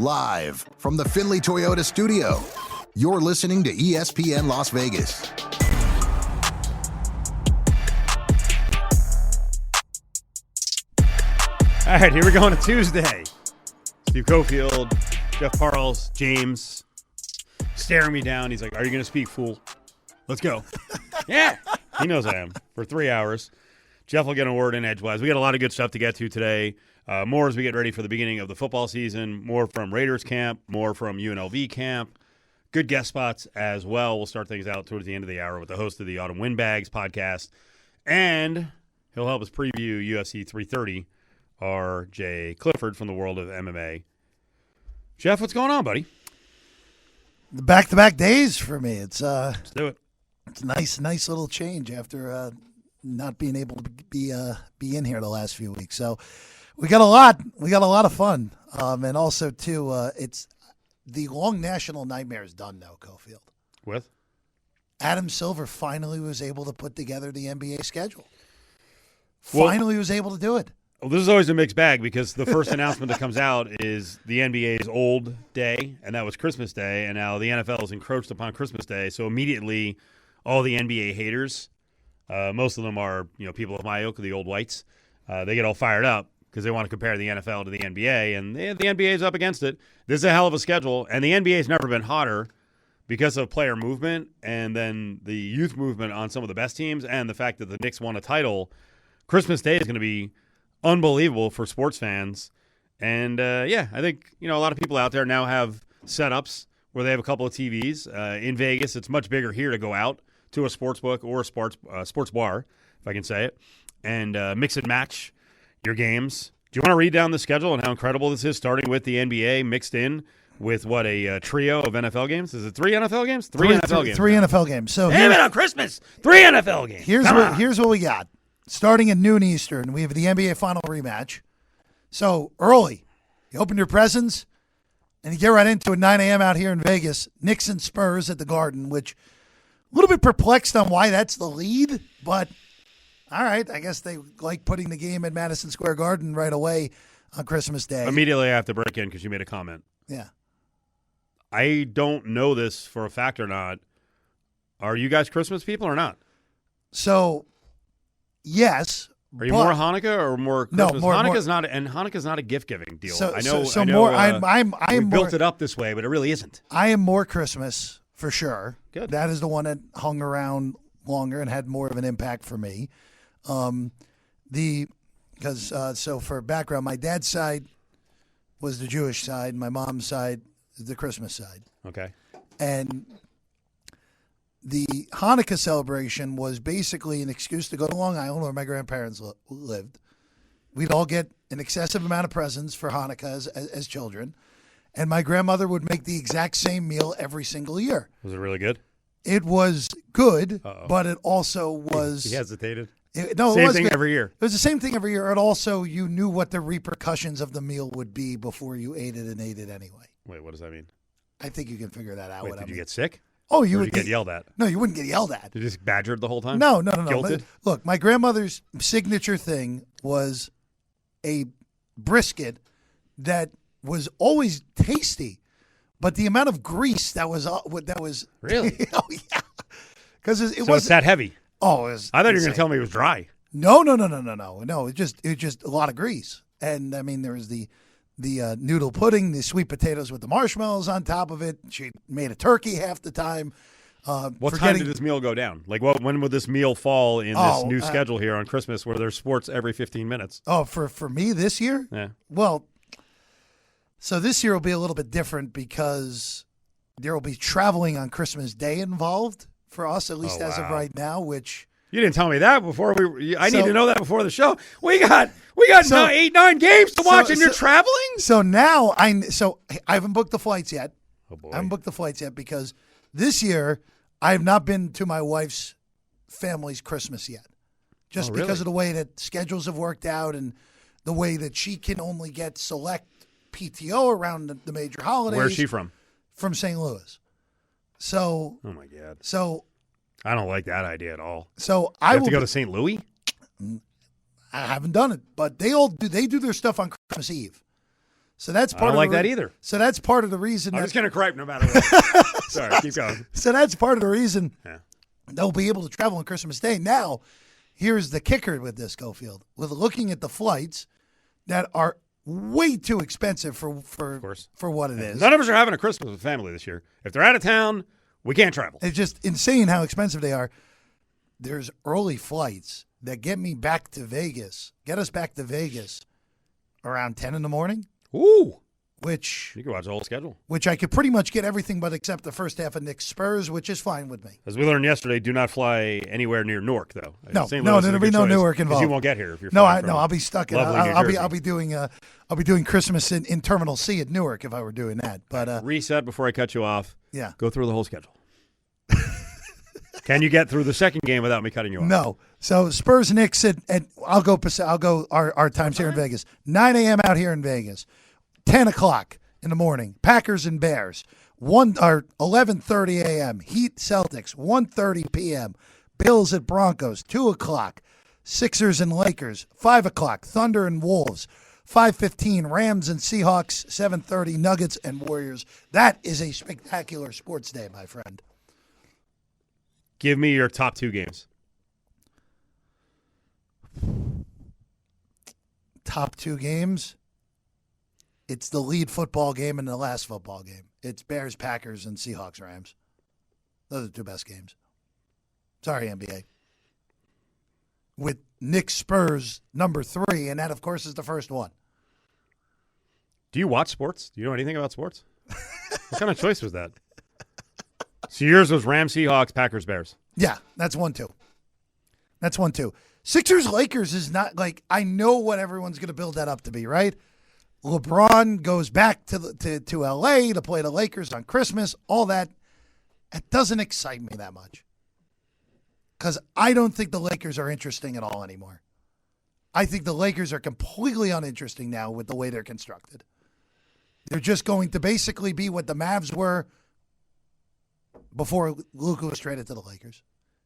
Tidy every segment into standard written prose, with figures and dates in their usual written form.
Live from the Findlay Toyota studio, you're listening to ESPN Las Vegas. All right, here we go on a Tuesday. Steve Cofield, Jeff Parles, James, staring me down. He's like, "Are you going to speak, fool? Let's go." Yeah, he knows I am. For 3 hours. Jeff will get a word in edgewise. We got a lot of good stuff to get to today. More as we get ready for the beginning of the football season. More from Raiders camp. More from UNLV camp. Good guest spots as well. We'll start things out towards the end of the hour with the host of the Autumn Windbags podcast. And he'll help us preview UFC 330, R.J. Clifford from the world of MMA. Jeff, what's going on, buddy? The back-to-back days for me. Let's do it. It's a nice little change after not being able to be in here the last few weeks. So we got a lot of fun, and also too, it's the long national nightmare is done now. Cofield with Adam Silver finally was able to put together the NBA schedule. Well, Finally was able to do it. Well, this is always a mixed bag because the first announcement that comes out is the NBA's old day, and that was Christmas Day, and now the NFL has encroached upon Christmas Day. So immediately, all the NBA haters, most of them are people of my ilk, the old whites, they get all fired up because they want to compare the NFL to the NBA, and the NBA is up against it. This is a hell of a schedule, and the NBA has never been hotter because of player movement and then the youth movement on some of the best teams and the fact that the Knicks won a title. Christmas Day is going to be unbelievable for sports fans. And, I think, a lot of people out there now have setups where they have a couple of TVs. In Vegas, it's much bigger here to go out to a sports book or a sports bar, if I can say it, and mix and match your games. Do you want to read down the schedule and how incredible this is, starting with the NBA mixed in with, a trio of NFL games? Is it 3 NFL games? Three NFL games. 3 NFL games. So damn it, on Christmas, 3 NFL games. Here's what we got. Starting at noon Eastern, we have the NBA Final rematch. So early, you open your presents, and you get right into it. 9 a.m. out here in Vegas. Knicks and Spurs at the Garden, which a little bit perplexed on why that's the lead, but all right. I guess they like putting the game at Madison Square Garden right away on Christmas Day. Immediately I have to break in because you made a comment. Yeah. I don't know this for a fact or not. Are you guys Christmas people or not? So, yes. Are you more Hanukkah or more Christmas? No, more. Hanukkah's not a gift giving deal. I know. I'm we built it up this way, but it really isn't. I am more Christmas for sure. Good. That is the one that hung around longer and had more of an impact for me. So for background, my dad's side was the Jewish side, my mom's side is the Christmas side. Okay. And the Hanukkah celebration was basically an excuse to go to Long Island where my grandparents lived. We'd all get an excessive amount of presents for Hanukkah as children, and my grandmother would make the exact same meal every single year. Was it really good? It was good, but it also was... He hesitated. Same thing every year. It was the same thing every year. And also, you knew what the repercussions of the meal would be before you ate it and ate it anyway. Wait, what does that mean? I think you can figure that out. Wait, did you get sick? Oh, you would get yelled at. No, you wouldn't get yelled at. You just badgered the whole time? No. Guilted? Look, my grandmother's signature thing was a brisket that was always tasty, but the amount of grease that was really. Oh yeah, because it was that heavy. Oh, it was I thought you were insane. going to tell me it was dry. No. It just a lot of grease, and I mean there was the noodle pudding, the sweet potatoes with the marshmallows on top of it. She made a turkey half the time. What time did this meal go down? Like, when would this meal fall in this new schedule here on Christmas where there's sports every 15 minutes? Oh, for me this year? Yeah. Well, so this year will be a little bit different because there will be traveling on Christmas Day involved for us, at least as of right now, which... You didn't tell me that before I need to know that before the show. We got 8-9 games to watch, and you're traveling? So now I haven't booked the flights yet. Oh boy. I haven't booked the flights yet because this year I have not been to my wife's family's Christmas yet. Just because of the way that schedules have worked out and the way that she can only get select PTO around the major holidays. Where's she from? From St. Louis. So. Oh my God. So. I don't like that idea at all. So I have to go to St. Louis? I haven't done it, but they do their stuff on Christmas Eve. So that's I part don't of like the that either. So that's part of the reason. I'm just going to gripe no matter what. Sorry, keep going. So that's part of the reason Yeah. they'll be able to travel on Christmas Day. Now, here's the kicker with this, Cofield. With looking at the flights that are way too expensive for what it is. None of us are having a Christmas with family this year. If they're out of town, we can't travel. It's just insane how expensive they are. There's early flights that get us back to Vegas around 10 in the morning. Ooh. Which you can watch the whole schedule. Which I could pretty much get everything but except the first half of Knicks Spurs, which is fine with me. As we learned yesterday, do not fly anywhere near Newark, though. No, there'll be no Newark involved. You won't get here if you're. I'll be stuck in. I'll be doing Christmas in Terminal C at Newark if I were doing that. But reset before I cut you off. Yeah, go through the whole schedule. Can you get through the second game without me cutting you off? No. So Spurs Knicks at I'll go our times here in Vegas. 9 a.m. out here in Vegas. 10 o'clock in the morning. Packers and Bears. 11:30 a.m. Heat Celtics. 1:30 p.m. Bills at Broncos. 2 o'clock. Sixers and Lakers. 5 o'clock. Thunder and Wolves. 5:15 Rams and Seahawks. 7:30 Nuggets and Warriors. That is a spectacular sports day, my friend. Give me your top 2 games. Top 2 games? It's the lead football game and the last football game. It's Bears, Packers, and Seahawks, Rams. Those are the 2 best games. Sorry, NBA. With Knicks Spurs, number 3, and that, of course, is the first one. Do you watch sports? Do you know anything about sports? What kind of choice was that? So yours was Rams, Seahawks, Packers, Bears. Yeah, that's 1-2. That's 1-2. Sixers, Lakers is not like, I know what everyone's going to build that up to be, right? LeBron goes back to L.A. to play the Lakers on Christmas, all that. It doesn't excite me that much because I don't think the Lakers are interesting at all anymore. I think the Lakers are completely uninteresting now with the way they're constructed. They're just going to basically be what the Mavs were before Luka was traded to the Lakers.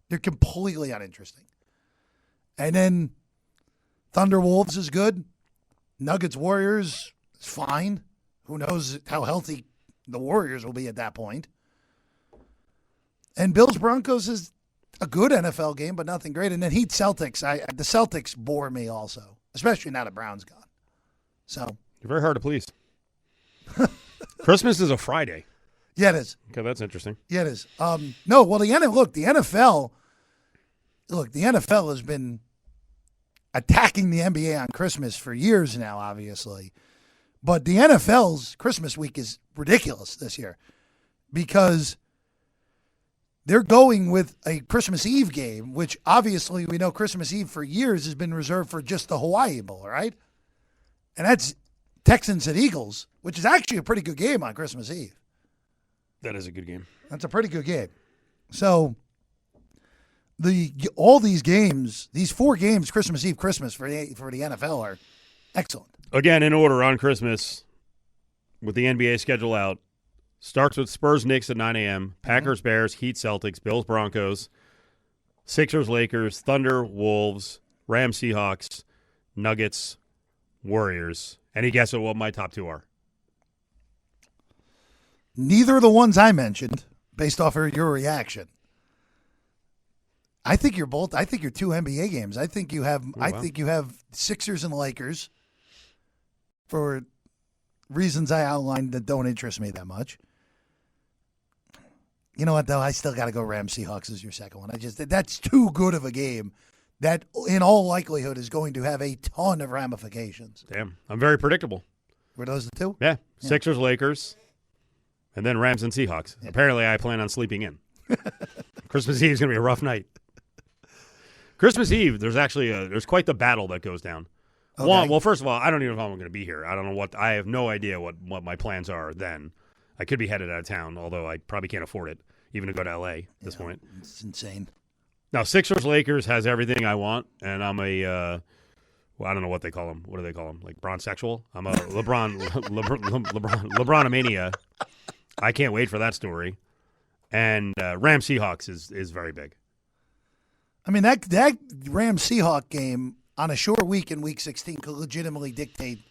They're completely uninteresting. And then Thunder Wolves is good. Nuggets Warriors is fine. Who knows how healthy the Warriors will be at that point. And Bills Broncos is a good NFL game, but nothing great. And then Heat Celtics. The Celtics bore me also, especially now that Brown's gone. So you're very hard to please. Christmas is a Friday. Yeah, it is. Okay, that's interesting. Yeah, it is. No, well, the NFL has been attacking the NBA on Christmas for years now, obviously. But the NFL's Christmas week is ridiculous this year because they're going with a Christmas Eve game, which obviously we know Christmas Eve for years has been reserved for just the Hawaii Bowl, right? And that's Texans at Eagles, which is actually a pretty good game on Christmas Eve. That is a good game. That's a pretty good game. So all these games, these 4 games, Christmas Eve, Christmas for the NFL are excellent. Again, in order on Christmas, with the NBA schedule out, starts with Spurs Knicks at 9 a.m., Packers Bears, Heat Celtics, Bills Broncos, Sixers Lakers, Thunder Wolves, Rams Seahawks, Nuggets Warriors. Any guess at what my top 2 are? Neither of the ones I mentioned, based off of your reaction. I think you're 2 NBA games. I think you have think you have Sixers and Lakers for reasons I outlined that don't interest me that much. You know what though? I still got to go Rams Seahawks as your second one. That's too good of a game that in all likelihood is going to have a ton of ramifications. Damn. I'm very predictable. Were those the 2? Yeah. Sixers Lakers. And then Rams and Seahawks. Yeah. Apparently, I plan on sleeping in. Christmas Eve is going to be a rough night. Christmas Eve, there's quite the battle that goes down. Okay. Well, first of all, I don't even know if I'm going to be here. I have no idea what my plans are then. I could be headed out of town, although I probably can't afford it, even to go to L.A. at this point. It's insane. Now, Sixers Lakers has everything I want, and I'm I don't know what they call them. What do they call them? Like bronzexual? I'm a LeBronomania. I can't wait for that story. And Rams Seahawks is very big. I mean, that Rams Seahawks game on a short week in Week 16 could legitimately dictate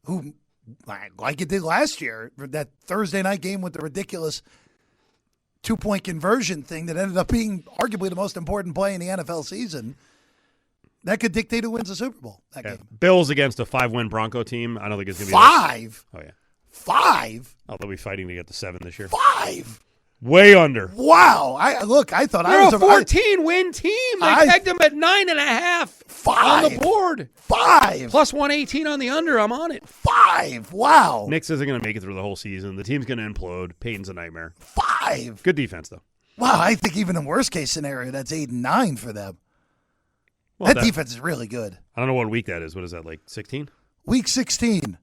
who like it did last year, that Thursday night game with the ridiculous 2-point conversion thing that ended up being arguably the most important play in the NFL season. That could dictate who wins the Super Bowl, that game. Bills against a 5-win Bronco team. I don't think it's going to be 5? Oh, yeah. 5? Oh, they'll be fighting to get to 7 this year. 5? Way under. Wow. I thought They're I was a 14-win team. They pegged them at 9.5. 5 on the board. 5 plus 118 on the under. I'm on it. 5. Wow. Knicks isn't going to make it through the whole season. The team's going to implode. Peyton's a nightmare. 5. Good defense, though. Wow. I think even in worst case scenario, that's 8 and 9 for them. Well, that defense is really good. I don't know what week that is. What is that, like 16? Week 16.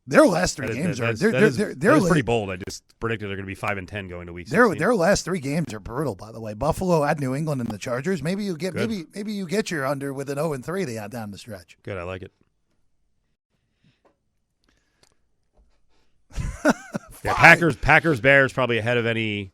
Their last 3 games are they're pretty bold. I just predicted they're going to be 5-10 going to week 16. Their last 3 games are brutal, by the way. Buffalo at New England and the Chargers. Maybe you get maybe you get your under with an 0-3 they got down the stretch. Good, I like it. Yeah, Packers Bears probably ahead of any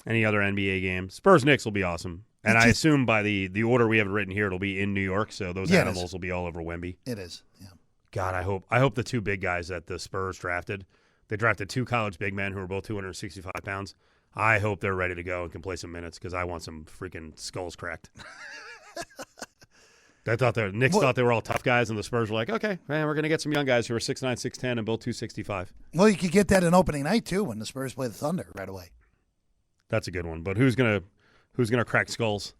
other NBA game. Spurs Knicks will be awesome. And I assume by the order we have it written here, it'll be in New York, so those animals will be all over Wemby. It is, yeah. God, I hope the 2 big guys that the Spurs drafted, they drafted 2 college big men who are both 265 pounds. I hope they're ready to go and can play some minutes because I want some freaking skulls cracked. Knicks thought they were all tough guys, and the Spurs were like, okay, man, we're going to get some young guys who are 6'9", 6'10", and both 265. Well, you could get that in opening night, too, when the Spurs play the Thunder right away. That's a good one. But who's gonna crack skulls?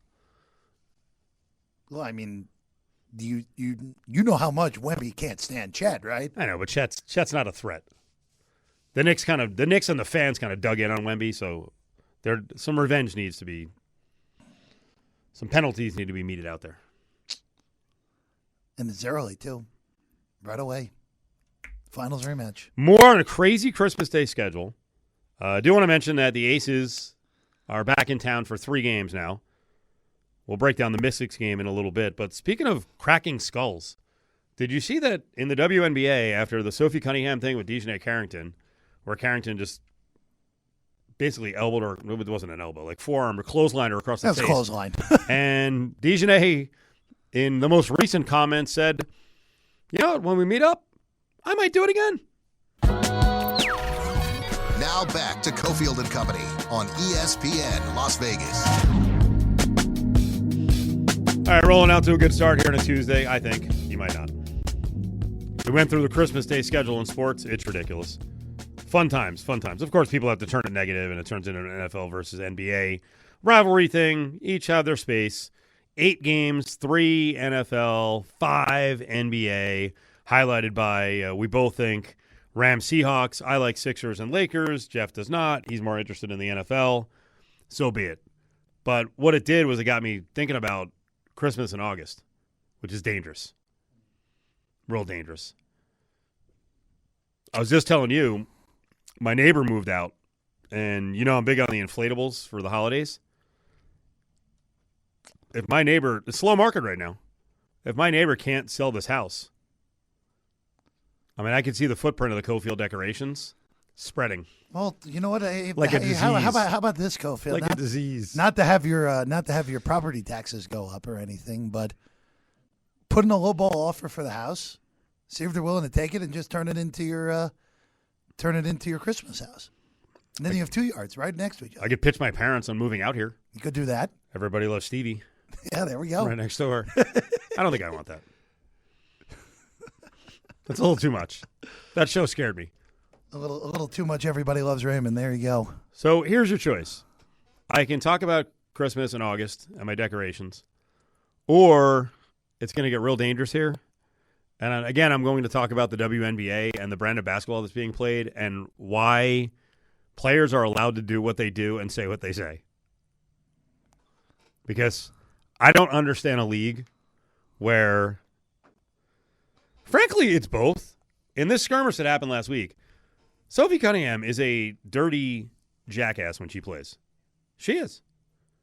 Well, I mean, you know how much Wemby can't stand Chet, right? I know, but Chet's not a threat. The Knicks and the fans kind of dug in on Wemby, so some revenge needs to be, some penalties need to be meted out there. And it's early, too. Right away. Finals rematch. More on a crazy Christmas Day schedule. I do want to mention that the Aces are back in town for 3 games now. We'll break down the Mystics game in a little bit. But speaking of cracking skulls, did you see that in the WNBA after the Sophie Cunningham thing with Dejanay Carrington, where Carrington just basically elbowed her, it wasn't an elbow, like forearm or clotheslined her across the face. That's clothesline. And Dejanay, in the most recent comment, said, you know what, when we meet up, I might do it again. Now back to Cofield and Company on ESPN Las Vegas. All right, rolling out to a good start here on a Tuesday. I think you might not. We went through the Christmas Day schedule in sports. It's ridiculous. Fun times. Of course, people have to turn it negative, and it turns into an NFL versus NBA rivalry thing. Each have their space. 8 games, 3 NFL, 5 NBA, highlighted by, we both think, Rams, Seahawks. I like Sixers and Lakers. Jeff does not. He's more interested in the NFL. So be it. But what it did was it got me thinking about Christmas in August, which is dangerous. Real dangerous. I was just telling you, my neighbor moved out, and you know I'm big on the inflatables for the holidays. If my neighbor, it's a slow market right now. If my neighbor can't sell this house, I mean, I can see the footprint of the Cofield decorations spreading. Well, you know what? Like a disease. How about this, Cofield? Like a disease. Not to have your property taxes go up or anything, but put in a low ball offer for the house. See if they're willing to take it, and just turn it into your Christmas house. And then you have 2 yards right next to each other. I could pitch my parents on moving out here. You could do that. Everybody loves Stevie. Yeah, there we go. Right next door. I don't think I want that. That's a little too much. That show scared me. A little too much. Everybody loves Raymond. There you go. So here's your choice. I can talk about Christmas in August and my decorations, or it's going to get real dangerous here. And again, I'm going to talk about the WNBA and the brand of basketball that's being played and why players are allowed to do what they do and say what they say. Because I don't understand a league where, frankly, it's both. In this skirmish that happened last week, Sophie Cunningham is a dirty jackass when she plays. She is.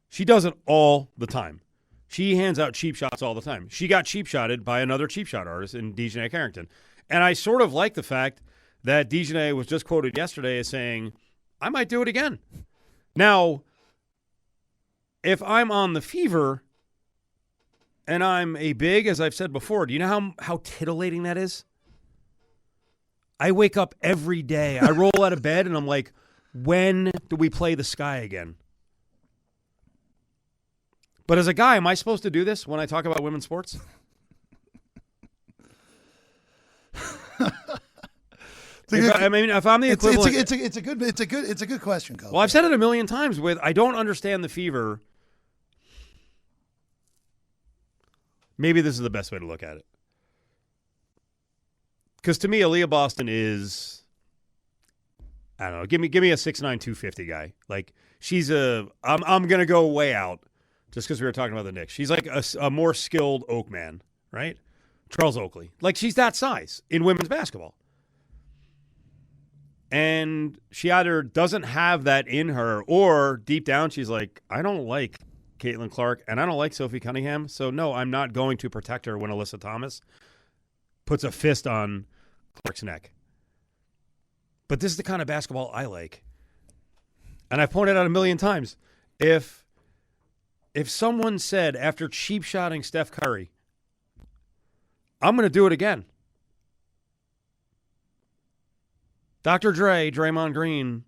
She does it all the time. She hands out cheap shots all the time. She got cheap shotted by another cheap shot artist in Dejanay Carrington. And I sort of like the fact that Dejanay was just quoted yesterday as saying, I might do it again. Now, if I'm on the Fever and I'm a big, as I've said before, do you know how titillating that is? I wake up every day. I roll out of bed and I'm like, when do we play the sky again? But as a guy, am I supposed to do this when I talk about women's sports? If I'm the equivalent, it's a good question, Cofield. Well, I've said it a million times. I don't understand the fever. Maybe this is the best way to look at it. Because to me, Aaliyah Boston is, I don't know, give me a 6'9", 250 guy. Like, I'm going to go way out just because we were talking about the Knicks. She's like a more skilled Oak man, right? Charles Oakley. Like, she's that size in women's basketball. And she either doesn't have that in her, or deep down she's like, I don't like Caitlin Clark and I don't like Sophie Cunningham, so no, I'm not going to protect her when Alyssa Thomas puts a fist on Clark's neck. But this is the kind of basketball I like. And I've pointed out a million times, if someone said after cheap shotting Steph Curry, I'm going to do it again. Dr. Dre, Draymond Green,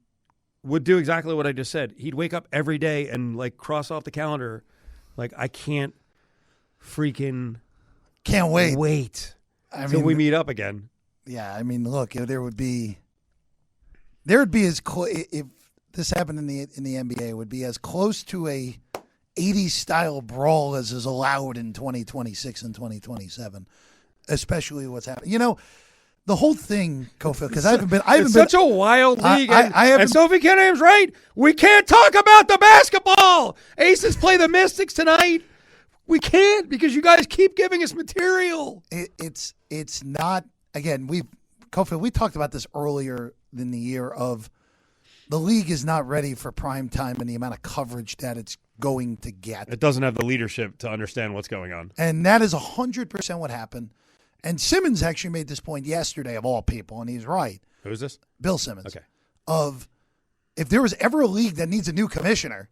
would do exactly what I just said. He'd wake up every day and, like, cross off the calendar. Like, I can't wait until we meet up again. Yeah, I mean, look, there would be as close, if this happened in the NBA, it would be as close to a 80s style brawl as is allowed in 2026 and 2027, especially what's happening. You know, the whole thing, Cofield, because it's such a wild league. And Sophie Cunningham's right. We can't talk about the basketball. Aces play the Mystics tonight. We can't because you guys keep giving us material. It's not, again, Cofield, we talked about this earlier in the year of the league is not ready for prime time and the amount of coverage that it's going to get. It doesn't have the leadership to understand what's going on. And that is 100% what happened. And Simmons actually made this point yesterday, of all people, and he's right. Who is this? Bill Simmons. Okay. Of if there was ever a league that needs a new commissioner,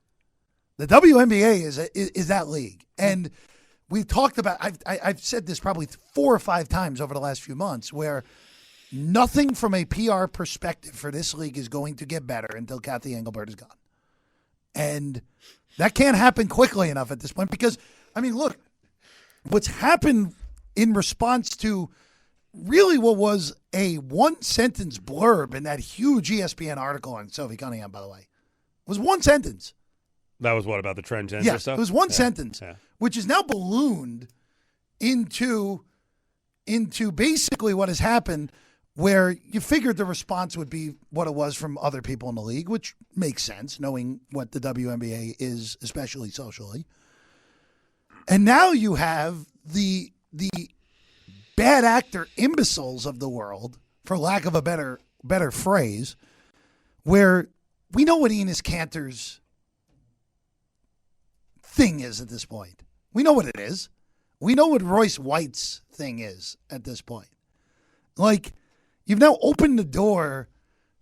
the WNBA is that league. And we've talked about, I've said this probably 4 or 5 times over the last few months, where nothing from a PR perspective for this league is going to get better until Kathy Engelbert is gone. And that can't happen quickly enough at this point because, I mean, look, what's happened in response to really what was a one-sentence blurb in that huge ESPN article on Sophie Cunningham, by the way, was one sentence. That was what, about the transgender stuff? Yes, it was one sentence, which is now ballooned into basically what has happened, where you figured the response would be what it was from other people in the league, which makes sense, knowing what the WNBA is, especially socially. And now you have the bad actor imbeciles of the world, for lack of a better phrase, where we know what Enes Kanter's thing is at this point. We know what it is. We know what Royce White's thing is at this point. Like, you've now opened the door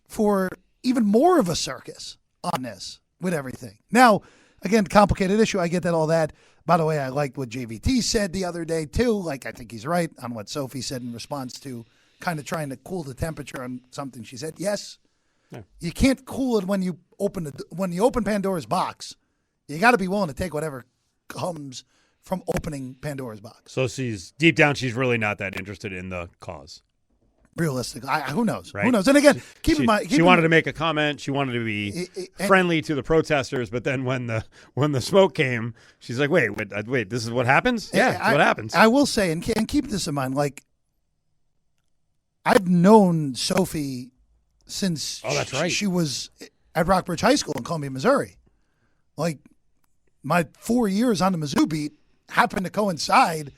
for even more of a circus on this with everything. Now, again, complicated issue. I get that, all that. By the way, I liked what JVT said the other day, too. Like, I think he's right on what Sophie said in response to kind of trying to cool the temperature on something she said. Yes, You can't cool it when you open Pandora's box. You got to be willing to take whatever comes from opening Pandora's box. So deep down, she's really not that interested in the cause. Realistically, who knows? Right? Who knows? And again, keep in mind, she wanted to make a comment. She wanted to be friendly to the protesters, but then when the smoke came, she's like, "Wait! This is what happens? Yeah, what happens?" I will say, and keep this in mind, like, I've known Sophie since she was at Rockbridge High School in Columbia, Missouri. Like, my 4 years on the Mizzou beat happened to coincide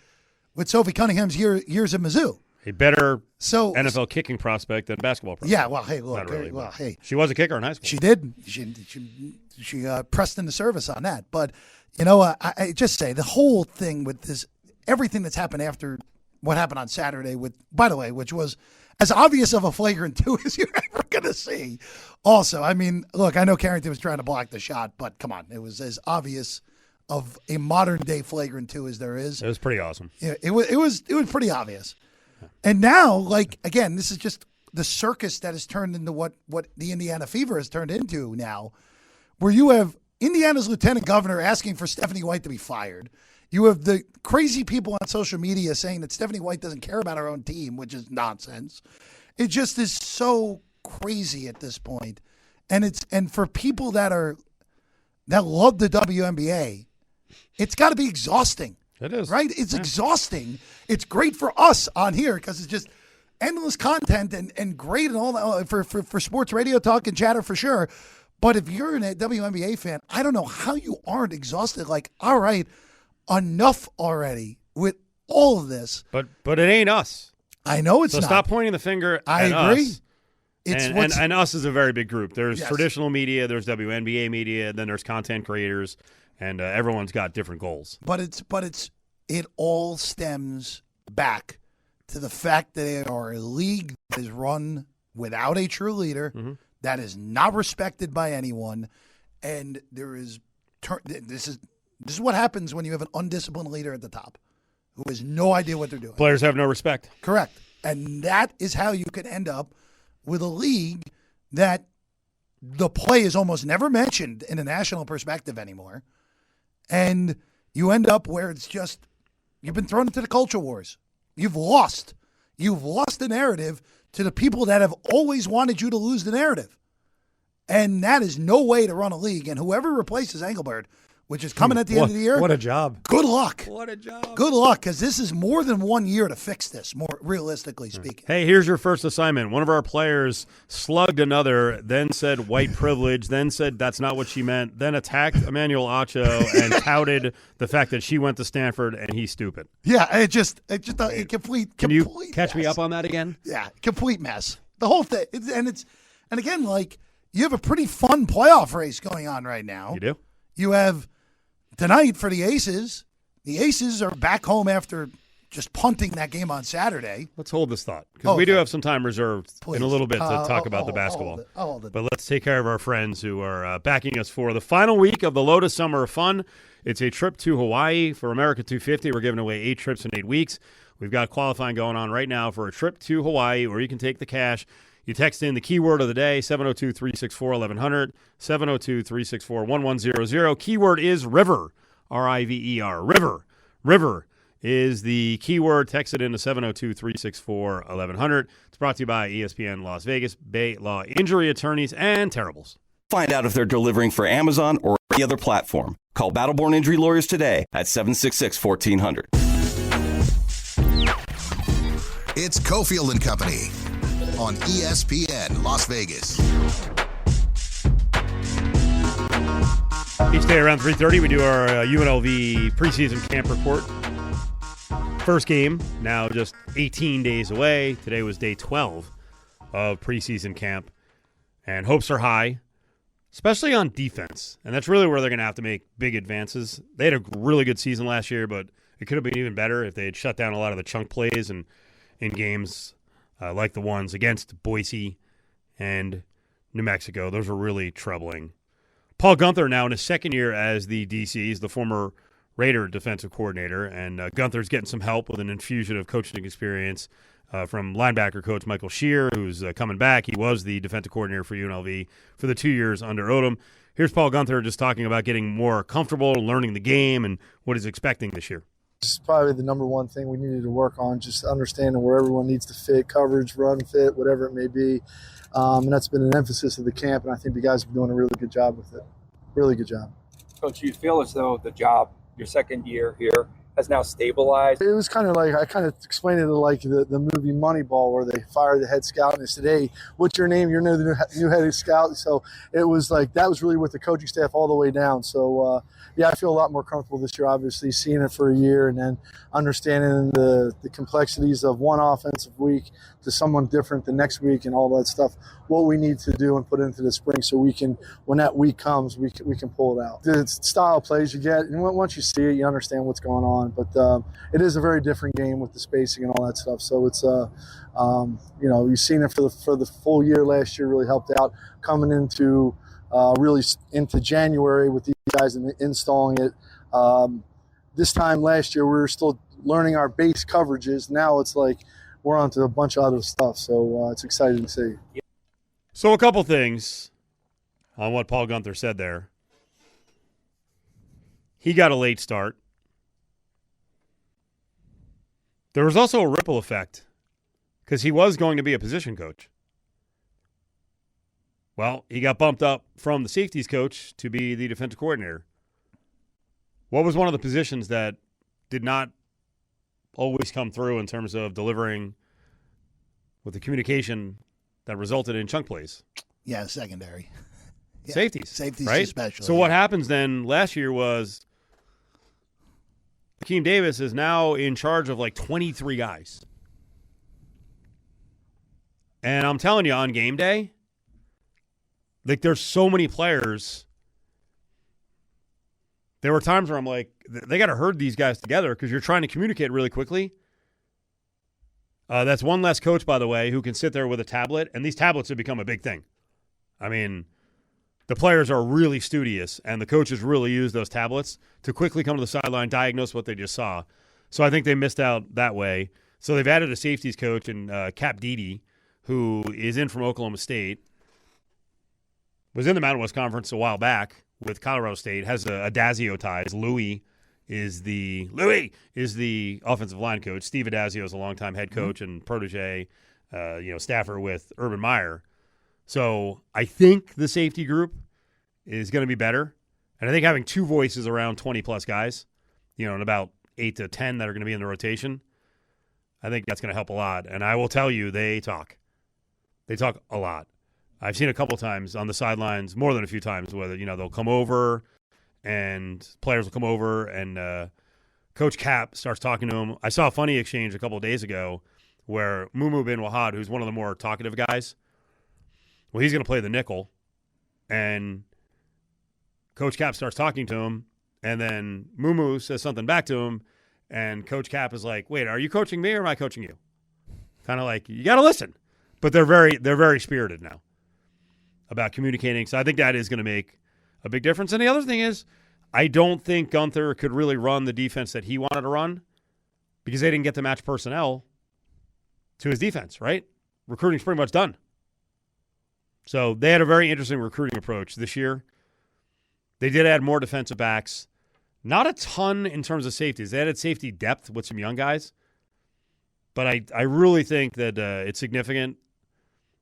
with Sophie Cunningham's years at Mizzou. A better NFL kicking prospect than basketball prospect. Yeah, well, hey, look. Really, hey. She was a kicker in high school. She did. She pressed into service on that. But, I just say the whole thing with this, everything that's happened after what happened on Saturday by the way, which was as obvious of a flagrant 2 as you're ever going to see. Also, I mean, look, I know Carrington was trying to block the shot, but come on, it was as obvious of a modern day flagrant 2 as there is. It was pretty awesome. Yeah, it was pretty obvious. And now, like, again, this is just the circus that has turned into what the Indiana Fever has turned into now, where you have Indiana's lieutenant governor asking for Stephanie White to be fired. You have the crazy people on social media saying that Stephanie White doesn't care about her own team, which is nonsense. It just is so crazy at this point. And for people that love the WNBA, it's got to be exhausting. It is. Right? It's exhausting. It's great for us on here because it's just endless content and great and all that for sports radio talk and chatter for sure. But if you're a WNBA fan, I don't know how you aren't exhausted. Like, all right, enough already with all of this. But it ain't us. I know it's so not. Stop pointing the finger I at agree. us. And us is a very big group. There's Yes. traditional media, there's WNBA media, then there's content creators, and everyone's got different goals. But it all stems back to the fact that they are a league that is run without a true leader, that is not respected by anyone, and this is what happens when you have an undisciplined leader at the top who has no idea what they're doing. Players have no respect. Correct. And that is how you could end up with a league that the play is almost never mentioned in a national perspective anymore. And you end up where it's just, you've been thrown into the culture wars. You've lost the narrative to the people that have always wanted you to lose the narrative. And that is no way to run a league. And whoever replaces Engelbert, which is coming at the end of the year. What a job. Good luck. What a job. Good luck, because this is more than 1 year to fix this, more realistically speaking. Hey, here's your first assignment. One of our players slugged another, then said white privilege, then said that's not what she meant, then attacked Emmanuel Acho and touted the fact that she went to Stanford and he's stupid. Yeah, it just a complete. Can you complete catch me mess. up on that again? Yeah, complete mess. The whole thing, and again, like, you have a pretty fun playoff race going on right now. You do? You have tonight for the Aces. The Aces are back home after just punting that game on Saturday. Let's hold this thought, because we do Okay. have some time reserved in a little bit to talk about the basketball. I'll hold it. But let's take care of our friends who are backing us for the final week of the Lotus Summer of Fun. It's a trip to Hawaii for America 250. We're giving away 8 trips in 8 weeks. We've got qualifying going on right now for a trip to Hawaii, where you can take the cash. You text in the keyword of the day, 702-364-1100, 702-364-1100. Keyword is River, R-I-V-E-R, River. River is the keyword. Text it into 702-364-1100. It's brought to you by ESPN Las Vegas, Bay Law Injury Attorneys, and Terribles. Find out if they're delivering for Amazon or any other platform. Call Battleborn Injury Lawyers today at 766-1400. It's Cofield and Company on ESPN Las Vegas. Each day around 3:30, we do our UNLV preseason camp report. First game, now just 18 days away. Today was day 12 of preseason camp, and hopes are high, especially on defense. And that's really where they're going to have to make big advances. They had a really good season last year, but it could have been even better if they had shut down a lot of the chunk plays and in games like the ones against Boise and New Mexico. Those were really troubling. Paul Gunther now in his second year as the DC. He's the former Raider defensive coordinator, and Gunther's getting some help with an infusion of coaching experience from linebacker coach Michael Scheer, who's coming back. He was the defensive coordinator for UNLV for the 2 years under Odom. Here's Paul Gunther just talking about getting more comfortable, learning the game, and what he's expecting this year. It's probably the number one thing we needed to work on, just understanding where everyone needs to fit, coverage, run fit, whatever it may be. And that's been an emphasis of the camp, and I think the guys have been doing a really good job with it. Really good job. Coach, you feel as though the job, your second year here, has now stabilized? It was kind of like, I kind of explained it like the movie Moneyball, where they fired the head scout and they said, hey, what's your name? You're the new head scout. So it was like, that was really with the coaching staff all the way down. So, yeah, I feel a lot more comfortable this year, obviously, seeing it for a year and then understanding the complexities of one offensive week to someone different the next week and all that stuff, what we need to do and put into the spring so we can, when that week comes, we can pull it out. The style of plays you get, and once you see it, you understand what's going on. But it is a very different game with the spacing and all that stuff. So it's, you've seen it for the full year last year, really helped out. Coming into really into January with these guys and installing it. This time last year, we were still learning our base coverages. Now it's like we're on to a bunch of other stuff. So it's exciting to see. So a couple things on what Paul Gunther said there. He got a late start. There was also a ripple effect because he was going to be a position coach. Well, he got bumped up from the safeties coach to be the defensive coordinator. What was one of the positions that did not always come through in terms of delivering with the communication that resulted in chunk plays? Yeah, secondary. Yeah. Safeties, right? Especially. So what happens then last year was Akeem Davis is now in charge of like 23 guys. And I'm telling you, on game day, like there's so many players. There were times where I'm like, they got to herd these guys together because you're trying to communicate really quickly. That's one less coach, by the way, who can sit there with a tablet. And these tablets have become a big thing. I mean, the players are really studious, and the coaches really use those tablets to quickly come to the sideline, diagnose what they just saw. So I think they missed out that way. So they've added a safeties coach in Cap Dede, who is in from Oklahoma State, was in the Mountain West Conference a while back with Colorado State, has a Adazio ties. Louis is the offensive line coach. Steve Adazio is a longtime head coach and protege, staffer with Urban Meyer. So I think the safety group is going to be better. And I think having two voices around 20-plus guys, and about 8 to 10 that are going to be in the rotation, I think that's going to help a lot. And I will tell you, they talk. They talk a lot. I've seen a couple times on the sidelines, more than a few times, whether, they'll come over and players will come over and Coach Cap starts talking to him. I saw a funny exchange a couple of days ago where Mumu bin Wahad, who's one of the more talkative guys, well, he's going to play the nickel, and Coach Cap starts talking to him, and then Mumu says something back to him, and Coach Cap is like, wait, are you coaching me or am I coaching you? Kind of like, you got to listen. But they're very spirited now about communicating, so I think that is going to make a big difference. And the other thing is, I don't think Gunther could really run the defense that he wanted to run because they didn't get to match personnel to his defense, right? Recruiting's pretty much done. So they had a very interesting recruiting approach this year. They did add more defensive backs. Not a ton in terms of safeties. They added safety depth with some young guys. But I really think that it's significant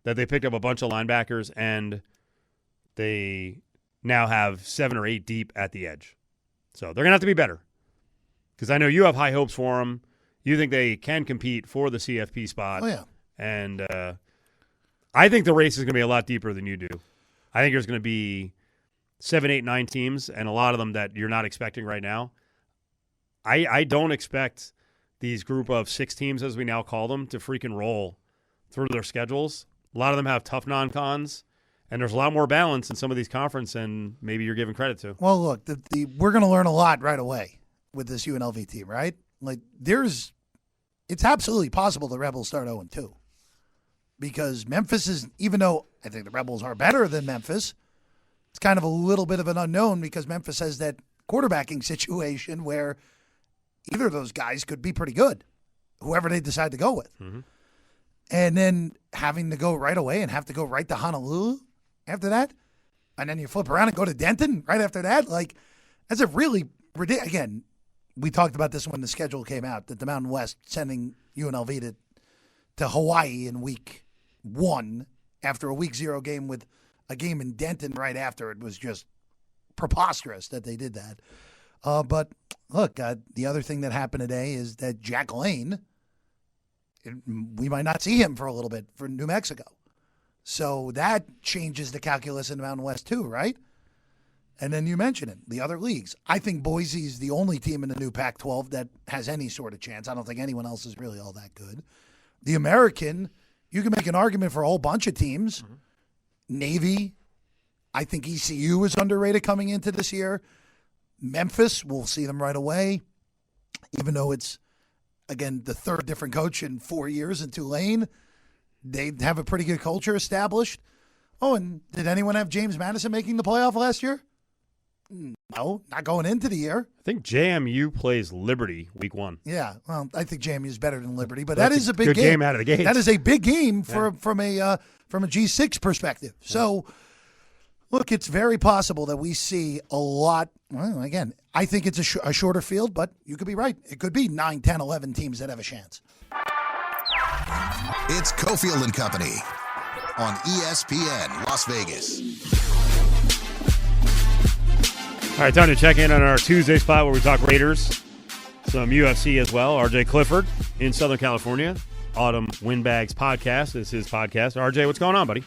that they picked up a bunch of linebackers and they now have 7 or 8 deep at the edge. So they're going to have to be better because I know you have high hopes for them. You think they can compete for the CFP spot. Oh, yeah. And I think the race is going to be a lot deeper than you do. I think there's going to be 7, 8, 9 teams, and a lot of them that you're not expecting right now. I don't expect these group of 6 teams, as we now call them, to freaking roll through their schedules. A lot of them have tough non-cons, and there's a lot more balance in some of these conferences than maybe you're giving credit to. Well, look, we're going to learn a lot right away with this UNLV team, right? Like, it's absolutely possible the Rebels start 0-2 because Memphis is, even though I think the Rebels are better than Memphis, it's kind of a little bit of an unknown because Memphis has that quarterbacking situation where either of those guys could be pretty good, whoever they decide to go with. Mm-hmm. And then having to go right away and have to go right to Honolulu after that, and then you flip around and go to Denton right after that. Like, that's a really ridiculous. Again, we talked about this when the schedule came out, that the Mountain West sending UNLV to Hawaii in week 1 after a week 0 game with a game in Denton right after it was just preposterous that they did that. But look, the other thing that happened today is that Jack Lane, we might not see him for a little bit for New Mexico. So that changes the calculus in the Mountain West too, right? And then you mentioned it, the other leagues. I think Boise's the only team in the new Pac-12 that has any sort of chance. I don't think anyone else is really all that good. The American, you can make an argument for a whole bunch of teams. Mm-hmm. Navy, I think ECU is underrated coming into this year. Memphis, we'll see them right away, even though it's, again, the third different coach in 4 years in Tulane. They have a pretty good culture established. Oh, and did anyone have James Madison making the playoff last year? No, not going into the year. I think JMU plays Liberty week 1. Yeah, well, I think JMU is better than Liberty, but That's that is a big good game out of the gate. That is a big game from a G6 perspective. So, look, it's very possible that we see a lot. Well, again, I think it's a shorter field, but you could be right. It could be 9, 10, 11 teams that have a chance. It's Cofield and Company on ESPN Las Vegas. All right, time to check in on our Tuesday spot where we talk Raiders, some UFC as well. RJ Clifford in Southern California. Autumn Windbags podcast is his podcast. RJ, what's going on, buddy?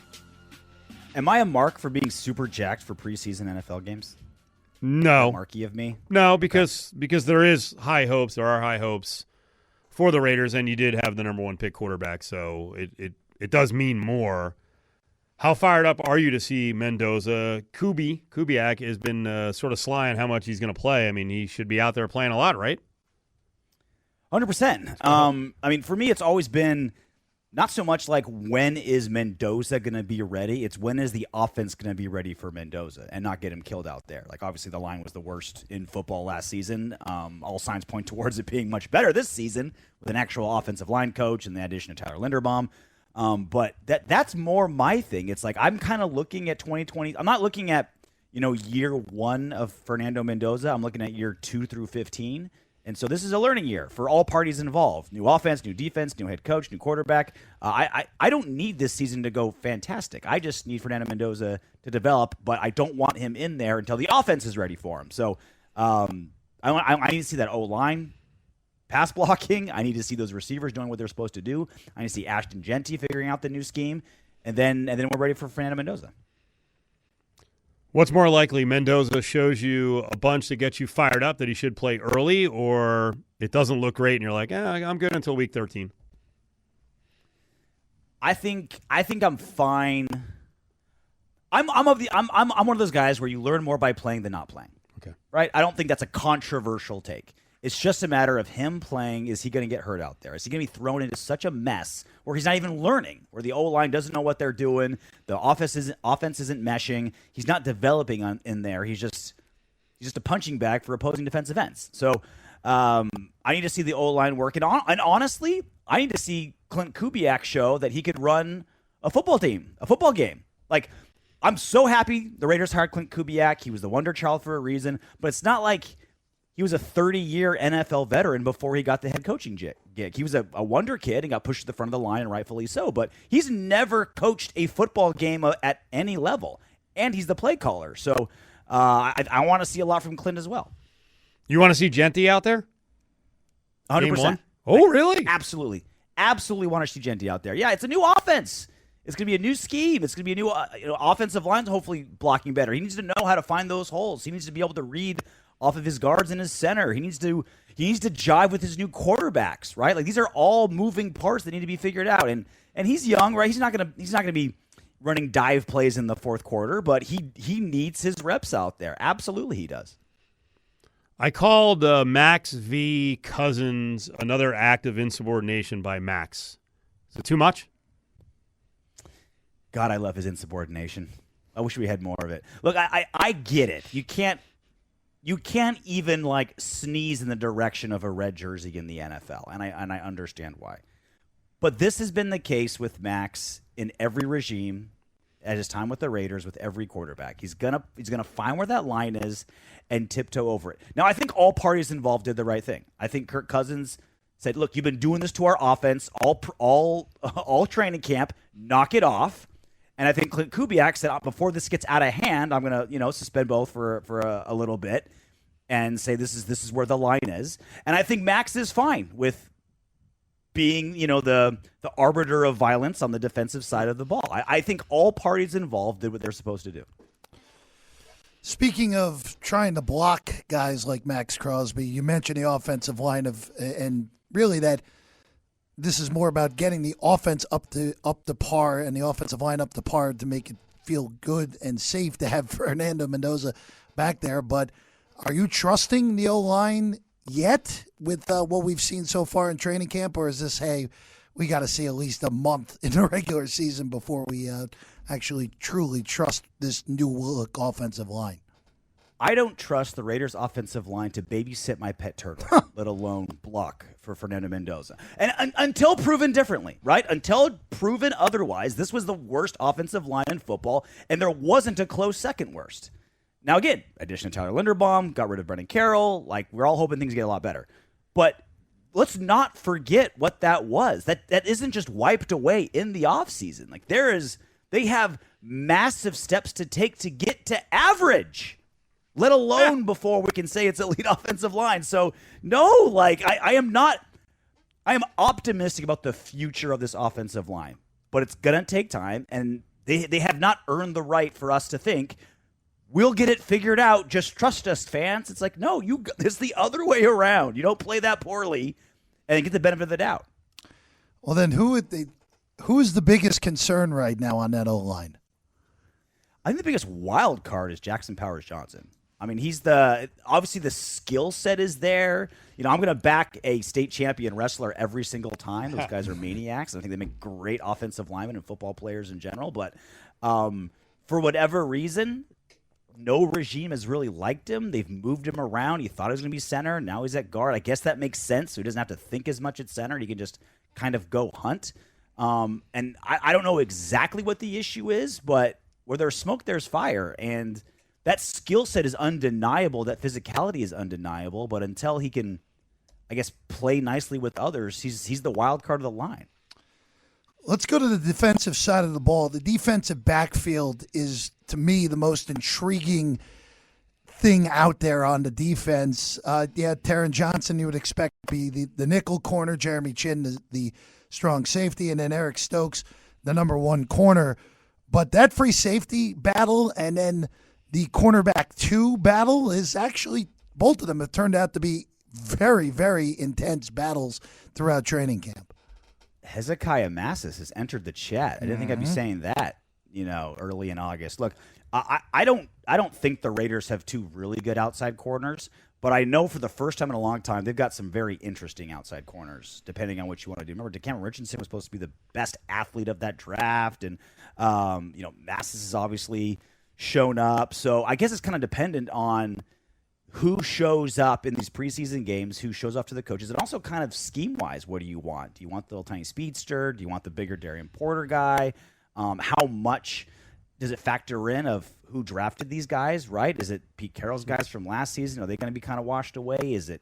Am I a mark for being super jacked for preseason NFL games? No. Marky of me? No, because there is high hopes. There are high hopes for the Raiders, and you did have the number 1 pick quarterback, so it does mean more. How fired up are you to see Mendoza? Kubiak has been sort of sly on how much he's going to play. I mean, he should be out there playing a lot, right? 100%. I mean, for me, it's always been not so much like when is Mendoza going to be ready. It's when is the offense going to be ready for Mendoza and not get him killed out there. Like, obviously, the line was the worst in football last season. All signs point towards it being much better this season with an actual offensive line coach and the addition of Tyler Linderbaum. But that's more my thing. It's like I'm kind of looking at 2020. I'm not looking at, year 1 of Fernando Mendoza. I'm looking at year 2 through 15. And so this is a learning year for all parties involved. New offense, new defense, new head coach, new quarterback. I don't need this season to go fantastic. I just need Fernando Mendoza to develop, but I don't want him in there until the offense is ready for him. So I need to see that O-line pass blocking. I need to see those receivers doing what they're supposed to do. I need to see Ashton Genty figuring out the new scheme, and then we're ready for Fernando Mendoza. What's more likely, Mendoza shows you a bunch that gets you fired up that he should play early, or it doesn't look great and you're like, I'm good until week 13? I think I'm fine. I'm one of those guys where you learn more by playing than not playing. Okay. Right? I don't think that's a controversial take. It's just a matter of him playing. Is he going to get hurt out there? Is he going to be thrown into such a mess where he's not even learning, where the O-line doesn't know what they're doing, the offense isn't meshing, he's not developing in there. He's just a punching bag for opposing defensive ends. So I need to see the O-line work. And honestly, I need to see Clint Kubiak show that he could run a football game. Like, I'm so happy the Raiders hired Clint Kubiak. He was the wonder child for a reason, but it's not like he was a 30-year NFL veteran before he got the head coaching gig. He was a wonder kid and got pushed to the front of the line, and rightfully so. But he's never coached a football game at any level, and he's the play caller. So I want to see a lot from Clint as well. You want to see Genty out there? 100%. Oh, really? Absolutely. Absolutely want to see Genty out there. Yeah, it's a new offense. It's going to be a new scheme. It's going to be a new offensive line, hopefully blocking better. He needs to know how to find those holes. He needs to be able to read off of his guards and his center. He needs to jive with his new quarterbacks, right? Like, these are all moving parts that need to be figured out. And he's young, right? He's not gonna be running dive plays in the fourth quarter, but he needs his reps out there. Absolutely, he does. I called Max v. Cousins another act of insubordination by Max. Is it too much? God, I love his insubordination. I wish we had more of it. Look, I get it. You can't even like sneeze in the direction of a red jersey in the NFL, and I understand why. But this has been the case with Max in every regime at his time with the Raiders, with every quarterback. He's gonna find where that line is and tiptoe over it. Now, I think all parties involved did the right thing. I think Kirk Cousins said, "Look, you've been doing this to our offense all training camp. Knock it off." And I think Clint Kubiak said, before this gets out of hand, I'm going to, suspend both for a little bit and say this is where the line is. And I think Max is fine with being, the arbiter of violence on the defensive side of the ball. I think all parties involved did what they're supposed to do. Speaking of trying to block guys like Max Crosby, you mentioned the offensive line and really that this is more about getting the offense up to par and the offensive line up to par to make it feel good and safe to have Fernando Mendoza back there. But are you trusting the O-line yet with what we've seen so far in training camp, or is this, hey, we got to see at least a month in the regular season before we actually truly trust this new look offensive line? I don't trust the Raiders' offensive line to babysit my pet turtle, let alone block for Fernando Mendoza. And until proven differently, right? Until proven otherwise, this was the worst offensive line in football, and there wasn't a close second worst. Now, again, addition of Tyler Linderbaum, got rid of Brendan Carroll. Like, we're all hoping things get a lot better. But let's not forget what that was. That isn't just wiped away in the offseason. Like, they have massive steps to take to get to average, let alone before we can say it's elite offensive line. So, no, like, I am optimistic about the future of this offensive line, but it's going to take time, and they have not earned the right for us to think we'll get it figured out. Just trust us, fans. It's like, no, it's the other way around. You don't play that poorly and get the benefit of the doubt. Well, then who is the biggest concern right now on that O-line? I think the biggest wild card is Jackson Powers-Johnson. I mean, obviously the skill set is there. You know, I'm going to back a state champion wrestler every single time. Those guys are maniacs. I think they make great offensive linemen and football players in general. But for whatever reason, no regime has really liked him. They've moved him around. He thought he was going to be center. Now he's at guard. I guess that makes sense. So he doesn't have to think as much at center. He can just kind of go hunt. And I don't know exactly what the issue is, but where there's smoke, there's fire. And that skill set is undeniable. That physicality is undeniable. But until he can, I guess, play nicely with others, he's the wild card of the line. Let's go to the defensive side of the ball. The defensive backfield is, to me, the most intriguing thing out there on the defense. Taron Johnson, you would expect to be the nickel corner, Jeremy Chin, the strong safety, and then Eric Stokes, the number one corner. But that free safety battle and then the cornerback 2 battle is actually, both of them have turned out to be very, very intense battles throughout training camp. Hezekiah Massis has entered the chat. I didn't think I'd be saying that, early in August. Look, I don't think the Raiders have 2 really good outside corners, but I know for the first time in a long time they've got some very interesting outside corners, depending on what you want to do. Remember, DeCameron Richardson was supposed to be the best athlete of that draft, and Massis has obviously shown up. So I guess it's kind of dependent on who shows up in these preseason games, who shows up to the coaches, and also kind of scheme-wise, what do you want? Do you want the little tiny speedster? Do you want the bigger Darian Porter guy? How much does it factor in of who drafted these guys, right? Is it Pete Carroll's guys from last season? Are they going to be kind of washed away? Is it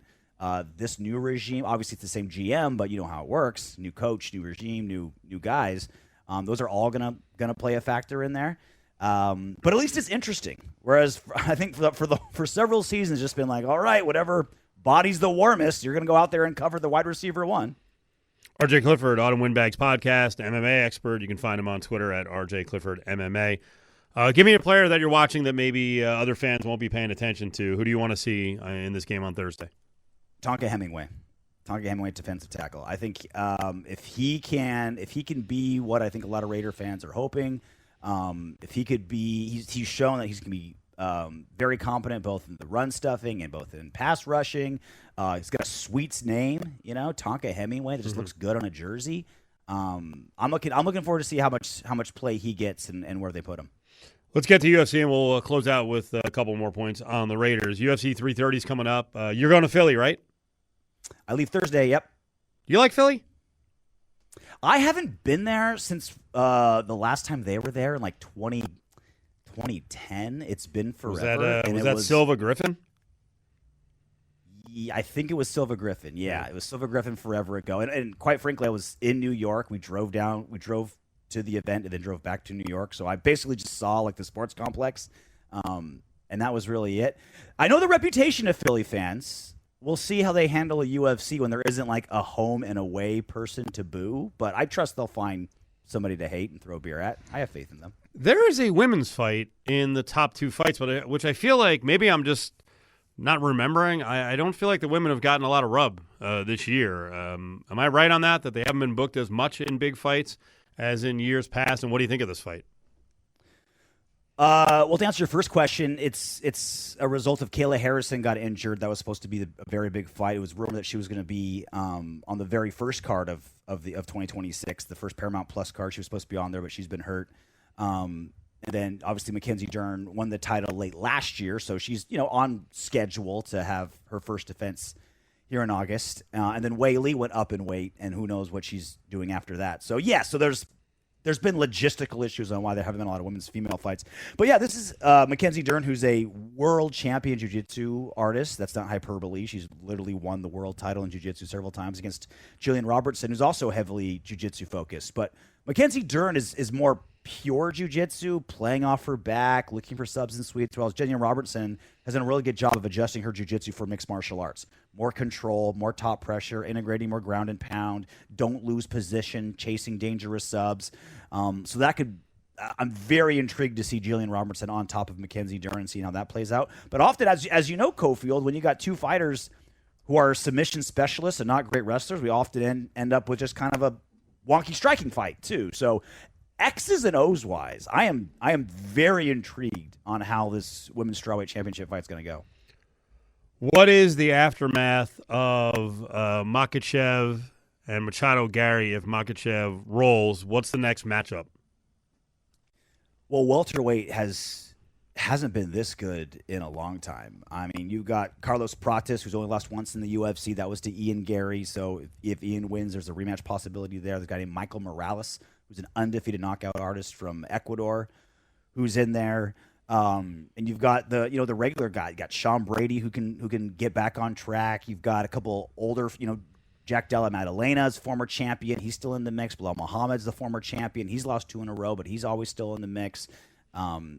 this new regime? Obviously, it's the same GM, but you know how it works. New coach, new regime, new guys. Those are all gonna play a factor in there. But at least it's interesting. Whereas I think for several seasons, it's just been like, all right, whatever body's the warmest, you're going to go out there and cover the wide receiver 1. RJ Clifford, Autumn Windbags podcast, MMA expert. You can find him on Twitter at RJ Clifford MMA. Give me a player that you're watching that maybe other fans won't be paying attention to. Who do you want to see in this game on Thursday? Tonka Hemingway, defensive tackle. I think if he can be what I think a lot of Raider fans are hoping. If he could be, he's shown that he's going to be very competent both in the run stuffing and both in pass rushing. He's got a sweet name, Tonka Hemingway, that just looks good on a jersey. I'm looking forward to see how much play he gets and where they put him. Let's get to UFC, and we'll close out with a couple more points on the Raiders. UFC 330 is coming up. You're going to Philly, right? I leave Thursday, yep. You like Philly? I haven't been there since the last time they were there in like 2010. It's been forever. Was that Silva Griffin? Yeah, I think it was Silva Griffin. Yeah, it was Silva Griffin forever ago. And quite frankly, I was in New York. We drove to the event and then drove back to New York. So I basically just saw like the sports complex, and that was really it. I know the reputation of Philly fans. We'll see how they handle a UFC when there isn't like a home and away person to boo, but I trust they'll find somebody to hate and throw beer at. I have faith in them. There is a women's fight in the top 2 fights, which I feel like maybe I'm just not remembering. I don't feel like the women have gotten a lot of rub this year. Am I right on that they haven't been booked as much in big fights as in years past? And what do you think of this fight? Well, to answer your first question, it's a result of Kayla Harrison got injured. That was supposed to be a very big fight. It was rumored that she was going to be on the very first card of 2026, the first Paramount Plus card. She was supposed to be on there, but she's been hurt. And then obviously Mackenzie Dern won the title late last year, so she's on schedule to have her first defense here in August. And then Wei Li went up in weight, and who knows what she's doing after that. So so there's been logistical issues on why there haven't been a lot of women's female fights. But yeah, this is Mackenzie Dern, who's a world champion jiu-jitsu artist. That's not hyperbole. She's literally won the world title in jiu-jitsu several times against Jillian Robertson, who's also heavily jiu-jitsu focused. But Mackenzie Dern is more pure jiu-jitsu, playing off her back, looking for subs and sweeps, while Jillian Robertson has done a really good job of adjusting her jiu-jitsu for mixed martial arts. More control, more top pressure, integrating more ground and pound, don't lose position, chasing dangerous subs. So that could I'm very intrigued to see Jillian Robertson on top of Mackenzie Dern and seeing how that plays out. But often, as you know, Cofield, when you got two fighters who are submission specialists and not great wrestlers, we often end up with just kind of a wonky striking fight too. So X's and O's wise, I am very intrigued on how this women's strawweight championship fight is going to go. What is the aftermath of Makhachev and Machado Gary if Makhachev rolls? What's the next matchup? Well, welterweight hasn't been this good in a long time. I mean, you got Carlos Pratis, who's only lost once in the UFC. That was to Ian Gary. So if Ian wins, there's a rematch possibility there. There's a guy named Michael Morales, who's an undefeated knockout artist from Ecuador, who's in there. And you've got the regular guy. You got Sean Brady, who can get back on track. You've got a couple older, Jack Della Maddalena's former champion. He's still in the mix. Bilal Muhammad's the former champion. He's lost 2 in a row, but he's always still in the mix.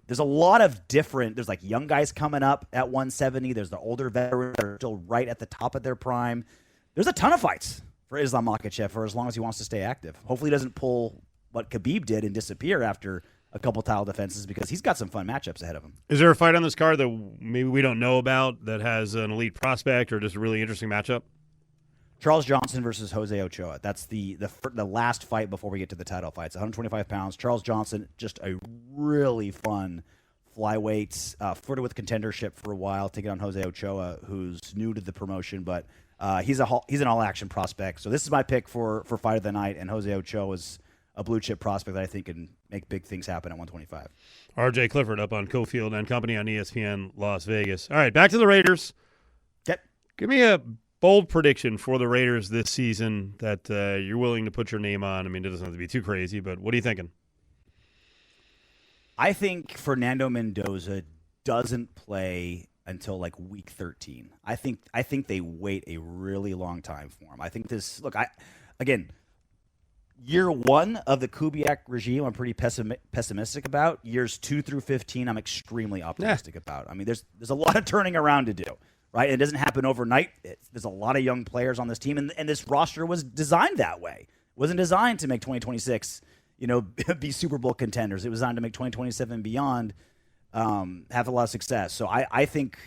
There's a lot of there's like young guys coming up at 170. There's the older veterans that are still right at the top of their prime. There's a ton of fights for Islam Makhachev for as long as he wants to stay active. Hopefully he doesn't pull what Khabib did and disappear after a couple title defenses, because he's got some fun matchups ahead of him. Is there a fight on this card that maybe we don't know about that has an elite prospect or just a really interesting matchup? Charles Johnson versus Jose Ochoa. That's the last fight before we get to the title fights. 125 pounds. Charles Johnson, just a really fun flyweight. Flirted with contendership for a while, taking on Jose Ochoa, who's new to the promotion, but he's an all-action prospect. So this is my pick for fight of the night, and Jose Ochoa is a blue-chip prospect that I think can make big things happen at 125. RJ Clifford up on Cofield and Company on ESPN Las Vegas. All right, back to the Raiders. Yep. Give me a bold prediction for the Raiders this season that you're willing to put your name on. I mean, it doesn't have to be too crazy, but what are you thinking? I think Fernando Mendoza doesn't play until like week 13. I think they wait a really long time for him. I think year 1 of the Kubiak regime, I'm pretty pessimistic about. Years 2 through 15, I'm extremely optimistic about. I mean, there's a lot of turning around to do. Right? It doesn't happen overnight. There's a lot of young players on this team, and this roster was designed that way. It wasn't designed to make 2026, be Super Bowl contenders. It was designed to make 2027 and beyond have a lot of success. So I think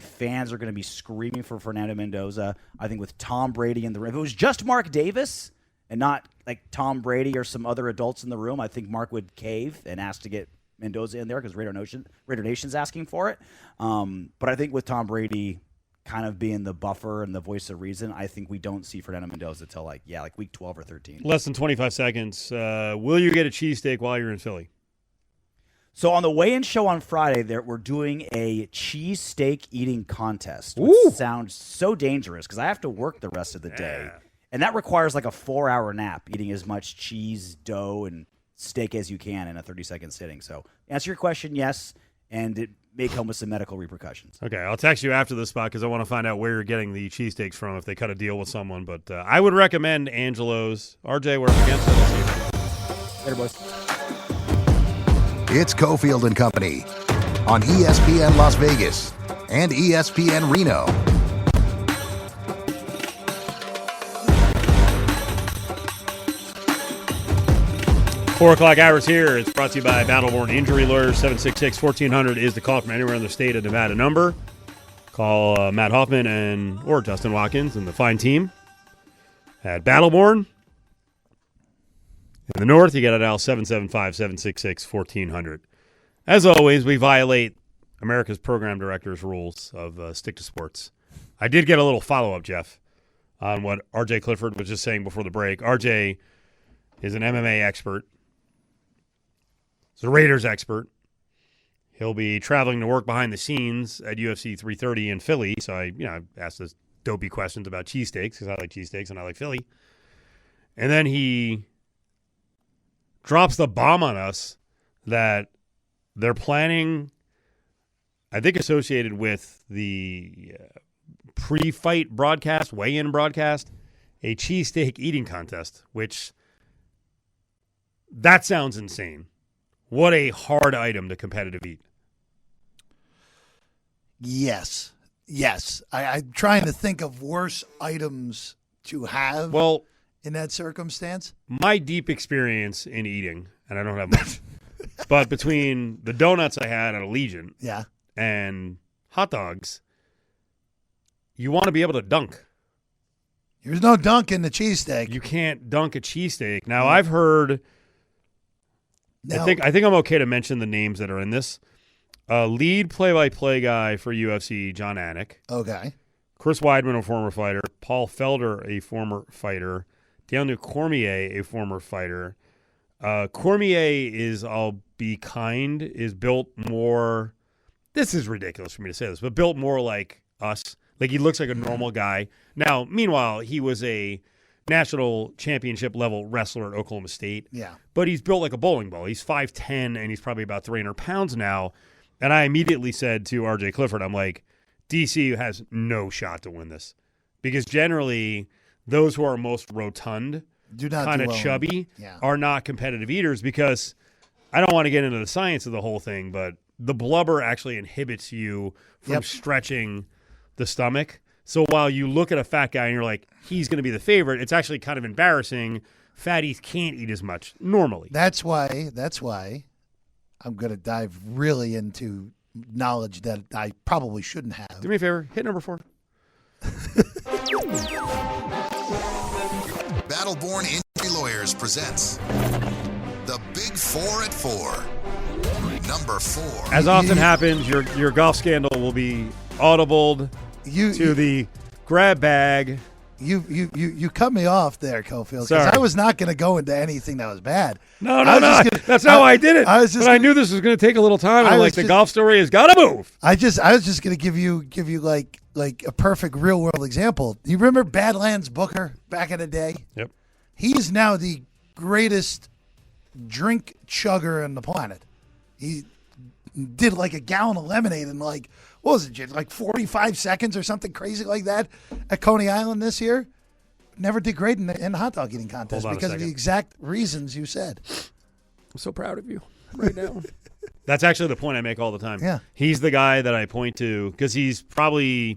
fans are going to be screaming for Fernando Mendoza. I think with Tom Brady in the room, if it was just Mark Davis and not like Tom Brady or some other adults in the room, I think Mark would cave and ask to get Mendoza in there because Raider Nation's asking for it. But I think with Tom Brady kind of being the buffer and the voice of reason, I think we don't see Fernando Mendoza till like week 12 or 13. Less than 25 seconds. Will you get a cheesesteak while you're in Philly? So on the weigh-in show on Friday, we're doing a cheesesteak eating contest, which sounds so dangerous because I have to work the rest of the day. And that requires like a 4-hour nap, eating as much cheese, dough, and steak as you can in a 30-second sitting. So answer your question, yes, and it may come with some medical repercussions. Okay, I'll text you after this spot because I want to find out where you're getting the cheesesteaks from if they cut a deal with someone. But I would recommend Angelo's. RJ, we're up against it. Later, boys. It's Cofield and Company on ESPN Las Vegas and ESPN Reno. 4 o'clock hours here. It's brought to you by Battleborn Injury Lawyers. 766-1400 is the call from anywhere in the state of Nevada number. Call Matt Hoffman or Dustin Watkins and the fine team at Battleborn. In the north, you got it out 775-766-1400. As always, we violate America's program director's rules of stick to sports. I did get a little follow-up, Jeff, on what RJ Clifford was just saying before the break. RJ is an MMA expert. He's a Raiders expert. He'll be traveling to work behind the scenes at UFC 330 in Philly. So I asked those dopey questions about cheesesteaks because I like cheesesteaks and I like Philly. And then he drops the bomb on us that they're planning, I think associated with the pre-fight broadcast, weigh-in broadcast, a cheesesteak eating contest, which that sounds insane. What a hard item to competitive eat. Yes. I'm trying to think of worse items to have in that circumstance. My deep experience in eating, and I don't have much, but between the donuts I had at Allegiant and hot dogs, you want to be able to dunk. There's no dunk in the cheesesteak. You can't dunk a cheesesteak. Now, I've heard... I think I'm okay to mention the names that are in this. Lead play-by-play guy for UFC, John Anik. Okay. Chris Weidman, a former fighter. Paul Felder, a former fighter. Daniel Cormier, a former fighter. Cormier is, I'll be kind, is built more... This is ridiculous for me to say this, but built more like us. Like, he looks like a normal guy. Now, meanwhile, he was a national championship level wrestler at Oklahoma State. Yeah. But he's built like a bowling ball. He's 5'10", and he's probably about 300 pounds now. And I immediately said to RJ Clifford, I'm like, DC has no shot to win this. Because generally, those who are most rotund, kind of chubby, are not competitive eaters, because I don't want to get into the science of the whole thing, but the blubber actually inhibits you from stretching the stomach. So while you look at a fat guy and you're like, he's going to be the favorite, it's actually kind of embarrassing. Fatties can't eat as much normally. That's why I'm going to dive really into knowledge that I probably shouldn't have. Do me a favor, hit number 4. Battleborn Injury Lawyers presents The Big 4 at 4. Number 4. As often happens, your golf scandal will be audibled to the grab bag. You cut me off there, Cofield, Sorry. because I was not going to go into anything that was bad. No. That's not why I did it. I knew this was going to take a little time. And the golf story has got to move. I was just going to give you like a perfect real world example. You remember Badlands Booker back in the day? Yep. He's now the greatest drink chugger on the planet. He did like a gallon of lemonade in like 45 seconds or something crazy like that at Coney Island this year. Never did great in the hot dog eating contest because of the exact reasons you said. I'm so proud of you right now. That's actually the point I make all the time. Yeah. He's the guy that I point to because he's a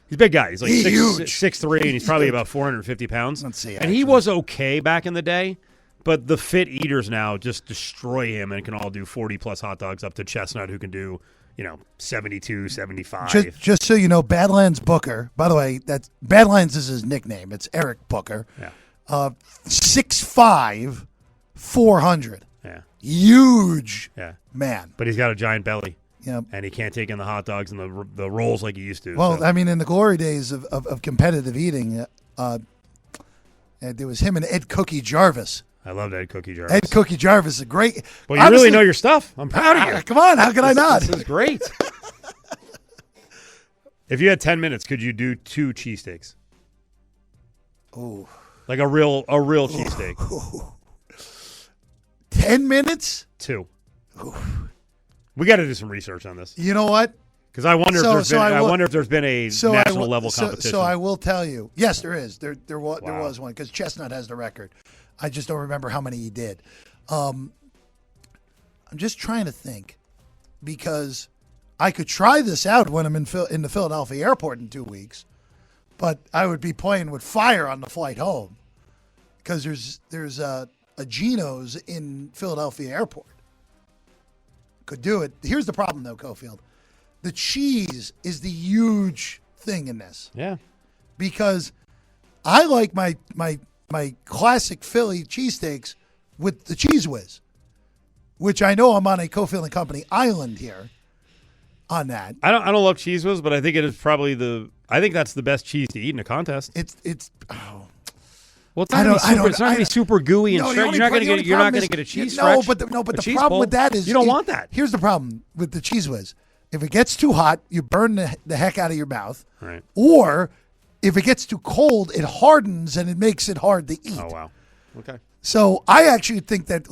big guy. He's like 6'3", and he's probably about 450 pounds. Let's see. And he was okay back in the day, but the fit eaters now just destroy him and can all do 40-plus hot dogs up to Chestnut, who can do 72, 75. Just so you know, Badlands Booker, by the way, Badlands is his nickname. It's Eric Booker. Yeah. 6'5", 400. Yeah. Huge man. But he's got a giant belly. Yep. And he can't take in the hot dogs and the rolls like he used to. Well, I mean, in the glory days of competitive eating, there was him and Ed Cookie Jarvis. I loved Ed Cookie Jarvis. Ed Cookie Jarvis is great. Well, you really know your stuff. I'm proud of you. Come on, how could I not? This is great. If you had 10 minutes, could you do 2 cheesesteaks? Oh, like a real cheesesteak. 10 minutes? 2. Ooh. We got to do some research on this. You know what? Because I wonder if there's been a national level competition. So I will tell you. Yes, there is. There was one because Chestnut has the record. I just don't remember how many he did. I'm just trying to think because I could try this out when I'm in the Philadelphia airport in 2 weeks, but I would be playing with fire on the flight home because there's a Geno's in Philadelphia airport. Could do it. Here's the problem though, Cofield. The cheese is the huge thing in this. Yeah. Because I like my classic Philly cheesesteaks with the Cheese Whiz, which I know I'm on a Cofield and Company island here on that. I don't love Cheese Whiz, but I think it is probably I think that's the best cheese to eat in a contest. It's Well, it's not going to be super gooey and stretchy. You're not going to get a cheese stretch. But the problem with that is you don't want that. Here's the problem with the Cheese Whiz. If it gets too hot, you burn the heck out of your mouth. Right. Or if it gets too cold, it hardens and it makes it hard to eat. Oh, wow. Okay. So I actually think that,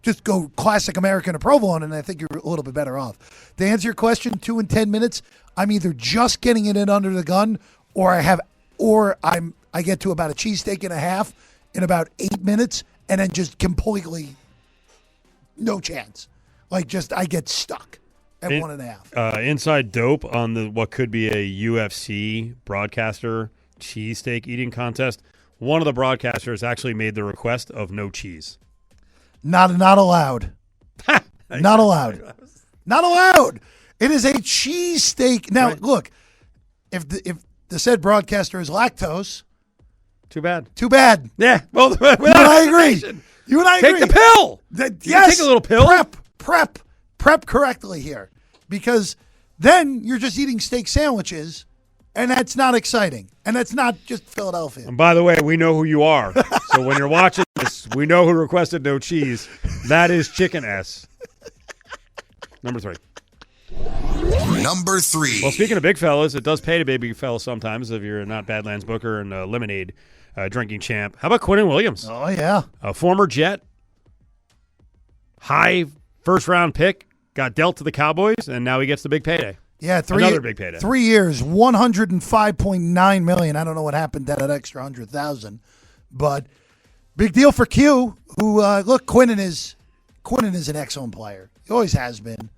just go classic American or provolone, and I think you're a little bit better off. To answer your question, 2 and 10 minutes, I'm either just getting it in under the gun, or I get to about a cheesesteak and a half in about 8 minutes, and then just completely no chance. I get stuck at 1.5. Inside dope on what could be a UFC broadcaster cheesesteak eating contest. One of the broadcasters actually made the request of no cheese. Not allowed. Not allowed. Not allowed. It is a cheesesteak. Now, Look, if the said broadcaster is lactose, too bad. Too bad. Yeah. Well, you and I agree. You and I agree. Take the pill. Yes. Take a little pill. Prep correctly here, because then you're just eating steak sandwiches, and that's not exciting, and that's not just Philadelphia. And by the way, we know who you are. So when you're watching this, we know who requested no cheese. That is Chicken S. Number 3. Number 3. Well, speaking of big fellas, it does pay to be a big fella sometimes if you're not Badlands Booker and lemonade drinking champ. How about Quinnen Williams? Oh, yeah. A former Jet, high first-round pick, got dealt to the Cowboys, and now he gets the big payday. Yeah, another big payday. 3 years, $105.9 million. I don't know what happened to that extra $100,000, but big deal for Q. Who look, Quinnen is an excellent player. He always has been.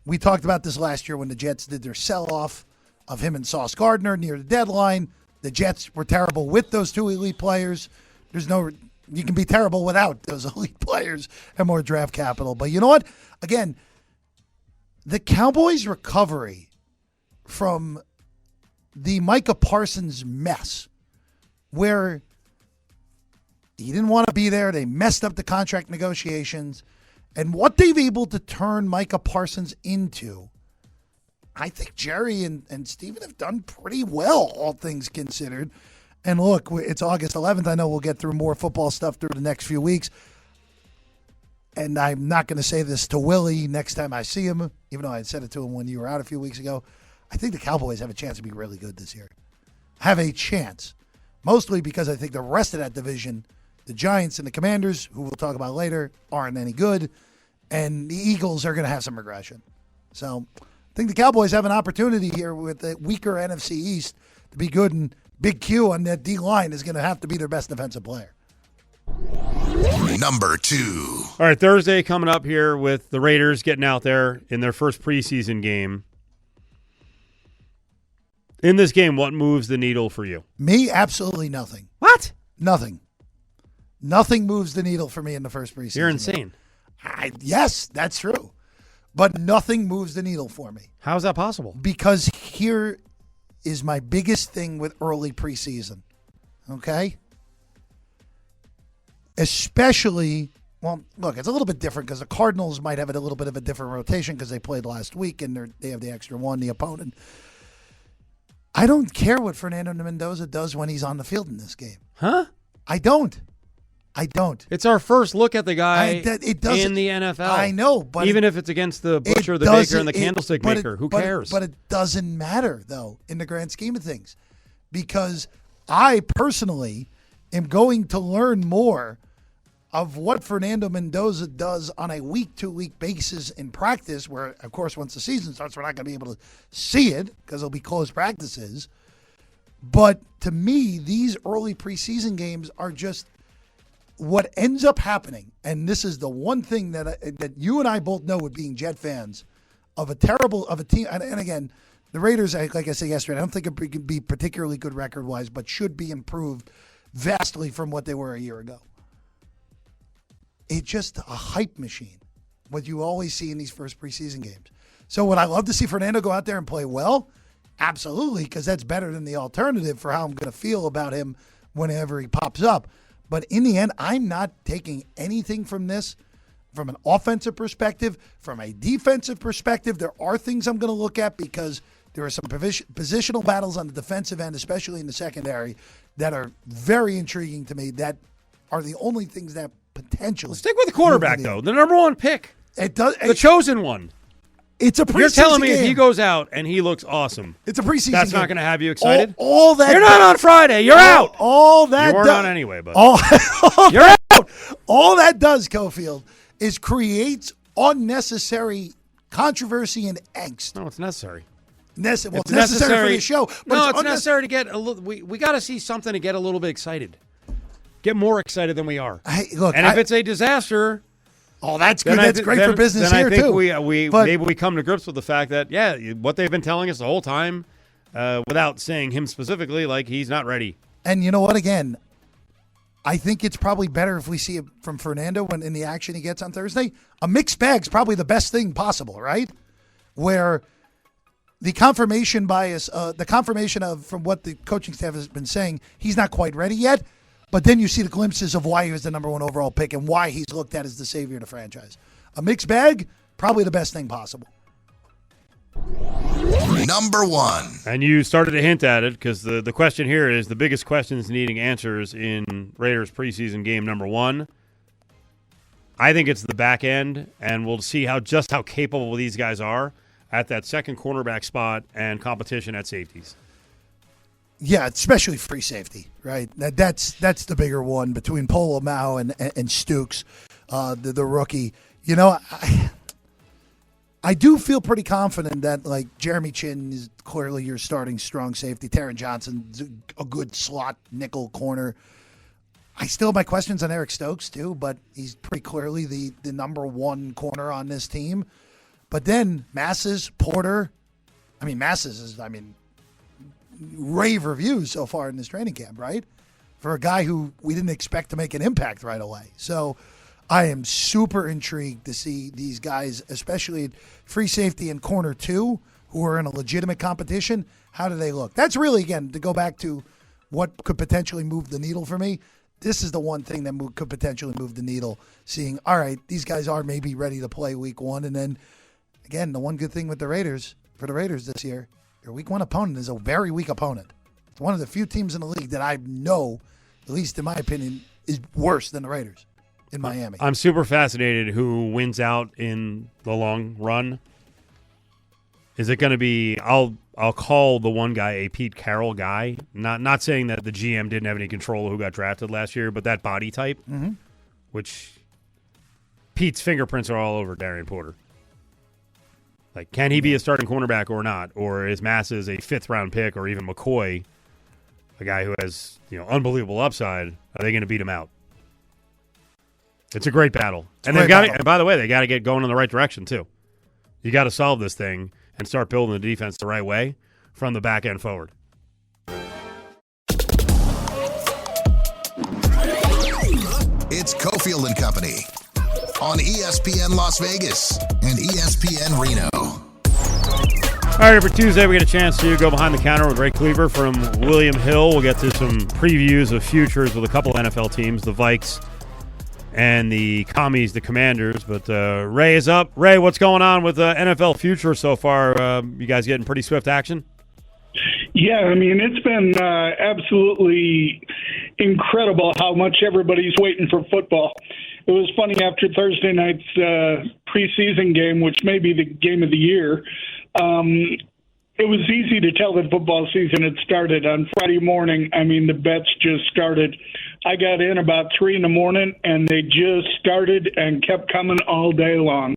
We talked about this last year when the Jets did their sell-off of him and Sauce Gardner near the deadline. The Jets were terrible with those two elite players. You can be terrible without those elite players and more draft capital. But you know what? Again, the Cowboys' recovery from the Micah Parsons mess, where he didn't want to be there, they messed up the contract negotiations, and what they've able to turn Micah Parsons into, I think Jerry and Steven have done pretty well, all things considered. And look, it's August 11th. I know we'll get through more football stuff through the next few weeks. And I'm not going to say this to Willie next time I see him, even though I said it to him when you were out a few weeks ago. I think the Cowboys have a chance to be really good this year. Have a chance. Mostly because I think the rest of that division, the Giants and the Commanders, who we'll talk about later, aren't any good. And the Eagles are going to have some regression. So I think the Cowboys have an opportunity here with the weaker NFC East to be good, and Big Q on that D-line is going to have to be their best defensive player. Number 2. All right, Thursday coming up here with the Raiders getting out there in their first preseason game. In this game, what moves the needle for you? Me, absolutely nothing. What? Nothing. Nothing moves the needle for me in the first preseason. You're insane. Yes, that's true. But nothing moves the needle for me. How is that possible? Because here is my biggest thing with early preseason. Okay? Especially, well, look, it's a little bit different because the Cardinals might have a little bit of a different rotation because they played last week and they have the extra one, the opponent. I don't care what Fernando Mendoza does when he's on the field in this game. Huh? I don't. It's our first look at the guy in the NFL. I know, but even if it's against the butcher, the baker, and the candlestick maker, who cares? But it doesn't matter, though, in the grand scheme of things, because I personally am going to learn more of what Fernando Mendoza does on a week-to-week basis in practice, where, of course, once the season starts, we're not going to be able to see it because it'll be closed practices. But to me, these early preseason games are just what ends up happening, and this is the one thing that you and I both know with being Jet fans of a team. And again, the Raiders, like I said yesterday, I don't think it can be particularly good record-wise, but should be improved vastly from what they were a year ago. It's just a hype machine, what you always see in these first preseason games. So would I love to see Fernando go out there and play well? Absolutely, because that's better than the alternative for how I'm going to feel about him whenever he pops up. But in the end, I'm not taking anything from this from an offensive perspective, from a defensive perspective. There are things I'm going to look at because There are some positional battles on the defensive end, especially in the secondary, that are very intriguing to me. That are the only things that potentially. Stick with the quarterback, though. The number one pick. It does. The chosen one. It's a preseason You're telling me game. if he goes out and he looks awesome, it's a preseason that's game. not going to have you excited? All that. You're not on Friday. You're out. All that. You weren't on anyway, but. You're out. All that does, Cofield, is creates unnecessary controversy and angst. No, it's necessary. It's necessary for the show. But it's necessary to get a little. We got to see something to get a little bit excited. Get more excited than we are. If it's a disaster, that's good. That's great for business then here I think too. Maybe we come to grips with the fact that what they've been telling us the whole time, without saying him specifically, like he's not ready. And you know what? Again, I think it's probably better if we see it from Fernando when in the action he gets on Thursday. A mixed bag's probably the best thing possible, right? Where the confirmation bias, from what the coaching staff has been saying, he's not quite ready yet. But then you see the glimpses of why he was the number one overall pick and why he's looked at as the savior of the franchise. A mixed bag, probably the best thing possible. Number 1. And you started to hint at it because the question here is the biggest questions needing answers in Raiders preseason game number 1. I think it's the back end, and we'll see how capable these guys are at that second cornerback spot and competition at safeties. Yeah, especially free safety, right? That's the bigger one between Polomau and Stukes, the rookie. You know, I do feel pretty confident that, like, Jeremy Chin is clearly your starting strong safety. Taron Johnson's a good slot nickel corner. I still have my questions on Eric Stokes, too, but he's pretty clearly the number one corner on this team. But then Masses, Porter. Masses is, rave reviews so far in this training camp, right? For a guy who we didn't expect to make an impact right away. So I am super intrigued to see these guys, especially at free safety and corner 2, who are in a legitimate competition. How do they look? That's really, again, to go back to what could potentially move the needle for me. This is the one thing that could potentially move the needle, seeing, all right, these guys are maybe ready to play week 1. And then, again, the one good thing with the Raiders this year, their week 1 opponent is a very weak opponent. It's one of the few teams in the league that I know, at least in my opinion, is worse than the Raiders in Miami. I'm super fascinated who wins out in the long run. Is it going to be, I'll call the one guy a Pete Carroll guy. Not saying that the GM didn't have any control of who got drafted last year, but that body type, which Pete's fingerprints are all over Darian Porter. Like, can he be a starting cornerback or not? Or is Masses a 5th-round pick, or even McCoy, a guy who has unbelievable upside? Are they going to beat him out? It's a great battle. And by the way, they got to get going in the right direction, too. You got to solve this thing and start building the defense the right way from the back end forward. It's Cofield and Company on ESPN Las Vegas and ESPN Reno. All right, for Tuesday, we get a chance to go behind the counter with Ray Kluever from William Hill. We'll get to some previews of futures with a couple of NFL teams, the Vikes and the Commies, the Commanders. But Ray is up. Ray, what's going on with NFL futures so far? You guys getting pretty swift action? Yeah, it's been absolutely incredible how much everybody's waiting for football. It was funny after Thursday night's preseason game, which may be the game of the year. It was easy to tell that football season had started on Friday morning. The bets just started. I got in about 3 a.m, and they just started and kept coming all day long.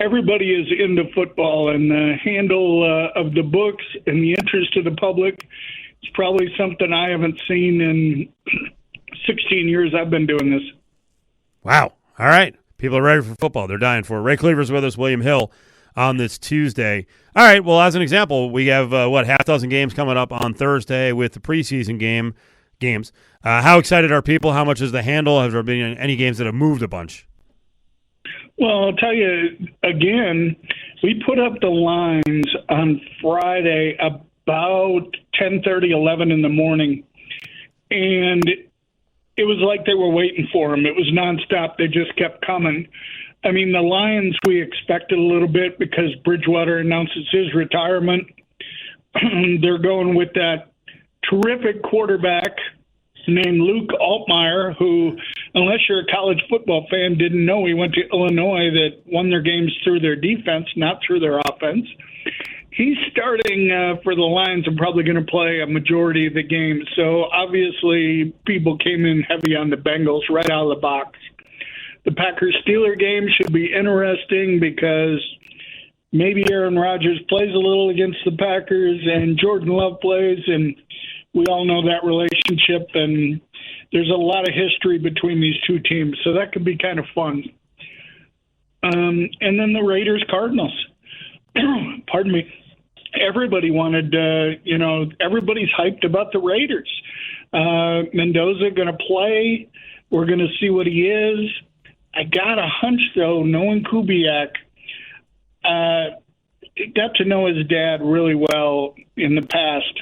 Everybody is into football, and the handle of the books and the interest of the public is probably something I haven't seen in 16 years I've been doing this. Wow. All right. People are ready for football. They're dying for it. Ray Kluever's with us, William Hill, on this Tuesday. All right. Well, as an example, we have, half dozen games coming up on Thursday with the preseason games. How excited are people? How much is the handle? Have there been any games that have moved a bunch? Well, I'll tell you, again, we put up the lines on Friday about 10:30, 11 in the morning, and it was like they were waiting for him. It was nonstop. They just kept coming. The Lions, we expected a little bit because Bridgewater announces his retirement. they're going with that terrific quarterback named Luke Altmaier, who, unless you're a college football fan, didn't know he went to Illinois, that won their games through their defense, not through their offense. He's starting for the Lions and probably going to play a majority of the game. So obviously people came in heavy on the Bengals right out of the box. The Packers-Steeler game should be interesting because maybe Aaron Rodgers plays a little against the Packers and Jordan Love plays, and we all know that relationship, and there's a lot of history between these two teams, so that could be kind of fun. And then the Raiders-Cardinals. Pardon me. Everybody wanted, everybody's hyped about the Raiders. Mendoza going to play. We're going to see what he is. I got a hunch, though, knowing Kubiak, got to know his dad really well in the past.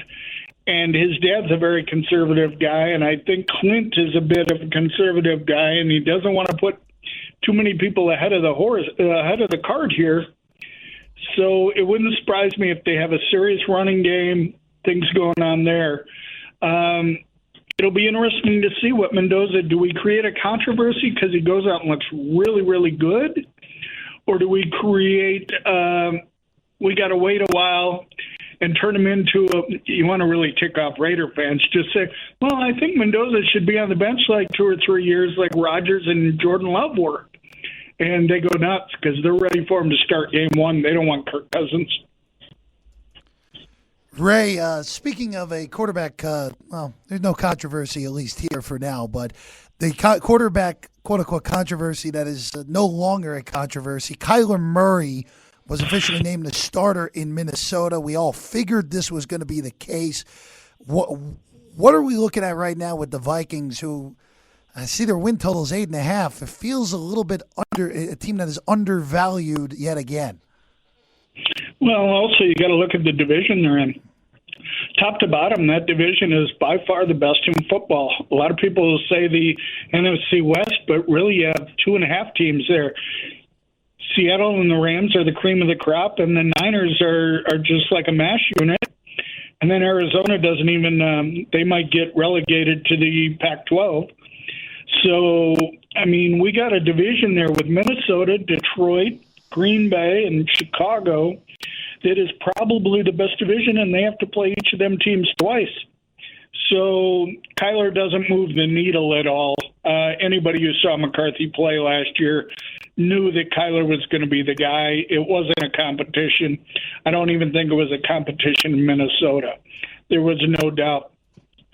And his dad's a very conservative guy, and I think Clint is a bit of a conservative guy, and he doesn't want to put too many people ahead of the cart here. So it wouldn't surprise me if they have a serious running game, things going on there. It'll be interesting to see what Mendoza, do we create a controversy because he goes out and looks really, really good? Or do we create, we got to wait a while and turn him into you want to really tick off Raider fans, just say, well, I think Mendoza should be on the bench like 2 or 3 years like Rodgers and Jordan Love were. And they go nuts because they're ready for him to start game one. They don't want Kirk Cousins. Ray, speaking of a quarterback, there's no controversy, at least here for now, but the quarterback, quote-unquote, controversy that is no longer a controversy, Kyler Murray was officially named the starter in Minnesota. We all figured this was going to be the case. What are we looking at right now with the Vikings, who I see their win total is 8.5. It feels a little bit under a team that is undervalued yet again. Well, also you got to look at the division they're in. Top to bottom, that division is by far the best in football. A lot of people will say the NFC West, but really you have 2.5 teams there. Seattle and the Rams are the cream of the crop, and the Niners are just like a mash unit. And then Arizona doesn't even they might get relegated to the Pac-12. So, I mean, we got a division there with Minnesota, Detroit, Green Bay, and Chicago that is probably the best division, and they have to play each of them teams twice. So Kyler doesn't move the needle at all. Anybody who saw McCarthy play last year knew that Kyler was going to be the guy. It wasn't a competition. I don't even think it was a competition in Minnesota. There was no doubt.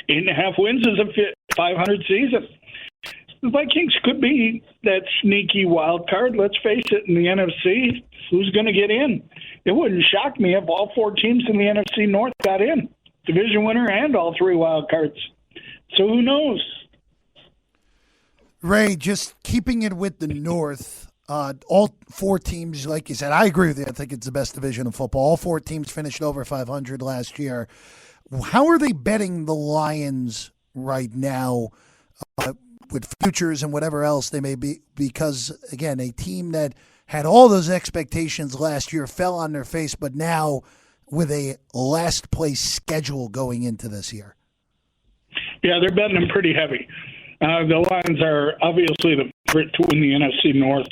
8.5 wins is a 500 season. The Vikings could be that sneaky wild card. Let's face it, in the NFC, who's going to get in? It wouldn't shock me if all 4 teams in the NFC North got in, division winner and all 3 wild cards. So who knows? Ray, just keeping it with the North, all 4 teams, like you said, I agree with you. I think it's the best division of football. All 4 teams finished over 500 last year. How are they betting the Lions right now with futures and whatever else they may be? Because, again, a team that had all those expectations last year fell on their face, but now with a last-place schedule going into this year. Yeah, they're betting them pretty heavy. The Lions are obviously the favorite to win the NFC North.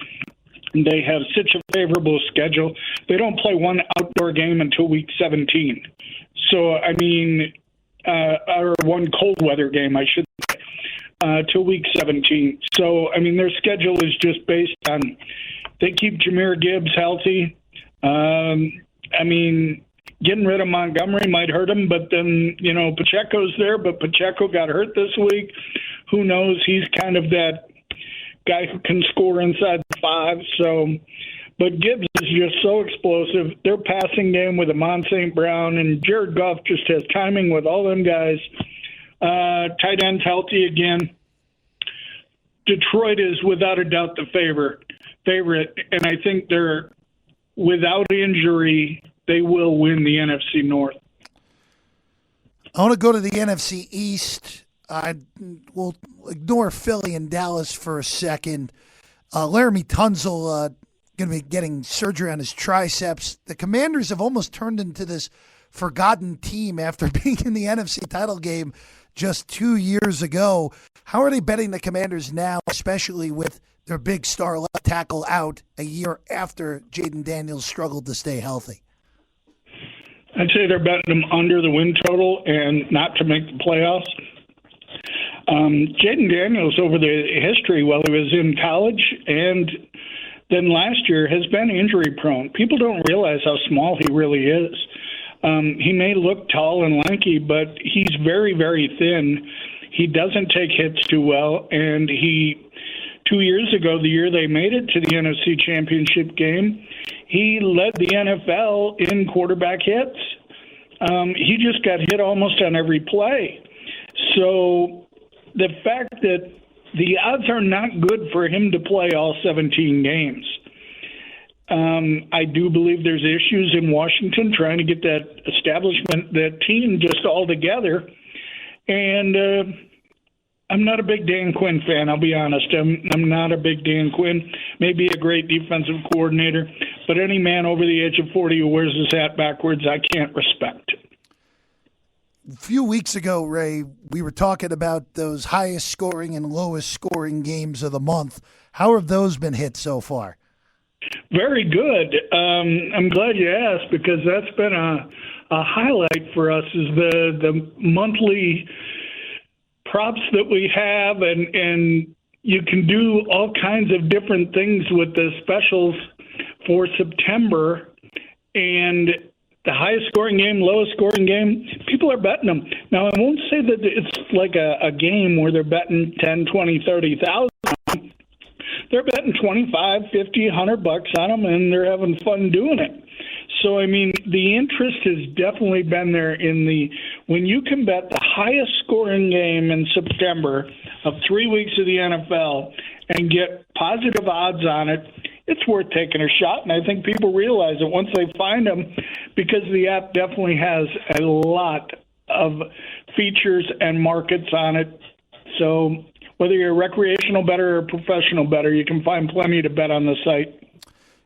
They have such a favorable schedule. They don't play one outdoor game until week 17. So, I mean, or one cold weather game, I should say, till week 17. So, I mean, their schedule is just based on they keep Jahmyr Gibbs healthy. I mean, getting rid of Montgomery might hurt him, but then, Pacheco's there, but Pacheco got hurt this week. Who knows? He's kind of that guy who can score inside the 5. So, but Gibbs is just so explosive. Their passing game with Amon St. Brown and Jared Goff just has timing with all them guys. Tight end's healthy again. Detroit is without a doubt the favorite, and I think they're without injury, they will win the NFC North. I want to go to the NFC East. We'll ignore Philly and Dallas for a second. Laramie Tunsil going to be getting surgery on his triceps. The Commanders have almost turned into this forgotten team after being in the NFC title game just 2 years ago. How are they betting the Commanders now, especially with their big star left tackle out a year after Jaden Daniels struggled to stay healthy? I'd say they're betting them under the win total and not to make the playoffs. Jaden Daniels, over the history while he was in college and then last year, has been injury prone. People don't realize how small he really is. He may look tall and lanky, but he's very, very thin. He doesn't take hits too well, and 2 years ago, the year they made it to the NFC Championship game, he led the NFL in quarterback hits. He just got hit almost on every play. So the fact that the odds are not good for him to play all 17 games. I do believe there's issues in Washington trying to get that establishment, that team just all together. And I'm not a big Dan Quinn fan, I'll be honest. I'm not a big Dan Quinn. Maybe a great defensive coordinator, but any man over the age of 40 who wears his hat backwards, I can't respect. A few weeks ago, Ray, we were talking about those highest scoring and lowest scoring games of the month. How have those been hit so far? Very good. I'm glad you asked, because that's been a highlight for us, is the monthly props that we have, and you can do all kinds of different things with the specials for September, and the highest scoring game, lowest scoring game, people are betting them. Now, I won't say that it's like a game where they're betting 10, 20, 30,000. They're betting 25, 50, $100 on them, and they're having fun doing it. So, I mean, the interest has definitely been there when you can bet the highest scoring game in September of 3 weeks of the NFL and get positive odds on it, it's worth taking a shot. And I think people realize it once they find them, because the app definitely has a lot of features and markets on it. So whether you're a recreational bettor or a professional bettor, you can find plenty to bet on the site.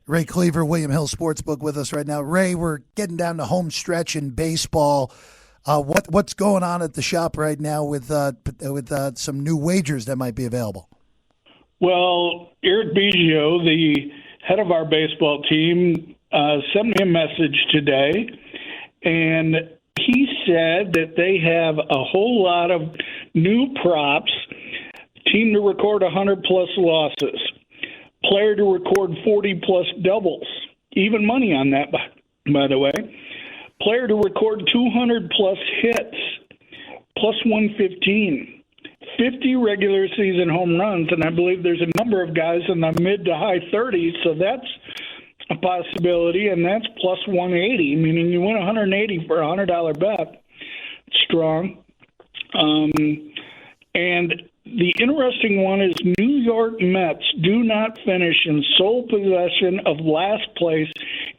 Ray Kluever, William Hill Sportsbook, with us right now. Ray, we're getting down to home stretch in baseball. What's going on at the shop right now with some new wagers that might be available? Well, Eric Biggio, the head of our baseball team, sent me a message today, and he said that they have a whole lot of new props. Team to record 100-plus losses. Player to record 40-plus doubles. Even money on that, by the way. Player to record 200-plus hits, plus 115. 50 regular season home runs, and I believe there's a number of guys in the mid to high 30s, so that's a possibility, and that's plus 180, meaning you win 180 for a $100 bet. Strong. And the interesting one is New York Mets do not finish in sole possession of last place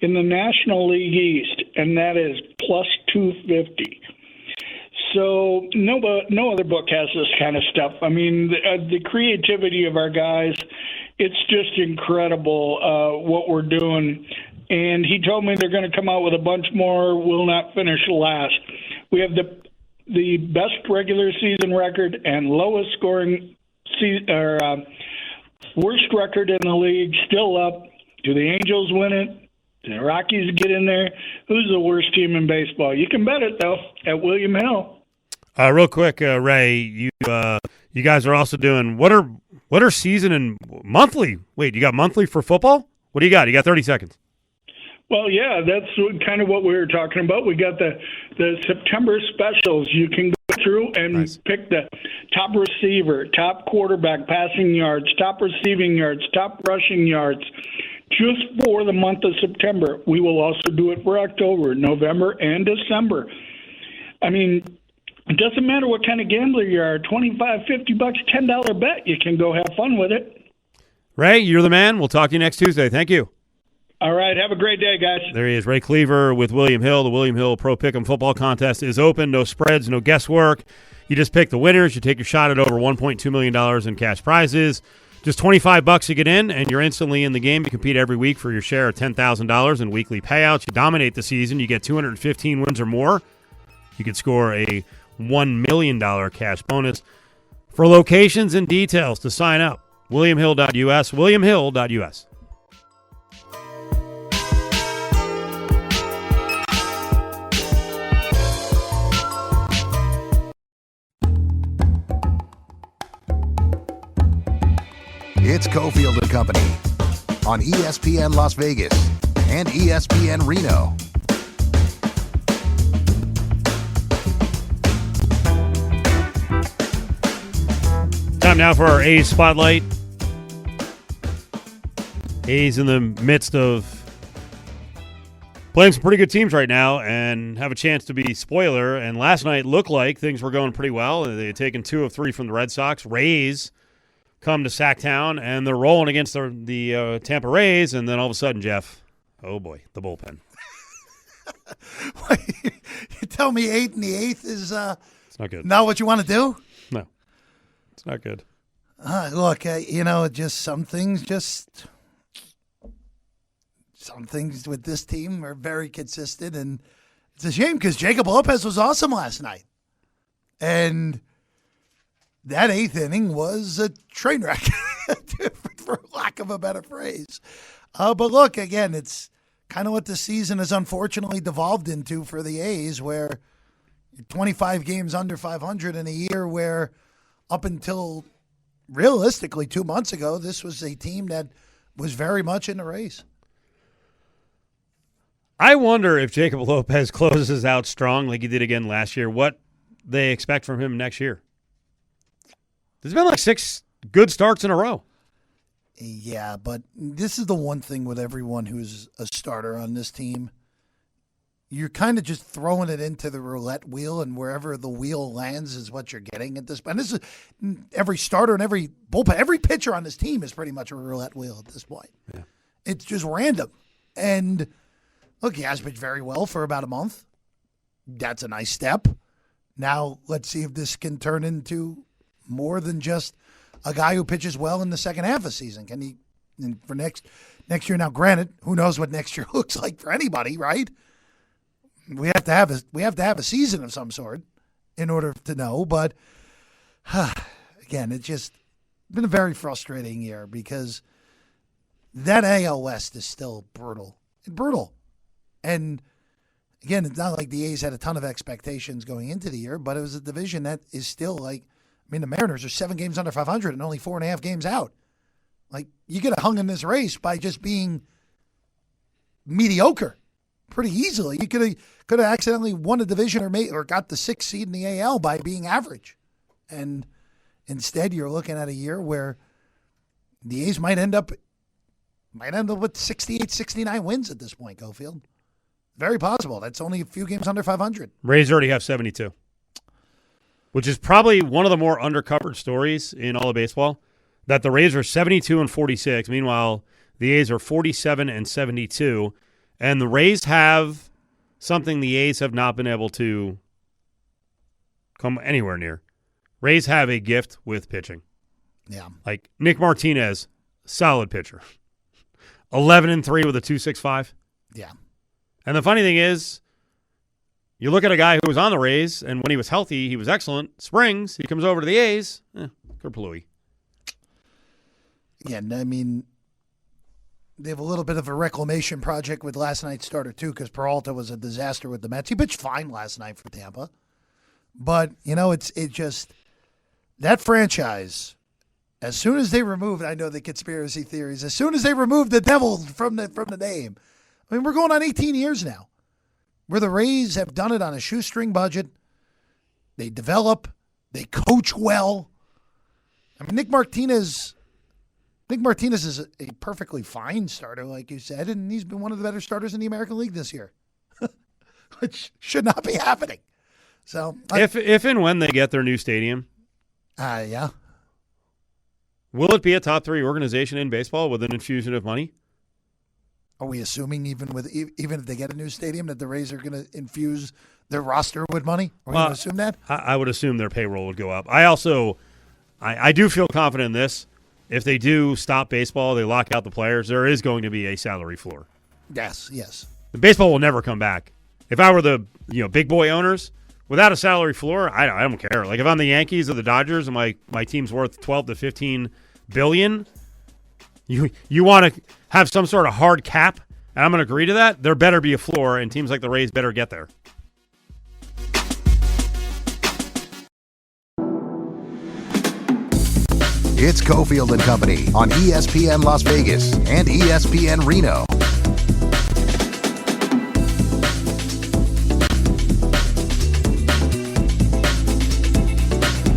in the National League East, and that is plus 250. So no other book has this kind of stuff. I mean, the creativity of our guys, it's just incredible what we're doing. And he told me they're going to come out with a bunch more, will not finish last. We have the best regular season record and lowest scoring worst record in the league, still up. Do the Angels win it? Do the Rockies get in there? Who's the worst team in baseball? You can bet it, though, at William Hill. Real quick, Ray, you guys are also doing what are season and monthly? Wait, you got monthly for football? What do you got? You got 30 seconds. Well, yeah, that's kind of what we were talking about. We got the September specials. You can go through and pick the top receiver, top quarterback passing yards, top receiving yards, top rushing yards, just for the month of September. We will also do it for October, November, and December. I mean, it doesn't matter what kind of gambler you are, $25, $50, $10 bet, you can go have fun with it. Ray, you're the man. We'll talk to you next Tuesday. Thank you. All right, have a great day, guys. There he is, Ray Kluever with William Hill. The William Hill Pro Pick'em Football Contest is open. No spreads, no guesswork. You just pick the winners. You take your shot at over $1.2 million in cash prizes. Just $25 to get in, and you're instantly in the game. You compete every week for your share of $10,000 in weekly payouts. You dominate the season. You get 215 wins or more. You could score a $1 million cash bonus. For locations and details to sign up, williamhill.us, williamhill.us. It's Cofield and Company on ESPN Las Vegas and ESPN Reno. Time now for our A's Spotlight. A's in the midst of playing some pretty good teams right now and have a chance to be spoiler. And last night looked like things were going pretty well. They had taken 2 of 3 from the Red Sox. Rays come to Sacktown, and they're rolling against the Tampa Rays. And then all of a sudden, Jeff, oh boy, the bullpen. You tell me 8 in the 8th is It's not good. not what you want to do? No, it's not good. Look, just some things with this team are very consistent, and it's a shame because Jacob Lopez was awesome last night. And that 8th inning was a train wreck, for lack of a better phrase. But look, again, it's kind of what the season has unfortunately devolved into for the A's, where 25 games under 500 in a year where up until realistically 2 months ago, this was a team that was very much in the race. I wonder if Jacob Lopez closes out strong like he did again last year, what they expect from him next year. There's been like 6 good starts in a row. Yeah, but this is the one thing with everyone who's a starter on this team. You're kind of just throwing it into the roulette wheel, and wherever the wheel lands is what you're getting at this point. And this is every starter and every bullpen. Every pitcher on this team is pretty much a roulette wheel at this point. Yeah. It's just random. And look, he has pitched very well for about a month. That's a nice step. Now let's see if this can turn into more than just a guy who pitches well in the second half of the season. Can he, for next year? Now, granted, who knows what next year looks like for anybody, right? We have to have a season of some sort in order to know. But again, it's just been a very frustrating year because that AL West is still brutal. And again, it's not like the A's had a ton of expectations going into the year, but it was a division that is still like, the Mariners are 7 games under 500 and only 4.5 games out. Like, you get hung in this race by just being mediocre pretty easily. You could have accidentally won a division or got the 6th seed in the AL by being average. And instead, you're looking at a year where the A's might end up with 68, 69 wins at this point, Cofield. Very possible. That's only a few games under 500. Rays already have 72. Which is probably one of the more undercovered stories in all of baseball, that the Rays are 72 and 46. Meanwhile, the A's are 47 and 72. And the Rays have something the A's have not been able to come anywhere near. Rays have a gift with pitching. Yeah. Like Nick Martinez, solid pitcher. 11 and 3 with a 2.65. Yeah. And the funny thing is, you look at a guy who was on the Rays, and when he was healthy, he was excellent. Springs, he comes over to the A's. Kerplooey. Yeah, they have a little bit of a reclamation project with last night's starter, too, because Peralta was a disaster with the Mets. He pitched fine last night for Tampa. But, it's just that franchise, as soon as they removed, I know the conspiracy theories, as soon as they removed the devil from the name, we're going on 18 years now, where the Rays have done it on a shoestring budget. They develop. They coach well. Nick Martinez is a perfectly fine starter, like you said, and he's been one of the better starters in the American League this year, which should not be happening. So, if and when they get their new stadium, yeah, will it be a top 3 organization in baseball with an infusion of money? Are we assuming even if they get a new stadium that the Rays are going to infuse their roster with money? Are we going to assume that? I would assume their payroll would go up. I do feel confident in this. if they do stop baseball, they lock out the players, there is going to be a salary floor. Yes. The baseball will never come back. If I were the big boy owners, without a salary floor, I don't care. Like if I'm the Yankees or the Dodgers and my team's worth 12 to 15 billion, you want to have some sort of hard cap, and I'm going to agree to that. There better be a floor, and teams like the Rays better get there. It's Cofield and Company on ESPN Las Vegas and ESPN Reno.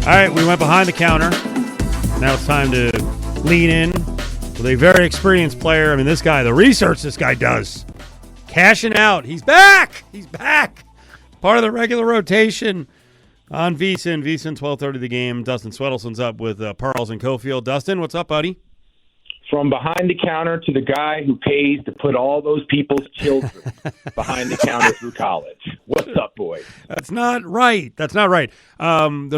All right, we went behind the counter. Now it's time to lean in with a very experienced player. I mean, this guy, the research this guy does. Cashing out. He's back. Part of the regular rotation on VSiN. VSiN, 12:30 the game. Dustin Swedelson's up with Parles and Cofield. Dustin, what's up, buddy? From behind the counter to the guy who pays to put all those people's children behind the counter through college. What's up, boys? That's not right. There's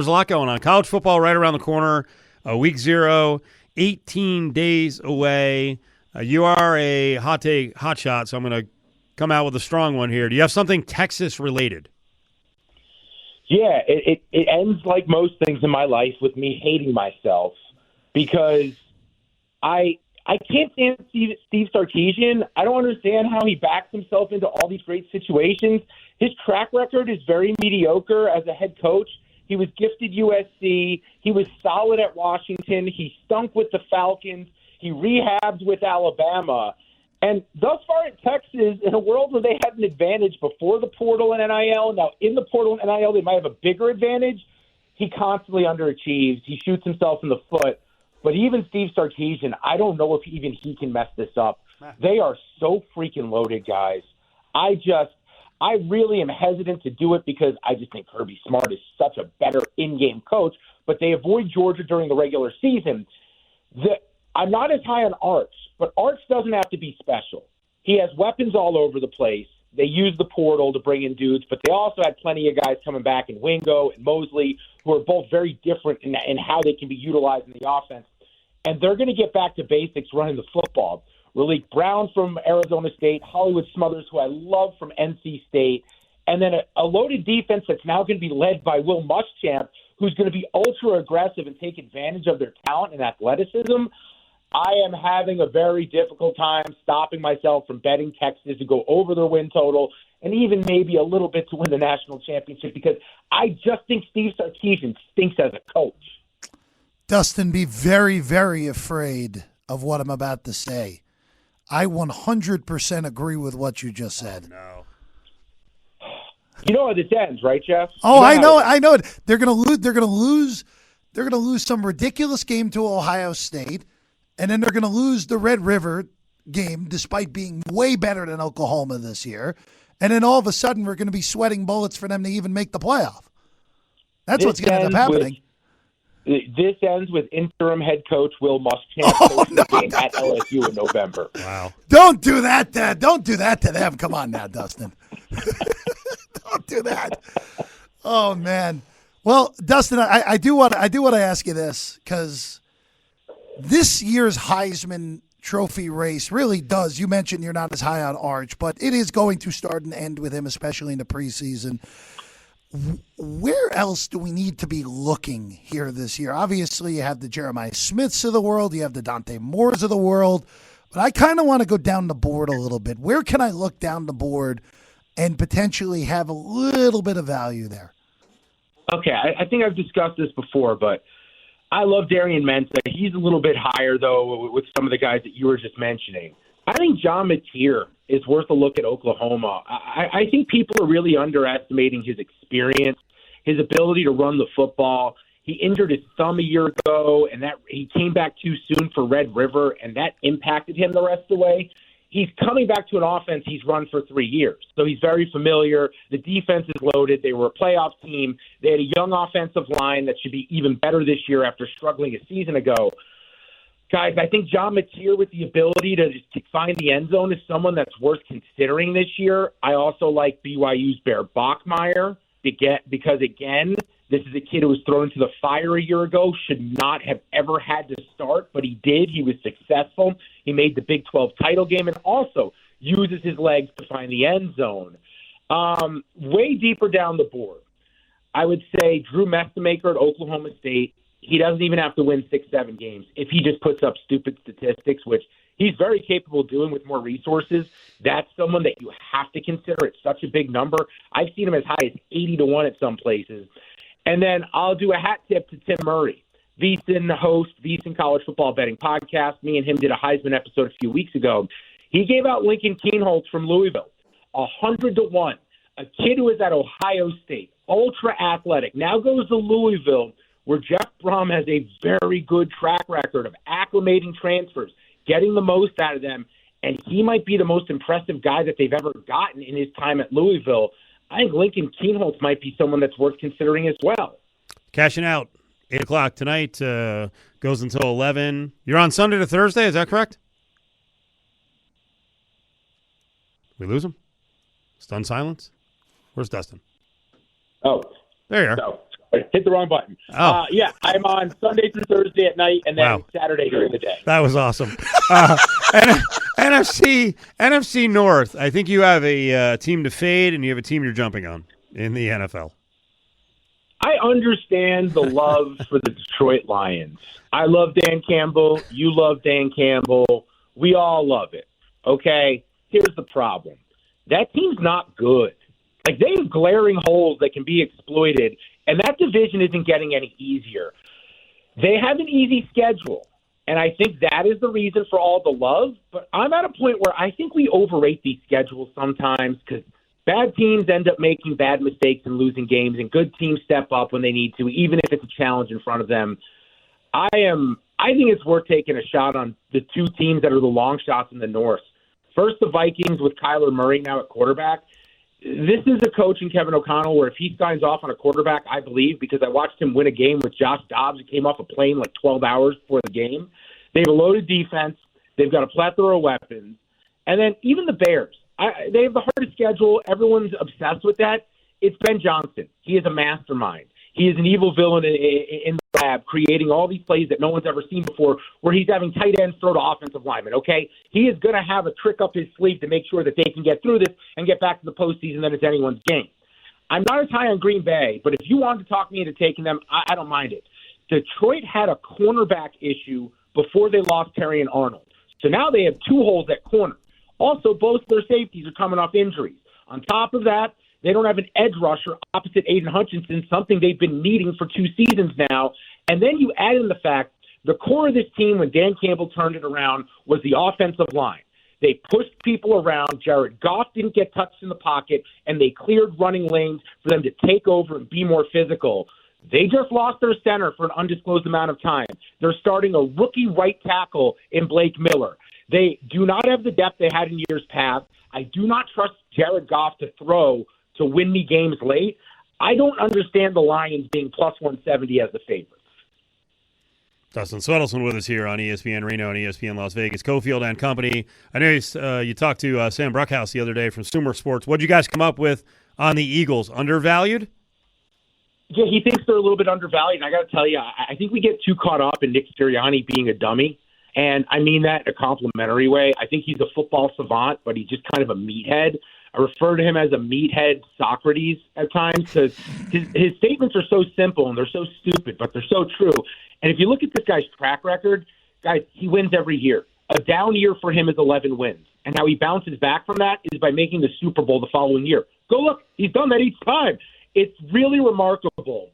a lot going on. College football right around the corner. Week 0, 18 days away. You are a hot shot, so I'm going to come out with a strong one here. Do you have something Texas-related? Yeah, it ends like most things in my life with me hating myself because I can't stand Steve Sarkisian. I don't understand how he backs himself into all these great situations. His track record is very mediocre as a head coach. He was gifted USC. He was solid at Washington. He stunk with the Falcons. He rehabbed with Alabama. And thus far at Texas, in a world where they had an advantage before the portal and NIL, now in the portal and NIL they might have a bigger advantage, he constantly underachieves. He shoots himself in the foot. But even Steve Sarkisian, I don't know if even he can mess this up. They are so freaking loaded, guys. I really am hesitant to do it because I just think Kirby Smart is such a better in-game coach, but they avoid Georgia during the regular season. I'm not as high on Arch, but Arch doesn't have to be special. He has weapons all over the place. They use the portal to bring in dudes, but they also had plenty of guys coming back in Wingo and Mosley who are both very different in how they can be utilized in the offense. And they're going to get back to basics running the football. Raleek Brown from Arizona State, Hollywood Smothers, who I love from NC State, and then a loaded defense that's now going to be led by Will Muschamp, who's going to be ultra-aggressive and take advantage of their talent and athleticism. I am having a very difficult time stopping myself from betting Texas to go over their win total and even maybe a little bit to win the national championship because I just think Steve Sarkisian stinks as a coach. Dustin, be very, very afraid of what I'm about to say. I 100% agree with what you just said. Oh, no. You know how this ends, right, Jeff? Oh, I know it. They're going to lose some ridiculous game to Ohio State. And then they're going to lose the Red River game despite being way better than Oklahoma this year. And then all of a sudden we're going to be sweating bullets for them to even make the playoff. That's what's going to end up happening. This ends with interim head coach Will Muschamp at LSU in November. Wow. Don't do that to them. Come on now, Dustin. Don't do that. Oh, man. Well, Dustin, I do want to ask you this because this year's Heisman Trophy race really does. You mentioned you're not as high on Arch, but it is going to start and end with him, especially in the preseason. Where else do we need to be looking here this year? Obviously, you have the Jeremiah Smiths of the world. You have the Dante Moores of the world. But I kind of want to go down the board a little bit. Where can I look down the board and potentially have a little bit of value there? Okay, I think I've discussed this before, but I love Darian Mensah. He's a little bit higher, though, with some of the guys that you were just mentioning. I think John Mateer is worth a look at Oklahoma. I think people are really underestimating his experience, his ability to run the football. He injured his thumb a year ago, and that he came back too soon for Red River, and that impacted him the rest of the way. He's coming back to an offense he's run for 3 years, so he's very familiar. The defense is loaded. They were a playoff team. They had a young offensive line that should be even better this year after struggling a season ago. Guys, I think John Mateer with the ability to find the end zone is someone that's worth considering this year. I also like BYU's Bear Bachmeier because, again, This is a kid who was thrown into the fire a year ago, should not have ever had to start, but he did. He was successful. He made the Big 12 title game and also uses his legs to find the end zone. Way deeper down the board, I would say Drew Messamaker at Oklahoma State. He doesn't even have to win 6-7 games if he just puts up stupid statistics, which he's very capable of doing with more resources. That's someone that you have to consider. It's such a big number. I've seen him as high as 80-1 at some places. And then I'll do a hat tip to Tim Murray, VSiN host, VSiN College Football Betting Podcast. Me and him did a Heisman episode a few weeks ago. He gave out Lincoln Keenholz from Louisville, 100-1. A kid who is at Ohio State, ultra athletic, now goes to Louisville, where Jeff Brom has a very good track record of acclimating transfers, getting the most out of them, and he might be the most impressive guy that they've ever gotten in his time at Louisville. I think Lincoln Keenholz might be someone that's worth considering as well. Cashing out, 8 o'clock tonight, goes until 11. You're on Sunday to Thursday, is that correct? We lose him? Stunned silence? Where's Dustin? Oh. There you are. No. Hit the wrong button. Oh. Yeah, I'm on Sunday through Thursday at night and then Saturday during the day. That was awesome. NFC North, I think you have a team to fade and you have a team you're jumping on in the NFL. I understand the love for the Detroit Lions. I love Dan Campbell. You love Dan Campbell. We all love it. Okay? Here's the problem. That team's not good. Like, they have glaring holes that can be exploited, and that division isn't getting any easier. They have an easy schedule, and I think that is the reason for all the love. But I'm at a point where I think we overrate these schedules sometimes because bad teams end up making bad mistakes and losing games, and good teams step up when they need to, even if it's a challenge in front of them. I think it's worth taking a shot on the two teams that are the long shots in the North. First, the Vikings with Kyler Murray now at quarterback. This is a coach in Kevin O'Connell where if he signs off on a quarterback, I believe, because I watched him win a game with Josh Dobbs. He came off a plane like 12 hours before the game. They have a loaded defense. They've got a plethora of weapons. And then even the Bears, they have the hardest schedule. Everyone's obsessed with that. It's Ben Johnson. He is a mastermind. He is an evil villain in the lab, creating all these plays that no one's ever seen before, where he's having tight ends throw to offensive linemen, okay? He is going to have a trick up his sleeve to make sure that they can get through this and get back to the postseason, then it's anyone's game. I'm not as high on Green Bay, but if you wanted to talk me into taking them, I don't mind it. Detroit had a cornerback issue before they lost Terry and Arnold. So now they have two holes at corner. Also, both their safeties are coming off injuries. On top of that, they don't have an edge rusher opposite Aiden Hutchinson, something they've been needing for 2 seasons now. And then you add in the fact the core of this team when Dan Campbell turned it around was the offensive line. They pushed people around. Jared Goff didn't get touched in the pocket, and they cleared running lanes for them to take over and be more physical. They just lost their center for an undisclosed amount of time. They're starting a rookie right tackle in Blake Miller. They do not have the depth they had in years past. I do not trust Jared Goff to throw to win me games late. I don't understand the Lions being plus 170 as the favorites. Dustin Swedelson with us here on ESPN Reno and ESPN Las Vegas, Cofield and Company. I know you talked to Sam Bruckhouse the other day from Sumer Sports. What did you guys come up with on the Eagles? Undervalued? Yeah, he thinks they're a little bit undervalued. And I got to tell you, I think we get too caught up in Nick Sirianni being a dummy. And I mean that in a complimentary way. I think he's a football savant, but he's just kind of a meathead. I refer to him as a meathead Socrates at times because his statements are so simple and they're so stupid, but they're so true. And if you look at this guy's track record, guys, he wins every year. A down year for him is 11 wins. And how he bounces back from that is by making the Super Bowl the following year. Go look. He's done that each time. It's really remarkable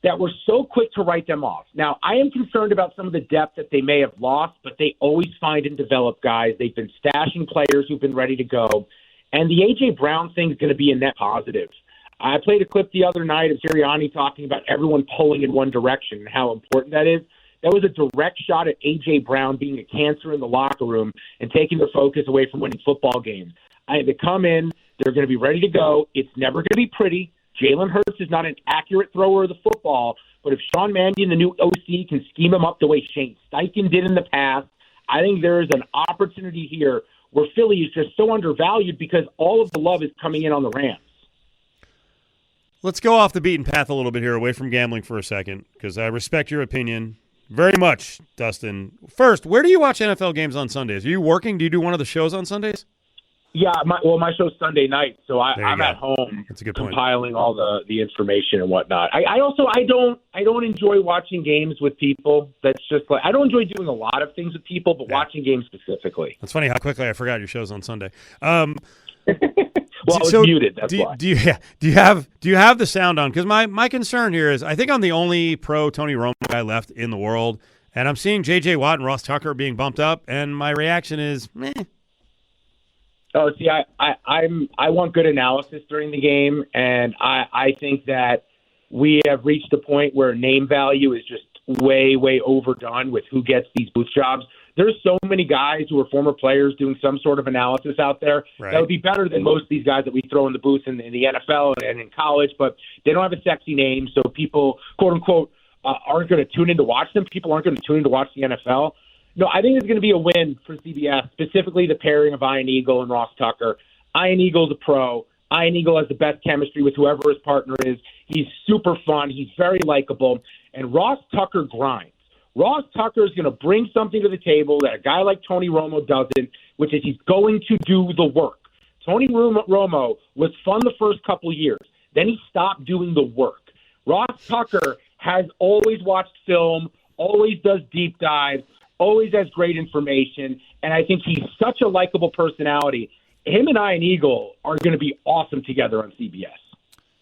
that we're so quick to write them off. Now, I am concerned about some of the depth that they may have lost, but they always find and develop guys. They've been stashing players who've been ready to go. And the A.J. Brown thing is going to be a net positive. I played a clip the other night of Sirianni talking about everyone pulling in one direction and how important that is. That was a direct shot at A.J. Brown being a cancer in the locker room and taking their focus away from winning football games. They come in, they're going to be ready to go. It's never going to be pretty. Jalen Hurts is not an accurate thrower of the football, but if Sean Mannion, the new OC, can scheme him up the way Shane Steichen did in the past, I think there is an opportunity here where Philly is just so undervalued because all of the love is coming in on the Rams. let's go off the beaten path a little bit here, away from gambling for a second, because I respect your opinion very much, Dustin. First, where do you watch NFL games on Sundays? Are you working? Do you do one of the shows on Sundays? Yeah, my show's Sunday night, so I'm at home That's a good point. compiling all the information and whatnot. I don't enjoy watching games with people. That's just like, I don't enjoy doing a lot of things with people, but watching games specifically. That's funny how quickly I forgot your show's on Sunday. Well, I was muted. That's why. Do you have the sound on? Because my concern here is I think I'm the only pro Tony Romo guy left in the world, and I'm seeing J.J. Watt and Ross Tucker being bumped up, and my reaction is meh. Oh, see, I want good analysis during the game, and I think that we have reached a point where name value is just way, way overdone with who gets these booth jobs. There's so many guys who are former players doing some sort of analysis out there that would be better than most of these guys that we throw in the booth in the NFL and in college, but they don't have a sexy name, so people, quote unquote, aren't going to tune in to watch them. People aren't going to tune in to watch the NFL. No, I think it's going to be a win for CBS, specifically the pairing of Ian Eagle and Ross Tucker. Ian Eagle's a pro. Ian Eagle has the best chemistry with whoever his partner is. He's super fun. He's very likable. And Ross Tucker grinds. Ross Tucker is going to bring something to the table that a guy like Tony Romo doesn't, which is he's going to do the work. Tony Romo was fun the first couple years. Then he stopped doing the work. Ross Tucker has always watched film, always does deep dives, always has great information, and I think he's such a likable personality. Him and Ian Eagle are going to be awesome together on CBS.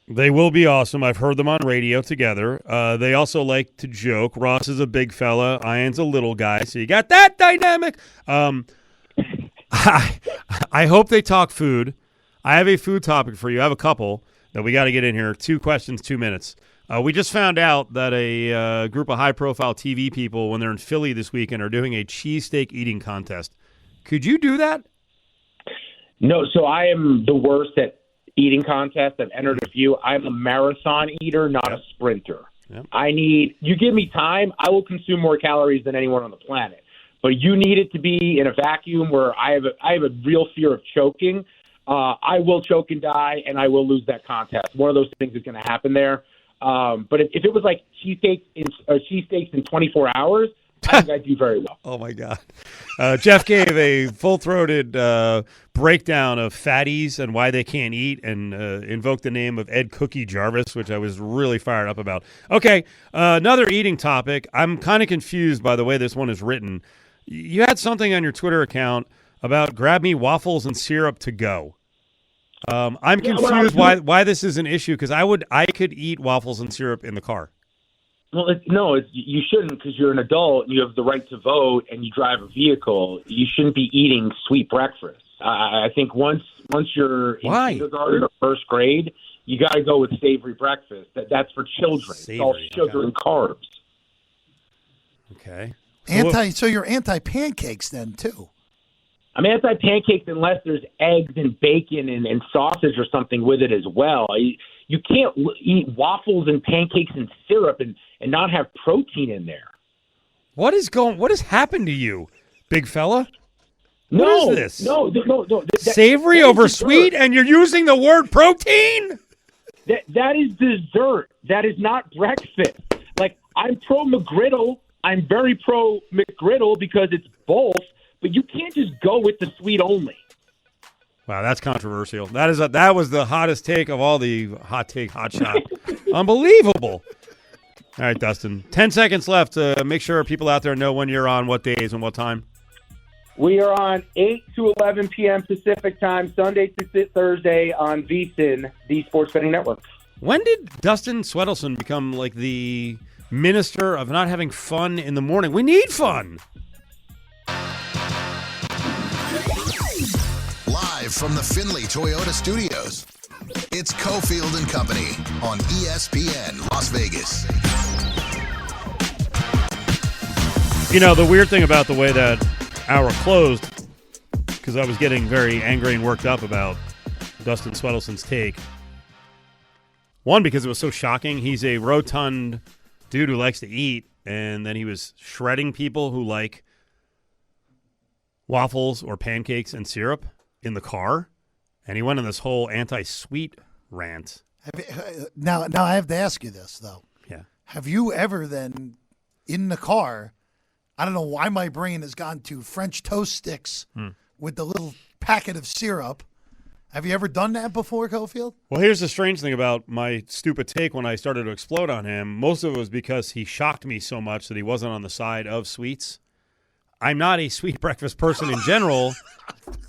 They will be awesome. I've heard them on radio together. They also like to joke. Ross is a big fella. Ian's a little guy, so you got that dynamic. I hope they talk food. I have a food topic for you. I have a couple that we got to get in here. 2 questions, 2 minutes. We just found out that a group of high-profile TV people, when they're in Philly this weekend, are doing a cheesesteak eating contest. Could you do that? No, so I am the worst at eating contests. I've entered a few. I'm a marathon eater, not a sprinter. Yep. You give me time, I will consume more calories than anyone on the planet. But you need it to be in a vacuum where I have a real fear of choking. I will choke and die, and I will lose that contest. One of those things is going to happen there. But if it was like cheesesteaks in 24 hours, I think I'd do very well. Oh, my God. Jeff gave a full-throated breakdown of fatties and why they can't eat and invoked the name of Ed Cookie Jarvis, which I was really fired up about. Okay, another eating topic. I'm kind of confused by the way this one is written. You had something on your Twitter account about grab me waffles and syrup to go. I'm confused why this is an issue because I could eat waffles and syrup in the car. Well, you shouldn't because you're an adult and you have the right to vote and you drive a vehicle. You shouldn't be eating sweet breakfast. I think once you're in kindergarten or first grade, you got to go with savory breakfast. That's for children. Savory, it's all sugar and carbs. Okay. So you're anti-pancakes then, too? I'm anti-pancakes unless there's eggs and bacon and sausage or something with it as well. You can't eat waffles and pancakes and syrup and not have protein in there. What has happened to you, big fella? No, what is this? No. Savory over sweet, and you're using the word protein? That is dessert. That is not breakfast. Like, I'm pro McGriddle. I'm very pro McGriddle because it's both, but you can't just go with the sweet only. Wow, that's controversial. That was the hottest take of all the hot shot. Unbelievable. All right, Dustin. 10 seconds left. Make sure people out there know when you're on, what days and what time. We are on 8 to 11 p.m. Pacific time, Sunday through Thursday on VSiN, the Sports Betting Network. When did Dustin Swedelson become like the minister of not having fun in the morning? We need fun. Live from the Findlay Toyota Studios, it's Cofield and Company on ESPN Las Vegas. You know, the weird thing about the way that hour closed, because I was getting very angry and worked up about Dustin Swedelson's take. One, because it was so shocking. He's a rotund dude who likes to eat, and then he was shredding people who like waffles or pancakes and syrup in the car, and he went on this whole anti-sweet rant. Now I have to ask you this, though. Yeah. Have you ever then, in the car, I don't know why my brain has gone to French toast sticks with the little packet of syrup. Have you ever done that before, Cofield? Well, here's the strange thing about my stupid take when I started to explode on him. Most of it was because he shocked me so much that he wasn't on the side of sweets. I'm not a sweet breakfast person in general.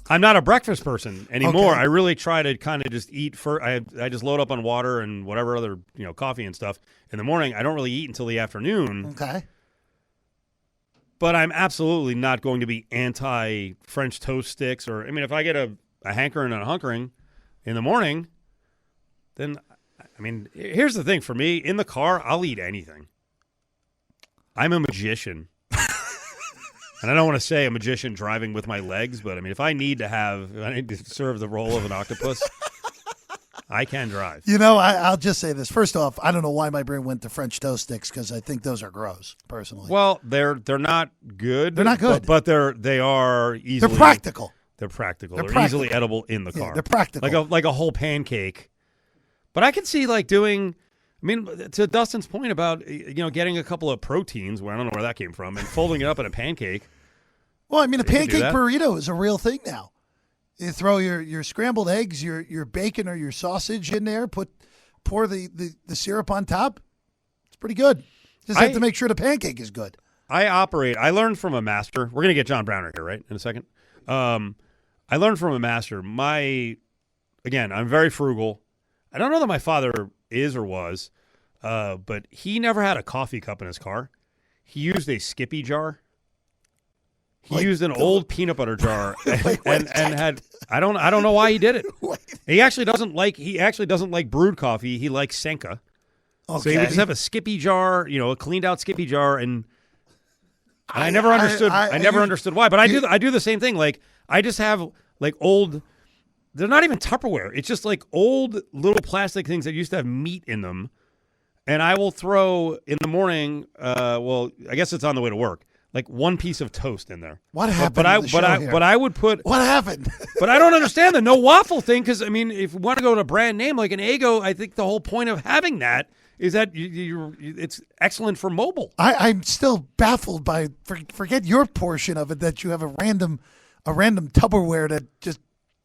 I'm not a breakfast person anymore. Okay. I really try to kind of just eat I just load up on water and whatever other, coffee and stuff in the morning. I don't really eat until the afternoon. Okay. But I'm absolutely not going to be anti-French toast sticks if I get a hankering and a hunkering in the morning, then, here's the thing for me. In the car, I'll eat anything. I'm a magician. And I don't want to say a magician driving with my legs, but, if I need to serve the role of an octopus, I can drive. I'll just say this. First off, I don't know why my brain went to French toast sticks because I think those are gross, personally. Well, they're not good. They're not good. But they are easily. They're practical. They're practical. They're They're practical. easily edible in the car. Yeah, they're practical. Like a whole pancake. But I can see doing, to Dustin's point about, getting a couple of proteins, where I don't know where that came from, and folding it up in a pancake. Well, a pancake burrito is a real thing now. You throw your scrambled eggs, your bacon or your sausage in there, pour the syrup on top. It's pretty good. Just have to make sure the pancake is good. I learned from a master. We're going to get John Browner here, right, in a second. I learned from a master. I'm very frugal. I don't know that my father is or was, but he never had a coffee cup in his car. He used a Skippy jar. He used an old peanut butter jar and had I don't know why he did it. He actually doesn't like brewed coffee. He likes Senka. Okay. So he would just have a Skippy jar, a cleaned out Skippy jar, and I never understood. I never understood why. But I do the same thing. I just have old. They're not even Tupperware. It's just old little plastic things that used to have meat in them, and I will throw in the morning. I guess it's on the way to work. One piece of toast in there. What happened? But I would put. What happened? But I don't understand the no waffle thing because if you want to go to a brand name like an Eggo, I think the whole point of having that is that it's excellent for mobile. I'm still baffled by forget your portion of it that you have a random Tupperware that just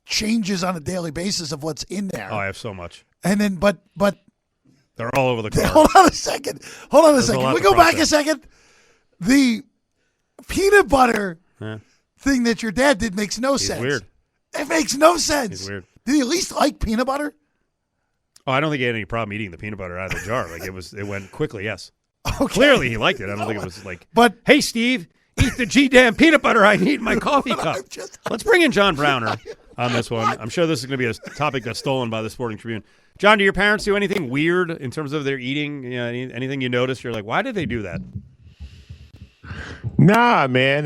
changes on a daily basis of what's in there. Oh, I have so much. And then but they're all over the car. Hold on a second. Can we go back a second? The peanut butter thing that your dad did makes no sense. Weird. It makes no sense. He's weird. Did he at least like peanut butter? Oh, I don't think he had any problem eating the peanut butter out of the jar. It went quickly, yes. Okay. Clearly he liked it. I don't think it was hey, Steve, eat the G-damn peanut butter I need in my coffee cup. Let's bring in John Browner on this one. I'm sure this is going to be a topic that's stolen by the Sporting Tribune. John, do your parents do anything weird in terms of their eating? Anything you notice? You're like, why did they do that? Nah, man.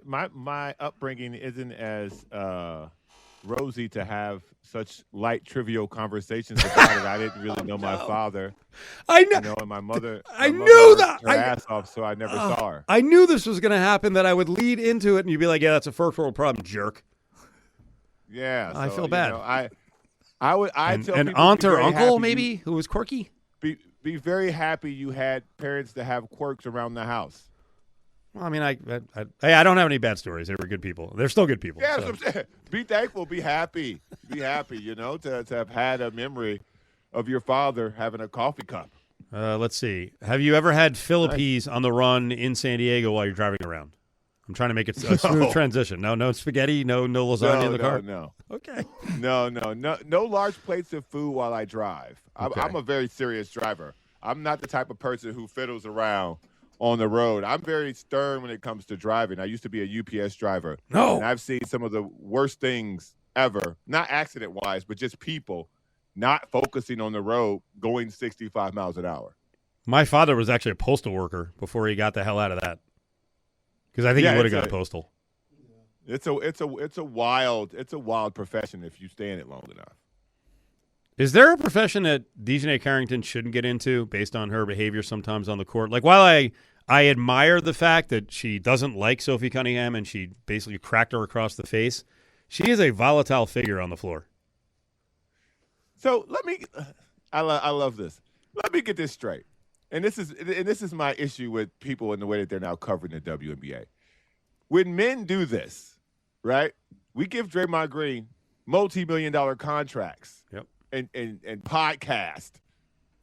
My upbringing isn't as rosy to have such light, trivial conversations about it. I didn't really know my father. I know. And my mother. I knew that. Her ass off, so I never saw her. I knew this was going to happen. That I would lead into it, and you'd be like, "Yeah, that's a first world problem, jerk." Yeah, I feel bad. I would. I tell an people aunt or uncle maybe who was quirky. Be very happy you had parents that have quirks around the house. Well, I don't have any bad stories. They were good people. They're still good people. Yeah, so. that's what I'm saying. Be thankful. Be happy. Be happy. To have had a memory of your father having a coffee cup. Let's see. Have you ever had Philippines on the run in San Diego while you're driving around? I'm trying to make it a smooth transition. No spaghetti. No lasagna in the car. No. Okay. No large plates of food while I drive. Okay. I'm a very serious driver. I'm not the type of person who fiddles around on the road. I'm very stern when it comes to driving. I used to be a UPS driver. No. And I've seen some of the worst things ever, not accident-wise, but just people not focusing on the road going 65 miles an hour. My father was actually a postal worker before he got the hell out of that. Because I think he would have got postal. It's a wild profession if you stay in it long enough. Is there a profession that Dejanay Carrington shouldn't get into based on her behavior sometimes on the court? While I admire the fact that she doesn't like Sophie Cunningham and she basically cracked her across the face, she is a volatile figure on the floor. So I love this. Let me get this straight. And this is my issue with people in the way that they're now covering the WNBA. When men do this, right? We give Draymond Green multi-million-dollar contracts and podcast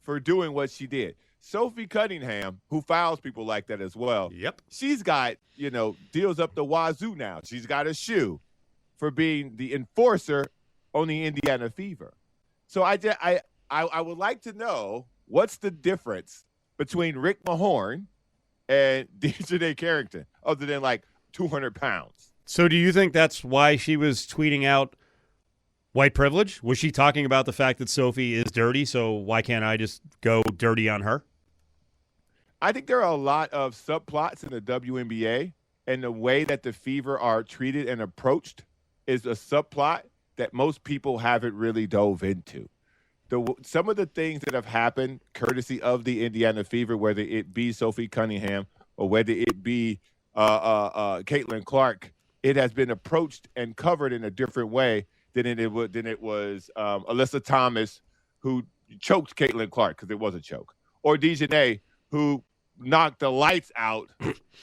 for doing what she did. Sophie Cunningham, who fouls people like that as well. Yep. She's got, deals up the wazoo now. She's got a shoe for being the enforcer on the Indiana Fever. So I would like to know what's the difference between Rick Mahorn and Dejanay Carrington, other than like 200 pounds. So do you think that's why she was tweeting out white privilege? Was she talking about the fact that Sophie is dirty, so why can't I just go dirty on her? I think there are a lot of subplots in the WNBA, and the way that the Fever are treated and approached is a subplot that most people haven't really dove into. Some of the things that have happened courtesy of the Indiana Fever, whether it be Sophie Cunningham or whether it be Caitlin Clark, it has been approached and covered in a different way than it was Alyssa Thomas, who choked Caitlin Clark because it was a choke, or Dejanay, who knocked the lights out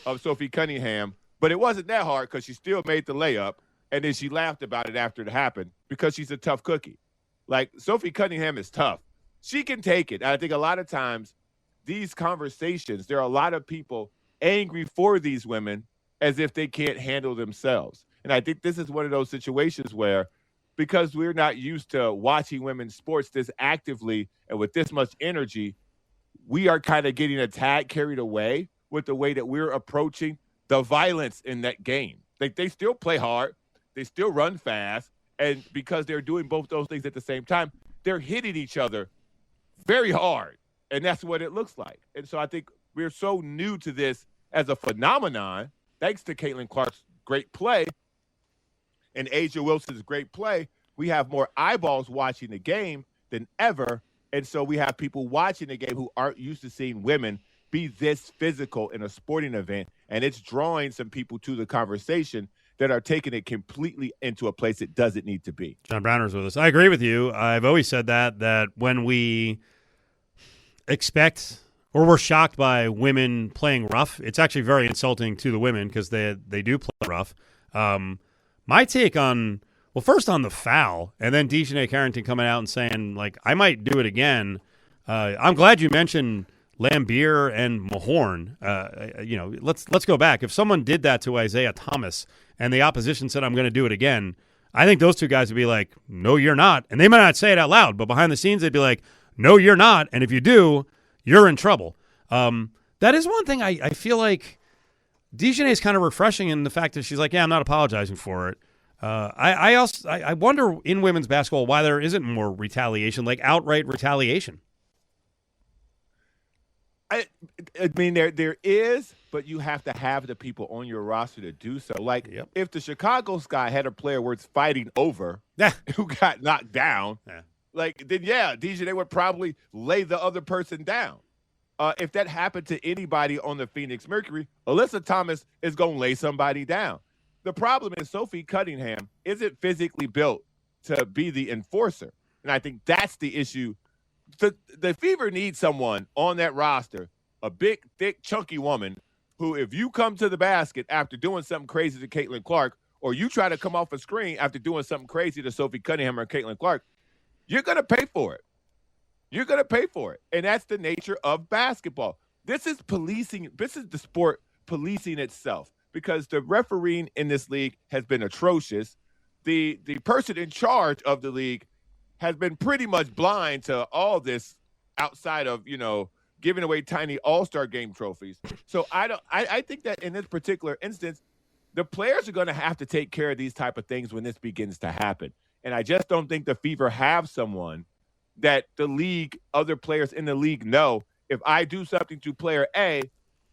of Sophie Cunningham, but it wasn't that hard because she still made the layup, and then she laughed about it after it happened because she's a tough cookie. Like, Sophie Cunningham is tough. She can take it. And I think a lot of times these conversations, there are a lot of people angry for these women as if they can't handle themselves. And I think this is one of those situations where, because we're not used to watching women's sports this actively and with this much energy, we are kind of getting a tad carried away with the way that we're approaching the violence in that game. Like, they still play hard. They still run fast. And because they're doing both those things at the same time, they're hitting each other very hard. And that's what it looks like. And so I think we're so new to this as a phenomenon, thanks to Caitlin Clark's great play and Asia Wilson's great play. We have more eyeballs watching the game than ever. And so we have people watching the game who aren't used to seeing women be this physical in a sporting event. And it's drawing some people to the conversation that are taking it completely into a place it doesn't need to be. John Browner's with us. I agree with you. I've always said that when we expect or we're shocked by women playing rough, it's actually very insulting to the women because they do play rough. My take on, well, first on the foul, and then Dejanay Carrington coming out and saying, like, I might do it again. I'm glad you mentioned Lambier and Mahorn. Let's go back. If someone did that to Isaiah Thomas and the opposition said, I'm going to do it again, I think those two guys would be like, no, you're not. And they might not say it out loud, but behind the scenes, they'd be like, no, you're not. And if you do, you're in trouble. That is one thing I feel like Dejanay is kind of refreshing in the fact that she's like, yeah, I'm not apologizing for it. I wonder in women's basketball why there isn't more retaliation, like outright retaliation. I mean, there is, but you have to have the people on your roster to do so. Like, if the Chicago Sky had a player worth fighting over who got knocked down, then Dejanay would probably lay the other person down. If that happened to anybody on the Phoenix Mercury, Alyssa Thomas is going to lay somebody down. The problem is Sophie Cunningham isn't physically built to be the enforcer. And I think that's the issue. The Fever needs someone on that roster, a big, thick, chunky woman who, if you come to the basket after doing something crazy to Caitlin Clark, or you try to come off a screen after doing something crazy to Sophie Cunningham or Caitlin Clark, you're going to pay for it. You're going to pay for it. And that's the nature of basketball. This is policing. This is the sport policing itself, because the refereeing in this league has been atrocious. The person in charge of the league has been pretty much blind to all this outside of, giving away tiny all-star game trophies. So I think that in this particular instance, the players are going to have to take care of these type of things when this begins to happen. And I just don't think the Fever have someone that the league, other players in the league know, if I do something to player A,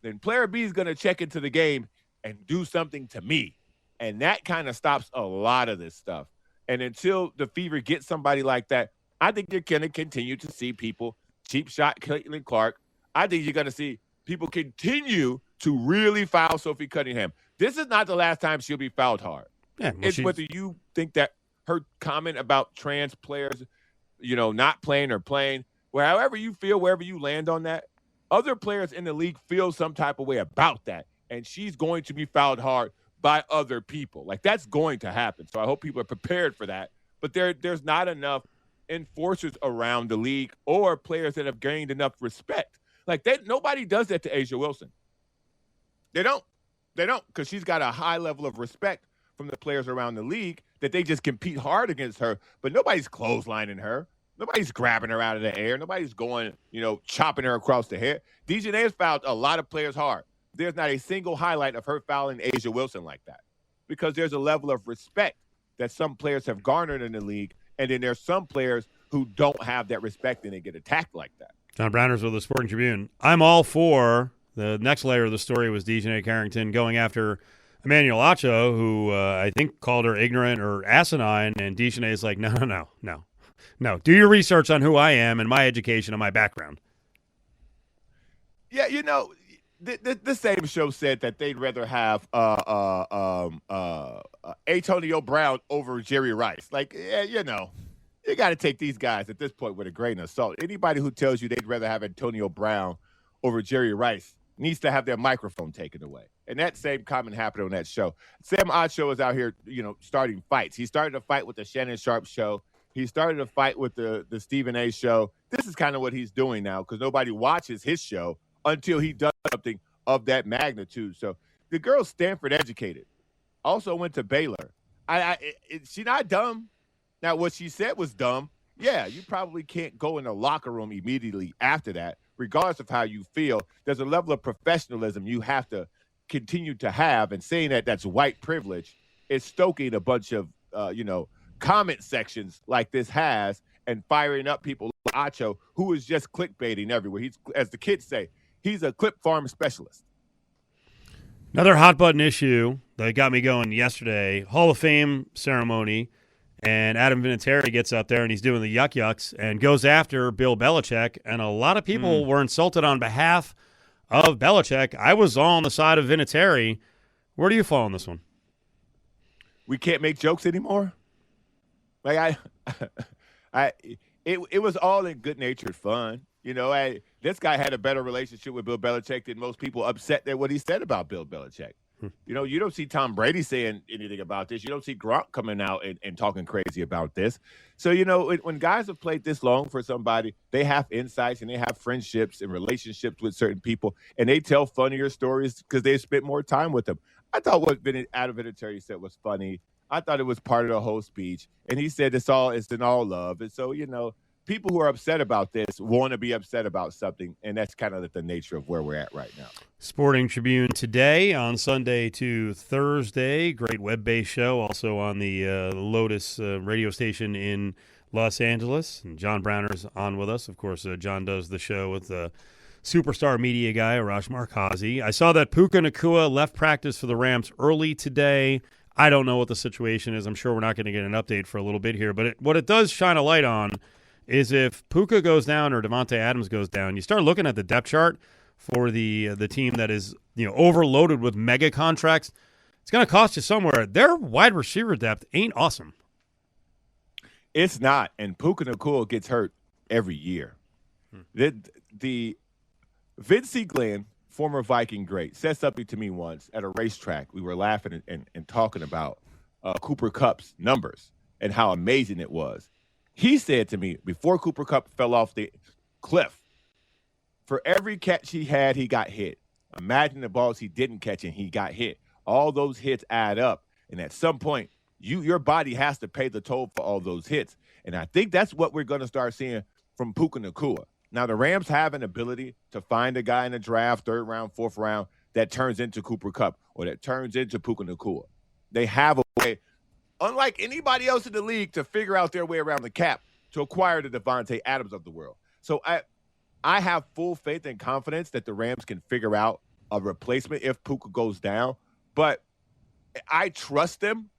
then player B is going to check into the game and do something to me. And that kind of stops a lot of this stuff. And until the Fever gets somebody like that, I think you're going to continue to see people cheap shot Caitlin Clark. I think you're going to see people continue to really foul Sophie Cunningham. This is not the last time she'll be fouled hard. Yeah, it's whether you think that her comment about trans players, not playing or playing, however you feel, wherever you land on that, other players in the league feel some type of way about that. And she's going to be fouled hard by other people. Like, that's going to happen. So I hope people are prepared for that. But there's not enough enforcers around the league or players that have gained enough respect. Like, nobody does that to A'ja Wilson. They don't, because she's got a high level of respect from the players around the league that they just compete hard against her. But nobody's clotheslining her. Nobody's grabbing her out of the air. Nobody's going, chopping her across the head. DiJonai has fouled a lot of players hard. There's not a single highlight of her fouling A'ja Wilson like that, because there's a level of respect that some players have garnered in the league, and then there's some players who don't have that respect and they get attacked like that. John Browners with the Sporting Tribune. I'm all for the next layer of the story was DiJonai Carrington going after Emmanuel Acho, who I think called her ignorant or asinine, and DiJonai is like, no. Do your research on who I am and my education and my background. Yeah, the same show said that they'd rather have Antonio Brown over Jerry Rice. Like, you got to take these guys at this point with a grain of salt. Anybody who tells you they'd rather have Antonio Brown over Jerry Rice needs to have their microphone taken away. And that same comment happened on that show. Sam Acho is out here, starting fights. He started a fight with the Shannon Sharp show. He started a fight with the Stephen A show. This is kind of what he's doing now, because nobody watches his show until he does something of that magnitude. So the girl's Stanford educated. Also went to Baylor. She's not dumb. Now, what she said was dumb. Yeah, you probably can't go in the locker room immediately after that, regardless of how you feel. There's a level of professionalism you have to continue to have, and saying that that's white privilege is stoking a bunch of, comment sections like this has, and firing up people like Acho, who is just clickbaiting everywhere. He's, as the kids say, he's a clip farm specialist. Another hot button issue that got me going yesterday, Hall of Fame ceremony, and Adam Vinatieri gets up there and he's doing the yucks and goes after Bill Belichick, and a lot of people were insulted on behalf of Belichick. I was all on the side of Vinatieri. Where do you fall on this one? We can't make jokes anymore. Like it was all in good-natured fun. This guy had a better relationship with Bill Belichick than most people, upset at what he said about Bill Belichick. You don't see Tom Brady saying anything about this. You don't see Gronk coming out and talking crazy about this. So, when guys have played this long for somebody, they have insights and they have friendships and relationships with certain people, and they tell funnier stories because they spent more time with them. I thought what Adam Vinatieri said was funny. I thought it was part of the whole speech. And he said it's in all love. And so, people who are upset about this want to be upset about something, and that's kind of the nature of where we're at right now. Sporting Tribune today on Sunday to Thursday. Great web-based show, also on the Lotus radio station in Los Angeles. And John Browner's on with us. Of course, John does the show with the superstar media guy, Arash Markazi. I saw that Puka Nacua left practice for the Rams early today. I don't know what the situation is. I'm sure we're not going to get an update for a little bit here. But what it does shine a light on is if Puka goes down or Devontae Adams goes down, you start looking at the depth chart for the team that is overloaded with mega contracts. It's going to cost you somewhere. Their wide receiver depth ain't awesome. It's not, and Puka Nacua gets hurt every year. The Vince Glenn, former Viking great, said something to me once at a racetrack. We were laughing and talking about Cooper Kupp's numbers and how amazing it was. He said to me, before Cooper Kupp fell off the cliff, for every catch he had, he got hit. Imagine the balls he didn't catch and he got hit. All those hits add up. And at some point, your body has to pay the toll for all those hits. And I think that's what we're going to start seeing from Puka Nacua. Now, the Rams have an ability to find a guy in the draft, third round, fourth round, that turns into Cooper Kupp or that turns into Puka Nacua. They have a way, unlike anybody else in the league, to figure out their way around the cap to acquire the Devontae Adams of the world. So I have full faith and confidence that the Rams can figure out a replacement if Puka goes down. But I trust them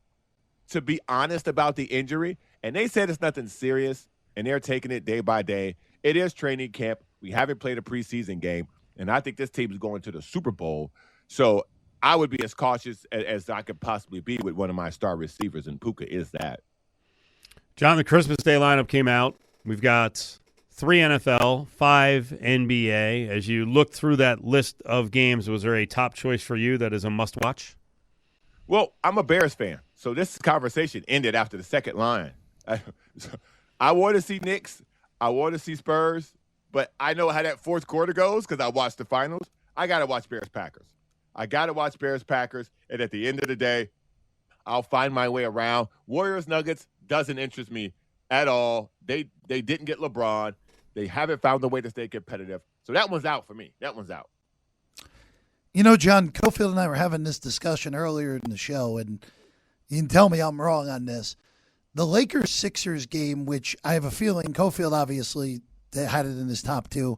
to be honest about the injury. And they said it's nothing serious, and they're taking it day by day. It is training camp. We haven't played a preseason game, and I think this team is going to the Super Bowl. So I would be as cautious as I could possibly be with one of my star receivers, and Puka is that. John, the Christmas Day lineup came out. We've got 3 NFL, 5 NBA. As you look through that list of games, was there a top choice for you that is a must-watch? Well, I'm a Bears fan, so this conversation ended after the second line. I want to see Knicks. I want to see Spurs, but I know how that fourth quarter goes because I watched the finals. I got to watch Bears-Packers. I got to watch Bears-Packers, and at the end of the day, I'll find my way around. Warriors-Nuggets doesn't interest me at all. They didn't get LeBron. They haven't found a way to stay competitive. So that one's out for me. That one's out. You know, John, Cofield and I were having this discussion earlier in the show, and you can tell me I'm wrong on this. The Lakers-Sixers game, which I have a feeling Cofield obviously had it in his top 2,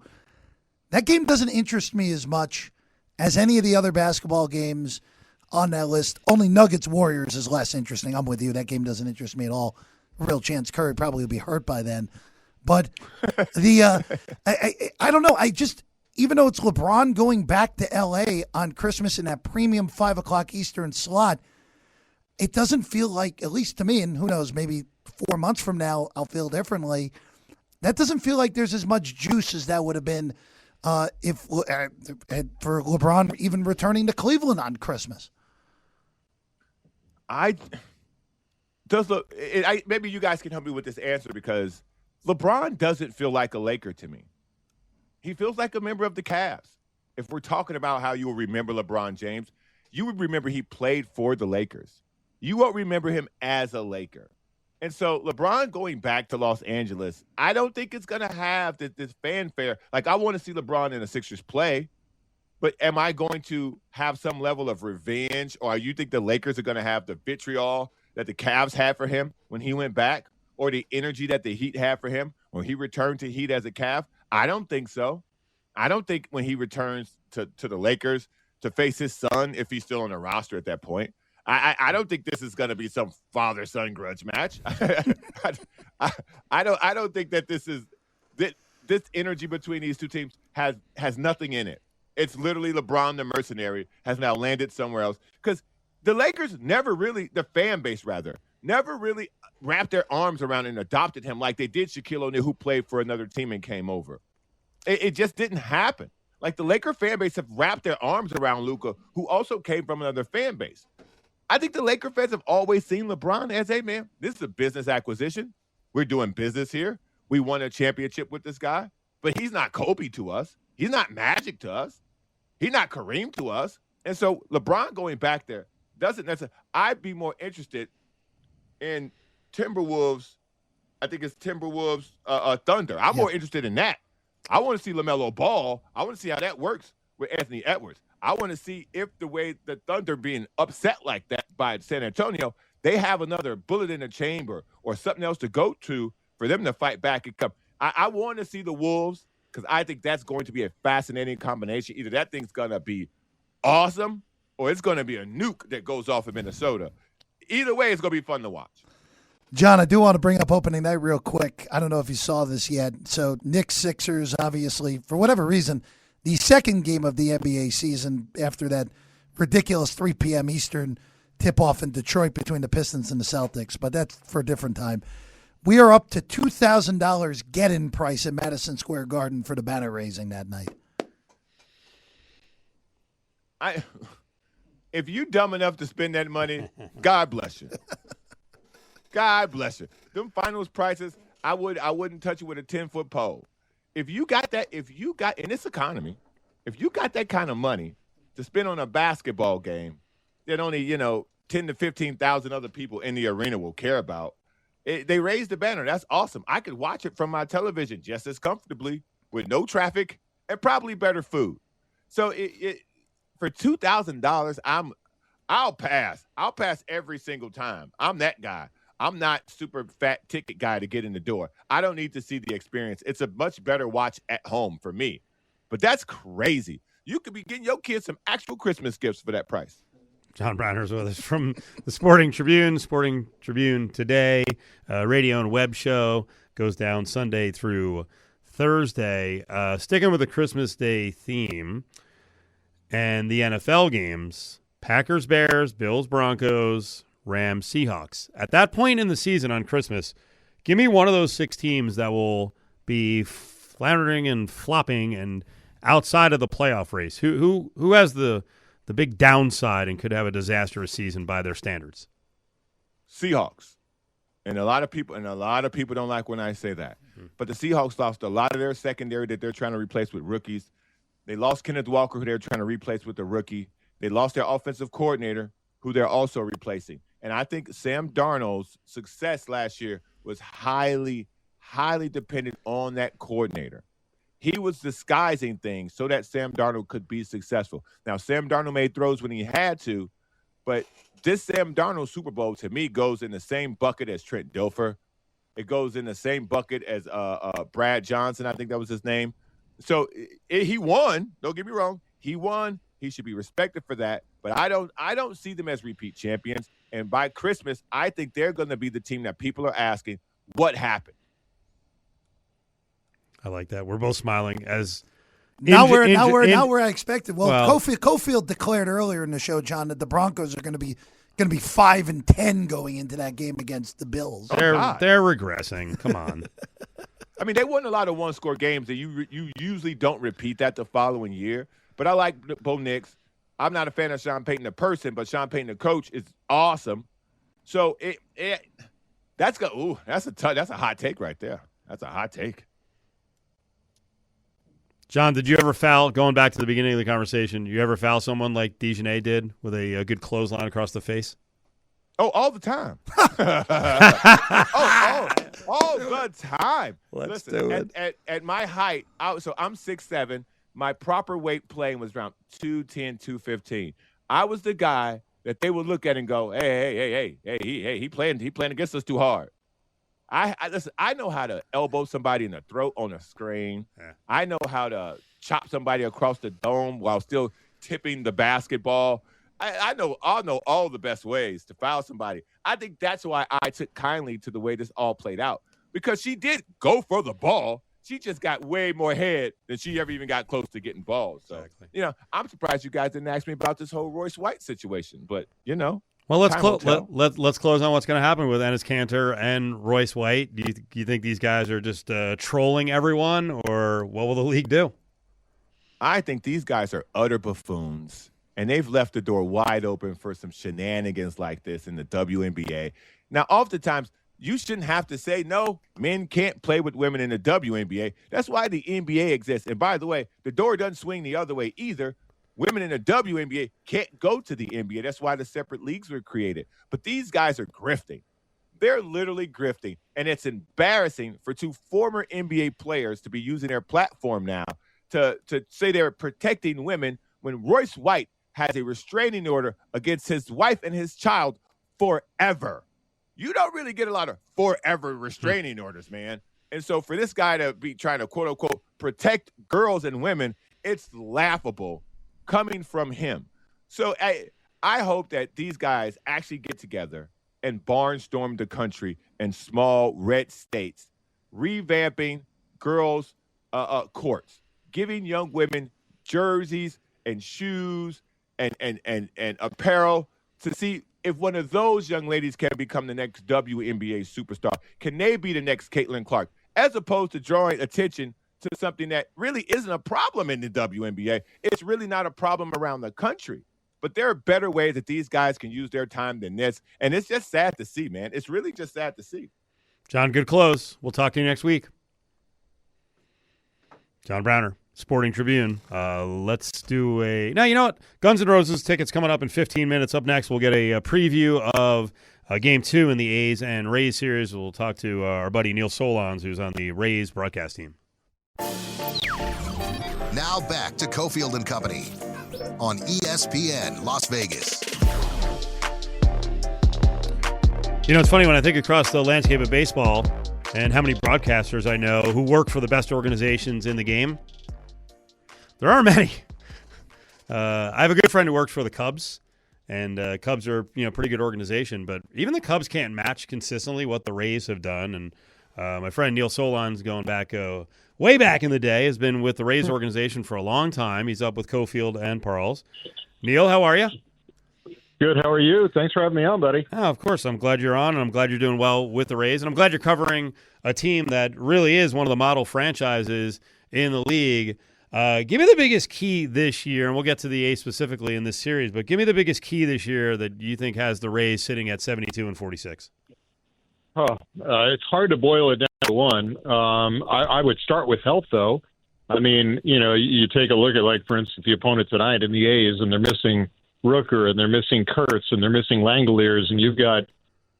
that game doesn't interest me as much as any of the other basketball games on that list. Only Nuggets-Warriors is less interesting. I'm with you. That game doesn't interest me at all. Real chance Curry probably would be hurt by then. But I don't know. Even though it's LeBron going back to L.A. on Christmas in that premium 5 o'clock Eastern slot, it doesn't feel like, at least to me, and who knows, maybe 4 months from now I'll feel differently, that doesn't feel like there's as much juice as that would have been for LeBron even returning to Cleveland on Christmas. Maybe you guys can help me with this answer because LeBron doesn't feel like a Laker to me. He feels like a member of the Cavs. If we're talking about how you will remember LeBron James, you would remember he played for the Lakers. You won't remember him as a Laker. And so LeBron going back to Los Angeles, I don't think it's going to have this fanfare. Like, I want to see LeBron in the Sixers play, but am I going to have some level of revenge, or you think the Lakers are going to have the vitriol that the Cavs had for him when he went back, or the energy that the Heat had for him when he returned to Heat as a Cav? I don't think so. I don't think when he returns to the Lakers to face his son, if he's still on the roster at that point, I don't think this is going to be some father-son grudge match. I don't think that this energy between these two teams has nothing in it. It's literally LeBron the mercenary has now landed somewhere else because the Lakers the fan base never really wrapped their arms around and adopted him like they did Shaquille O'Neal, who played for another team and came over. It just didn't happen. Like, the Laker fan base have wrapped their arms around Luka, who also came from another fan base. I think the Laker fans have always seen LeBron as, hey, man, this is a business acquisition. We're doing business here. We won a championship with this guy, but he's not Kobe to us. He's not Magic to us. He's not Kareem to us. And so LeBron going back there doesn't necessarily – I'd be more interested in Timberwolves. I think it's Timberwolves Thunder. I'm more interested in that. I want to see LaMelo Ball. I want to see how that works with Anthony Edwards. I want to see if the way the Thunder being upset like that by San Antonio, they have another bullet in the chamber or something else to go to for them to fight back and come. I want to see the Wolves because I think that's going to be a fascinating combination. Either that thing's going to be awesome or it's going to be a nuke that goes off in Minnesota. Either way, it's going to be fun to watch. John, I do want to bring up opening night real quick. I don't know if you saw this yet. So Knicks Sixers, obviously, for whatever reason, the second game of the NBA season after that ridiculous 3 p.m. Eastern tip-off in Detroit between the Pistons and the Celtics, but that's for a different time. We are up to $2,000 get-in price at Madison Square Garden for the banner raising that night. If you dumb enough to spend that money, God bless you. God bless you. Them finals prices, I wouldn't touch it with a 10-foot pole. If you got in this economy, if you got that kind of money to spend on a basketball game that only, 10 to 15,000 other people in the arena will care about, they raised the banner. That's awesome. I could watch it from my television just as comfortably with no traffic and probably better food. So for $2,000, I'll pass. I'll pass every single time. I'm that guy. I'm not super fat ticket guy to get in the door. I don't need to see the experience. It's a much better watch at home for me. But that's crazy. You could be getting your kids some actual Christmas gifts for that price. John Browner's with us from the Sporting Tribune Today, radio and web show. Goes down Sunday through Thursday. Sticking with the Christmas Day theme and the NFL games, Packers, Bears, Bills, Broncos, Rams, Seahawks. At that point in the season on Christmas, give me one of those 6 teams that will be be floundering and flopping and outside of the playoff race? Who has the big downside and could have a disastrous season by their standards? Seahawks. And a lot of people don't like when I say that. But the Seahawks lost a lot of their secondary that they're trying to replace with rookies. They lost Kenneth Walker, who they're trying to replace with a rookie. They lost their offensive coordinator, who they're also replacing. And I think Sam Darnold's success last year was highly, highly dependent on that coordinator. He was disguising things so that Sam Darnold could be successful. Now, Sam Darnold made throws when he had to, but this Sam Darnold Super Bowl, to me, goes in the same bucket as Trent Dilfer. It goes in the same bucket as Brad Johnson, I think that was his name. So he won. Don't get me wrong. He won. He should be respected for that. But I don't see them as repeat champions. And by Christmas, I think they're going to be the team that people are asking, what happened? I like that. We're both smiling as now we're expected. Well, Cofield declared earlier in the show, John, that the Broncos are going to be 5-10 going into that game against the Bills. They're regressing. Come on. I mean, they won a lot of one-score games, and you usually don't repeat that the following year. But I like Bo Nix. I'm not a fan of Sean Payton the person, but Sean Payton the coach is awesome. So that's a hot take right there. That's a hot take. John, did you ever foul, going back to the beginning of the conversation, you ever foul someone like Dejanay did with a good clothesline across the face? Oh, all the time. all the time. Let's do it. At my height, so I'm 6'7". My proper weight playing was around 210, 215. I was the guy that they would look at and go, hey, he playing against us too hard. Listen, I know how to elbow somebody in the throat on a screen. Yeah. I know how to chop somebody across the dome while still tipping the basketball. I know all the best ways to foul somebody. I think that's why I took kindly to the way this all played out, because she did go for the ball. She just got way more head than she ever even got close to getting balls. So, I'm surprised you guys didn't ask me about this whole Royce White situation. But, Well, let's close on what's going to happen with Enes Kanter and Royce White. Do you think these guys are just trolling everyone, or what will the league do? I think these guys are utter buffoons, and they've left the door wide open for some shenanigans like this in the WNBA. Now, oftentimes, you shouldn't have to say, no, men can't play with women in the WNBA. That's why the NBA exists. And by the way, the door doesn't swing the other way either. Women in the WNBA can't go to the NBA. That's why the separate leagues were created. But these guys are grifting. They're literally grifting. And it's embarrassing for two former NBA players to be using their platform now to say they're protecting women when Royce White has a restraining order against his wife and his child forever. You don't really get a lot of forever restraining orders, man. And so for this guy to be trying to, quote unquote, protect girls and women, it's laughable coming from him. So I hope that these guys actually get together and barnstorm the country in small red states, revamping girls' courts, giving young women jerseys and shoes and apparel to see if one of those young ladies can become the next WNBA superstar. Can they be the next Caitlin Clark? As opposed to drawing attention to something that really isn't a problem in the WNBA. It's really not a problem around the country. But there are better ways that these guys can use their time than this. And it's just sad to see, man. It's really just sad to see. John, good close. We'll talk to you next week. John Browner, Sporting Tribune. Let's do now, you know what? Guns N' Roses tickets coming up in 15 minutes. Up next, we'll get a preview of Game 2 in the A's and Rays series. We'll talk to our buddy Neil Solondz, who's on the Rays broadcast team. Now back to Cofield and Company on ESPN Las Vegas. You know, it's funny when I think across the landscape of baseball and how many broadcasters I know who work for the best organizations in the game. There are many. I have a good friend who works for the Cubs, and Cubs are a pretty good organization, but even the Cubs can't match consistently what the Rays have done. And my friend Neil Solondz, going back way back in the day, has been with the Rays organization for a long time. He's up with Cofield and Parles. Neil, how are you? Good. How are you? Thanks for having me on, buddy. Oh, of course. I'm glad you're on, and I'm glad you're doing well with the Rays. And I'm glad you're covering a team that really is one of the model franchises in the league. Give me the biggest key this year, and we'll get to the A's specifically in this series, but give me the biggest key this year that you think has the Rays sitting at 72-46. It's hard to boil it down to one. I would start with health, though. I mean, you take a look at, like, for instance, the opponent tonight in the A's, and they're missing Rooker, and they're missing Kurtz, and they're missing Langoliers, and you've got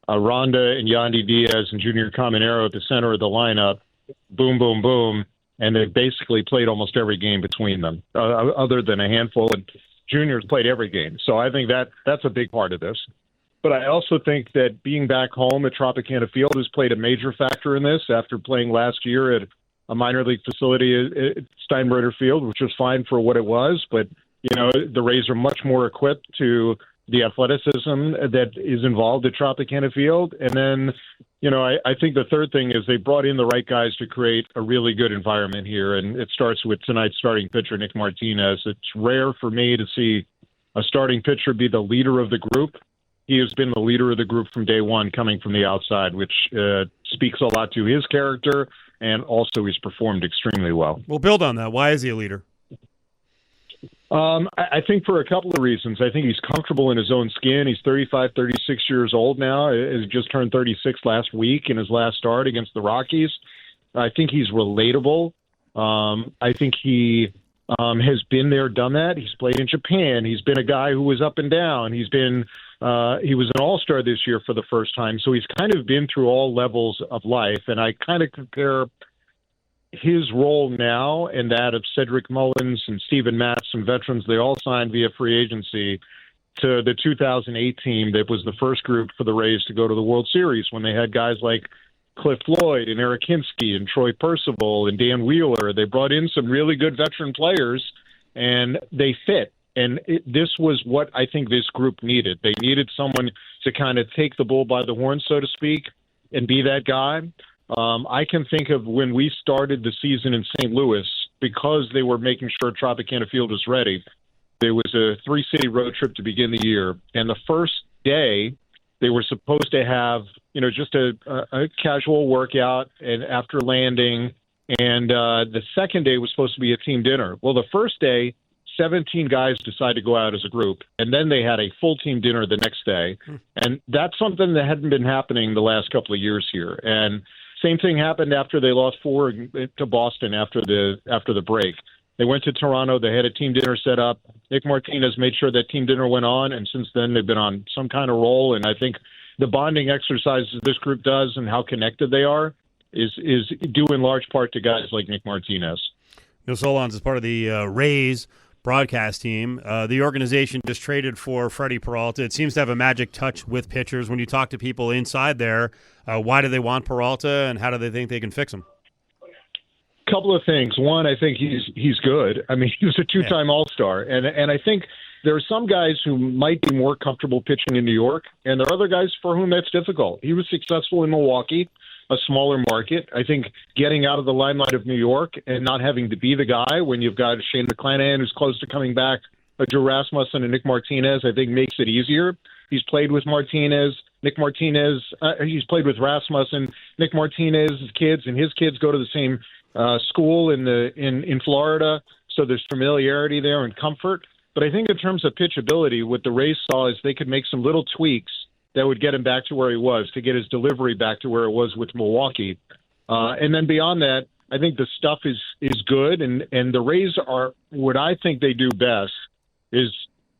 Ronda and Yandy Diaz and Junior Caminero at the center of the lineup. Boom, boom, boom. And they've basically played almost every game between them, other than a handful. And Junior's played every game. So I think that's a big part of this. But I also think that being back home at Tropicana Field has played a major factor in this after playing last year at a minor league facility at Steinbrenner Field, which was fine for what it was. But, the Rays are much more equipped to the athleticism that is involved at Tropicana Field. And then, I think the third thing is they brought in the right guys to create a really good environment here. And it starts with tonight's starting pitcher, Nick Martinez. It's rare for me to see a starting pitcher be the leader of the group. He has been the leader of the group from day one, coming from the outside, which speaks a lot to his character, and also he's performed extremely well. We'll build on that. Why is he a leader? I think for a couple of reasons. I think he's comfortable in his own skin. He's 35, 36 years old now. He just turned 36 last week in his last start against the Rockies. I think he's relatable. I think he has been there, done that. He's played in Japan. He's been a guy who was up and down. He was an all-star this year for the first time. So he's kind of been through all levels of life. And I kind of compare his role now and that of Cedric Mullins and Steven Matz, some veterans they all signed via free agency, to the 2008 team that was the first group for the Rays to go to the World Series when they had guys like Cliff Floyd and Eric Hinsky and Troy Percival and Dan Wheeler. They brought in some really good veteran players, and they fit. And this was what I think this group needed. They needed someone to kind of take the bull by the horn, so to speak, and be that guy. I can think of when we started the season in St. Louis, because they were making sure Tropicana Field was ready. There was a 3-city road trip to begin the year. And the first day, they were supposed to have, just a casual workout and after landing. And the second day was supposed to be a team dinner. Well, the first day, 17 guys decided to go out as a group, and then they had a full team dinner the next day. And that's something that hadn't been happening the last couple of years here. And same thing happened after they lost 4 to Boston after the break. They went to Toronto. They had a team dinner set up. Nick Martinez made sure that team dinner went on, and since then they've been on some kind of roll. And I think the bonding exercises this group does and how connected they are is due in large part to guys like Nick Martinez. Solondz is part of the Rays broadcast team. The organization just traded for Freddie Peralta. It seems to have a magic touch with pitchers. When you talk to people inside there, why do they want Peralta, and how do they think they can fix him? Couple of things. One, I think he's good. I mean, he was a 2-time All-Star, and I think there are some guys who might be more comfortable pitching in New York, and there are other guys for whom that's difficult. He was successful in Milwaukee, a smaller market. I think getting out of the limelight of New York and not having to be the guy when you've got Shane McClanahan who's close to coming back, Drew Rasmussen and Nick Martinez, I think makes it easier. He's played with Martinez. He's played with Rasmussen. Nick Martinez's kids and his kids go to the same school in Florida, so there's familiarity there and comfort. But I think in terms of pitchability, what the Rays saw is they could make some little tweaks that would get him back to where he was, to get his delivery back to where it was with Milwaukee. And then beyond that, I think the stuff is good, and the Rays are, what I think they do best is,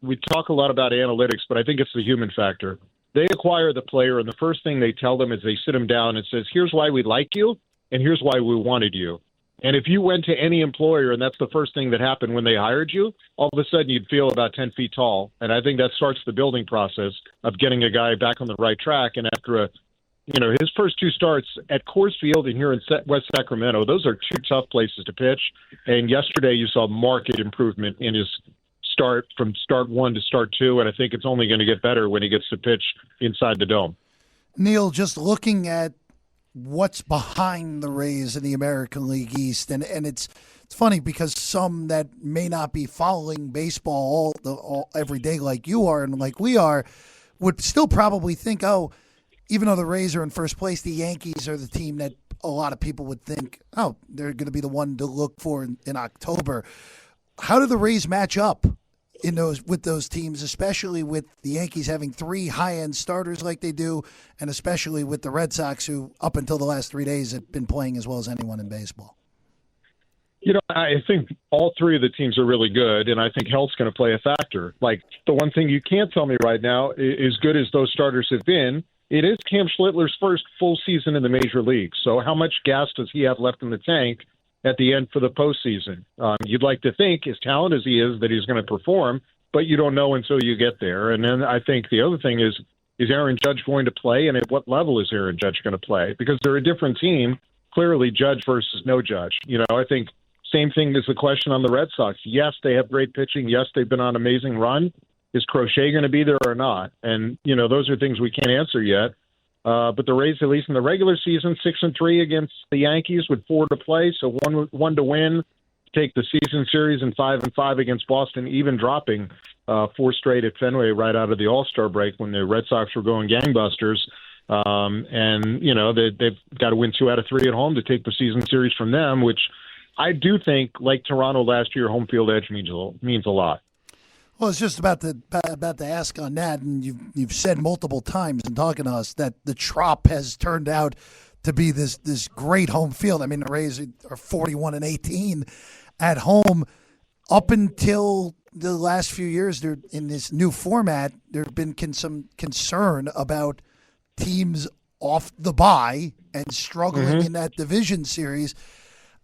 we talk a lot about analytics, but I think it's the human factor. They acquire the player, and the first thing they tell them is they sit them down and says, here's why we like you, and here's why we wanted you. And if you went to any employer and that's the first thing that happened when they hired you, all of a sudden you'd feel about 10 feet tall. And I think that starts the building process of getting a guy back on the right track. And after his first 2 starts at Coors Field and here in West Sacramento, those are 2 tough places to pitch. And yesterday you saw marked improvement in his start from start 1 to start 2. And I think it's only going to get better when he gets to pitch inside the dome. Neil, just looking at what's behind the Rays in the American League East, and it's funny because some that may not be following baseball all every day like you are and like we are would still probably think, oh, even though the Rays are in first place, the Yankees are the team that a lot of people would think, oh, they're going to be the one to look for in October. How do the Rays match up with those teams, especially with the Yankees having 3 high-end starters like they do, and especially with the Red Sox, who up until the last 3 days have been playing as well as anyone in baseball? I think all 3 of the teams are really good, and I think health's going to play a factor. Like, the one thing you can't tell me right now, as good as those starters have been, it is Cam Schlittler's first full season in the major leagues. So how much gas does he have left in the tank at the end for the postseason? You'd like to think, as talented as he is, that he's going to perform, but you don't know until you get there. And then I think the other thing is Aaron Judge going to play, and at what level is Aaron Judge going to play? Because they're a different team, clearly Judge versus no Judge. I think same thing as the question on the Red Sox. Yes, they have great pitching. Yes, they've been on an amazing run. Is Crochet going to be there or not? And, those are things we can't answer yet. But the Rays, at least in the regular season, 6-3 against the Yankees with 4 to play. So one to win, take the season series, and 5-5 against Boston, even dropping 4 straight at Fenway right out of the All-Star break when the Red Sox were going gangbusters. They've got to win 2 out of 3 at home to take the season series from them, which I do think, like Toronto last year, home field edge means a lot. Well, it's just about to ask on that, and you've said multiple times in talking to us that the Trop has turned out to be this great home field. I mean, the Rays are 41-18 at home. Up until the last few years, they're in this new format. There's been some concern about teams off the bye and struggling in that division series.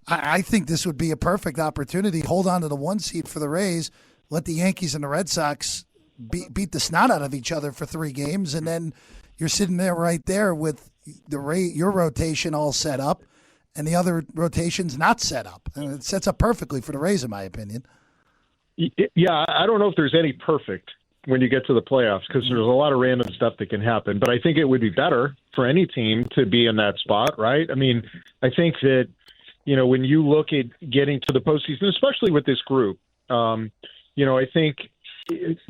I think this would be a perfect opportunity. Hold on to the 1 seed for the Rays. Let the Yankees and the Red Sox beat the snot out of each other for 3 games, and then you're sitting there right there with your rotation all set up and the other rotations not set up. And it sets up perfectly for the Rays, in my opinion. Yeah, I don't know if there's any perfect when you get to the playoffs because there's a lot of random stuff that can happen. But I think it would be better for any team to be in that spot, right? I mean, I think that, when you look at getting to the postseason, especially with this group, I think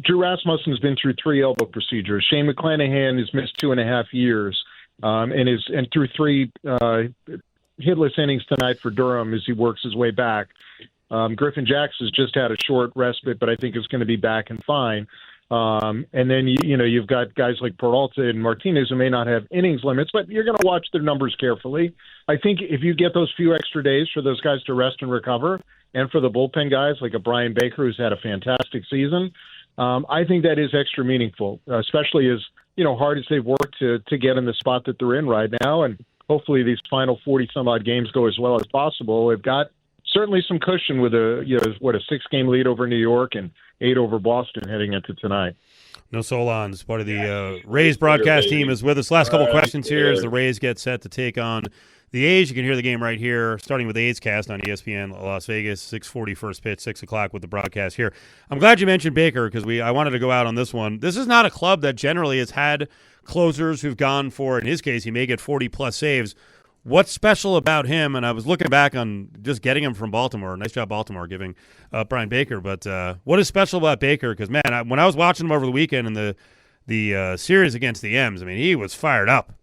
Drew Rasmussen's been through 3 elbow procedures. Shane McClanahan has missed 2.5 years, and through 3 hitless innings tonight for Durham as he works his way back. Griffin Jacks has just had a short respite, but I think is going to be back and fine. And then you've got guys like Peralta and Martinez who may not have innings limits, but you're going to watch their numbers carefully. I think if you get those few extra days for those guys to rest and recover, and for the bullpen guys like a Brian Baker who's had a fantastic season, I think that is extra meaningful, especially as hard as they've worked to get in the spot that they're in right now, and hopefully these final 40 some odd games go as well as possible. They've got certainly some cushion with a 6-game lead over New York and 8 over Boston heading into tonight. No Solondz, part of the Rays broadcast team, is with us. Last couple questions here as the Rays get set to take on the A's. You can hear the game right here, starting with the A's cast on ESPN Las Vegas, 6:40 first pitch, 6 o'clock with the broadcast here. I'm glad you mentioned Baker because I wanted to go out on this one. This is not a club that generally has had closers who've gone for, in his case, he may get 40-plus saves. What's special about him? And I was looking back on just getting him from Baltimore. Nice job, Baltimore, giving Brian Baker. But what is special about Baker? Because, man, when I was watching him over the weekend in the series against the M's, I mean, he was fired up.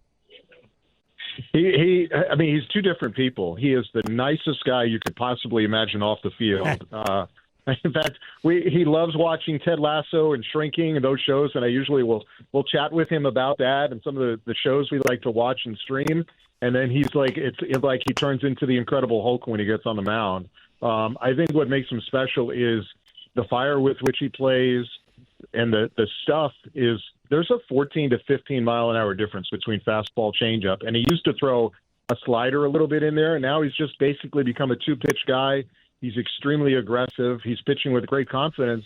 He's 2 different people. He is the nicest guy you could possibly imagine off the field. In fact, he loves watching Ted Lasso and Shrinking and those shows, and I usually will chat with him about that and some of the shows we like to watch and stream. And then he's like, it's like he turns into the Incredible Hulk when he gets on the mound. I think what makes him special is the fire with which he plays, and the stuff is there's a 14 to 15 mile an hour difference between fastball changeup. And he used to throw a slider a little bit in there, and now he's just basically become a 2-pitch guy. He's extremely aggressive. He's pitching with great confidence.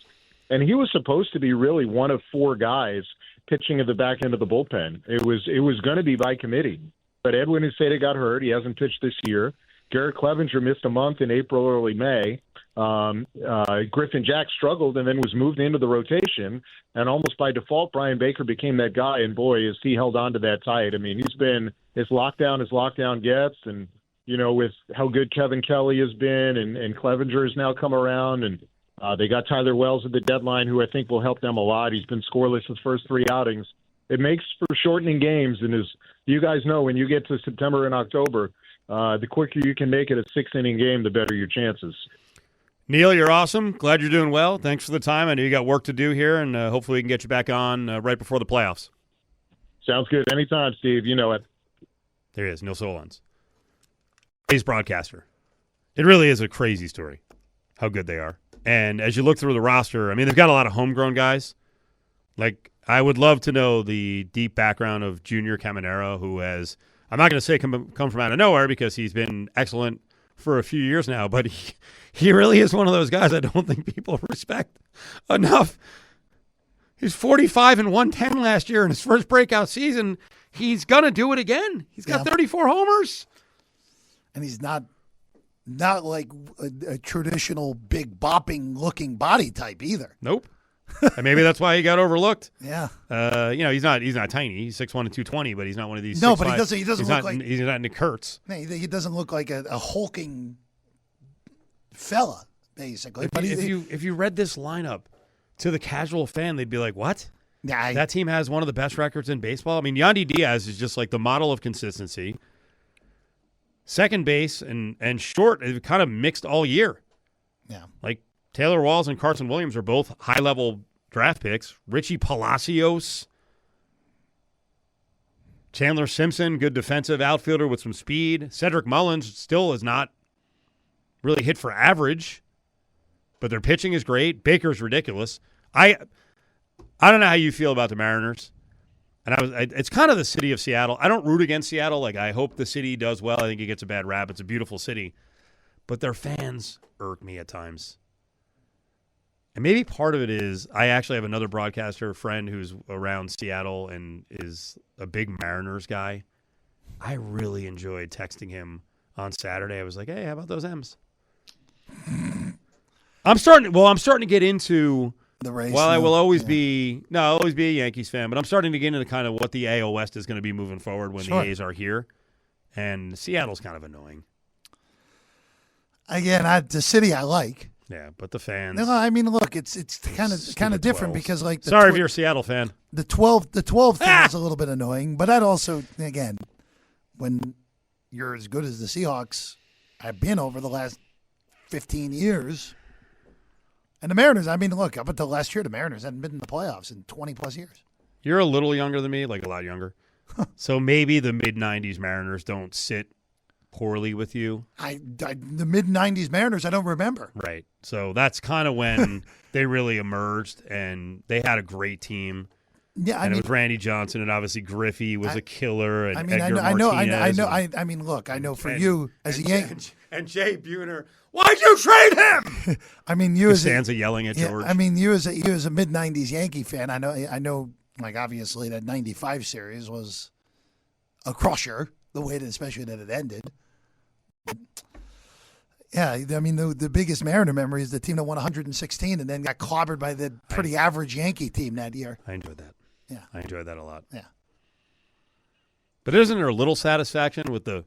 And he was supposed to be really one of 4 guys pitching at the back end of the bullpen. It was going to be by committee. But Edwin Uceta got hurt. He hasn't pitched this year. Garrett Clevenger missed a month in April, early May. Griffin Jack struggled and then was moved into the rotation, and almost by default, Brian Baker became that guy. And boy, is he held on to that tight. I mean, he's been as lockdown gets, and with how good Kevin Kelly has been, and Clevenger has now come around, and they got Tyler Wells at the deadline, who I think will help them a lot. He's been scoreless his first 3 outings. It makes for shortening games, and as you guys know, when you get to September and October, the quicker you can make it a 6-inning game, the better your chances. Neil, you're awesome. Glad you're doing well. Thanks for the time. I know you got work to do here, and hopefully we can get you back on right before the playoffs. Sounds good. Anytime, Steve. You know it. There he is, Neil Solondz. He's broadcaster. It really is a crazy story how good they are. And as you look through the roster, I mean, they've got a lot of homegrown guys. Like, I would love to know the deep background of Junior Caminero, who has, I'm not going to say come from out of nowhere because he's been excellent for a few years now, but he really is one of those guys I don't think people respect enough. He's 45 and 110 last year in his first breakout season. He's going to do it again. He's got 34 homers. And he's not like a traditional big bopping looking body type either. Nope. And maybe that's why he got overlooked. Yeah. He's not tiny. He's 6'1" and 220, but he's not one of these. No, but he doesn't look like he's not Nick Kurtz. No, he doesn't look like a hulking fella, basically. If you read this lineup to the casual fan, they'd be like, "What? Nah, that team has one of the best records in baseball." I mean, Yandy Diaz is just like the model of consistency. Second base and short is kind of mixed all year. Yeah. Like Taylor Walls and Carson Williams are both high-level draft picks. Richie Palacios. Chandler Simpson, good defensive outfielder with some speed. Cedric Mullins still is not really hit for average, but their pitching is great. Baker's ridiculous. I don't know how you feel about the Mariners. And it's kind of the city of Seattle. I don't root against Seattle. Like, I hope the city does well. I think it gets a bad rap. It's a beautiful city. But their fans irk me at times. And maybe part of it is I actually have another broadcaster friend who's around Seattle and is a big Mariners guy. I really enjoyed texting him on Saturday. I was like, hey, how about those M's? I'm starting to get into the race. Well, I will always be a Yankees fan, but I'm starting to get into kind of what the AL West is going to be moving forward when the A's are here. And Seattle's kind of annoying. Again, the city I like. Yeah, but the fans. No, I mean, look, it's kind of different because like sorry if you're a Seattle fan. The 12 thing is a little bit annoying, but that also, again, when you're as good as the Seahawks have been over the last 15 years, and the Mariners, I mean, look, up until last year, the Mariners hadn't been in the playoffs in 20 plus years. You're a little younger than me, like a lot younger, so maybe the mid '90s Mariners don't sit poorly with you. The mid-90s Mariners, I don't remember. Right. So that's kind of when they really emerged, and they had a great team. Yeah, it was Randy Johnson, and obviously Griffey was a killer, and Edgar I Martinez. I mean, look, I know for you as a Yankee. And Jay Buhner, why'd you trade him? I mean, you as Costanza yelling at George. I mean, you as a mid-90s Yankee fan, I know, like, obviously that 95 series was a crusher, the way that, especially that it ended. Yeah, I mean, the biggest Mariner memory is the team that won 116 and then got clobbered by the pretty average Yankee team that year. I enjoyed that. Yeah. I enjoyed that a lot. Yeah. But isn't there a little satisfaction with the,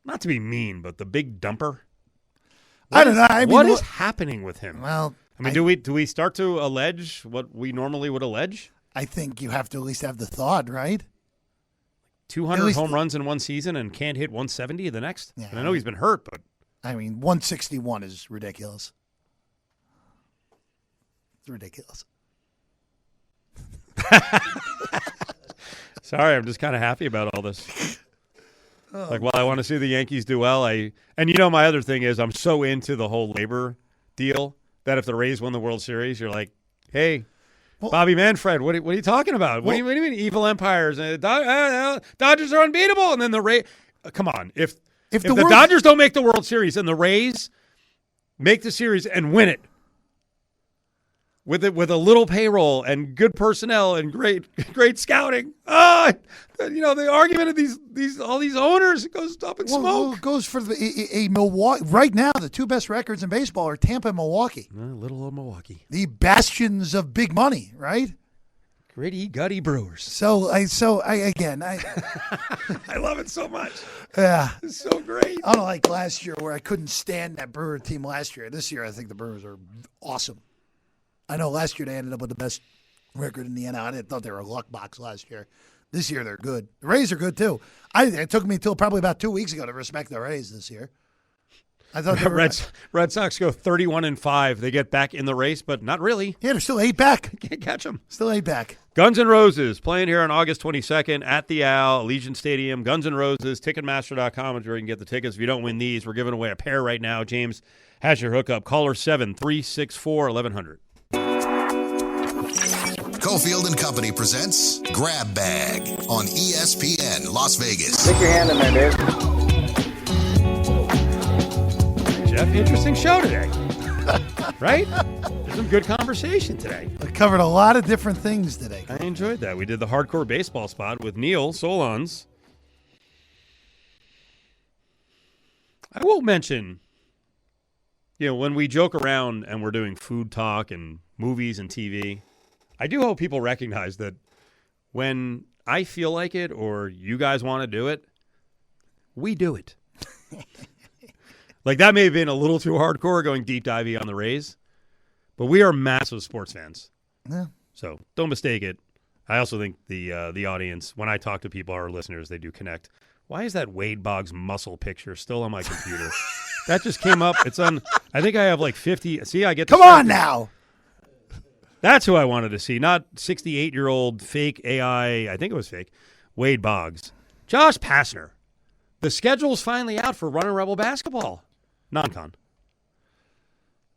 not to be mean, but the big dumper? I don't know. I mean, what is happening with him? Well, I mean, do we start to allege what we normally would allege? I think you have to at least have the thought, right? 200 home runs in one season and can't hit 170 the next? Yeah. And I know he's been hurt, but. I mean, 161 is ridiculous. It's ridiculous. Sorry, I'm just kind of happy about all this. Like, well, I want to see the Yankees do well. And my other thing is I'm so into the whole labor deal that if the Rays won the World Series, you're like, hey, Bobby Manfred, what are you talking about? What do you mean evil empires? Dodgers are unbeatable. And then the Rays, come on. If the Dodgers don't make the World Series and the Rays make the series and win it, with a little payroll and good personnel and great scouting. The argument of all these owners, it goes up in smoke. Well, it goes for a Milwaukee. Right now, the two best records in baseball are Tampa and Milwaukee. Little old Milwaukee. The bastions of big money, right? Gritty, gutty Brewers. So I I love it so much. Yeah. It's so great. Unlike last year where I couldn't stand that Brewer team last year. This year I think the Brewers are awesome. I know last year they ended up with the best record in the NL. I thought they were a luck box last year. This year they're good. The Rays are good too. It took me until probably about 2 weeks ago to respect the Rays this year. I thought they were, Red Sox go 31-5. They get back in the race, but not really. Yeah, they're still 8 back. Can't catch them. Still 8 back. Guns N' Roses playing here on August 22nd at the Owl, Allegiant Stadium. Guns N' Roses, Ticketmaster.com is where you can get the tickets. If you don't win these, we're giving away a pair right now. James has your hookup. Caller 7-364-1100. Cofield and Company presents Grab Bag on ESPN Las Vegas. Stick your hand in there, Dave. Jeff, interesting show today. Right? There's some good conversation today. We covered a lot of different things today. I enjoyed that. We did the hardcore baseball spot with Neil Solondz. I will mention, when we joke around and we're doing food talk and movies and TV, I do hope people recognize that when I feel like it or you guys want to do it, we do it. Like, that may have been a little too hardcore going deep divey on the Rays, but we are massive sports fans. Yeah. So don't mistake it. I also think the audience, when I talk to people, our listeners, they do connect. Why is that Wade Boggs muscle picture still on my computer? That just came up. It's on. I think I have like 50. See, I get. Come on now. That's who I wanted to see, not 68-year-old fake AI. I think it was fake. Wade Boggs, Josh Pastner. The schedule's finally out for Running Rebel basketball. Non-con.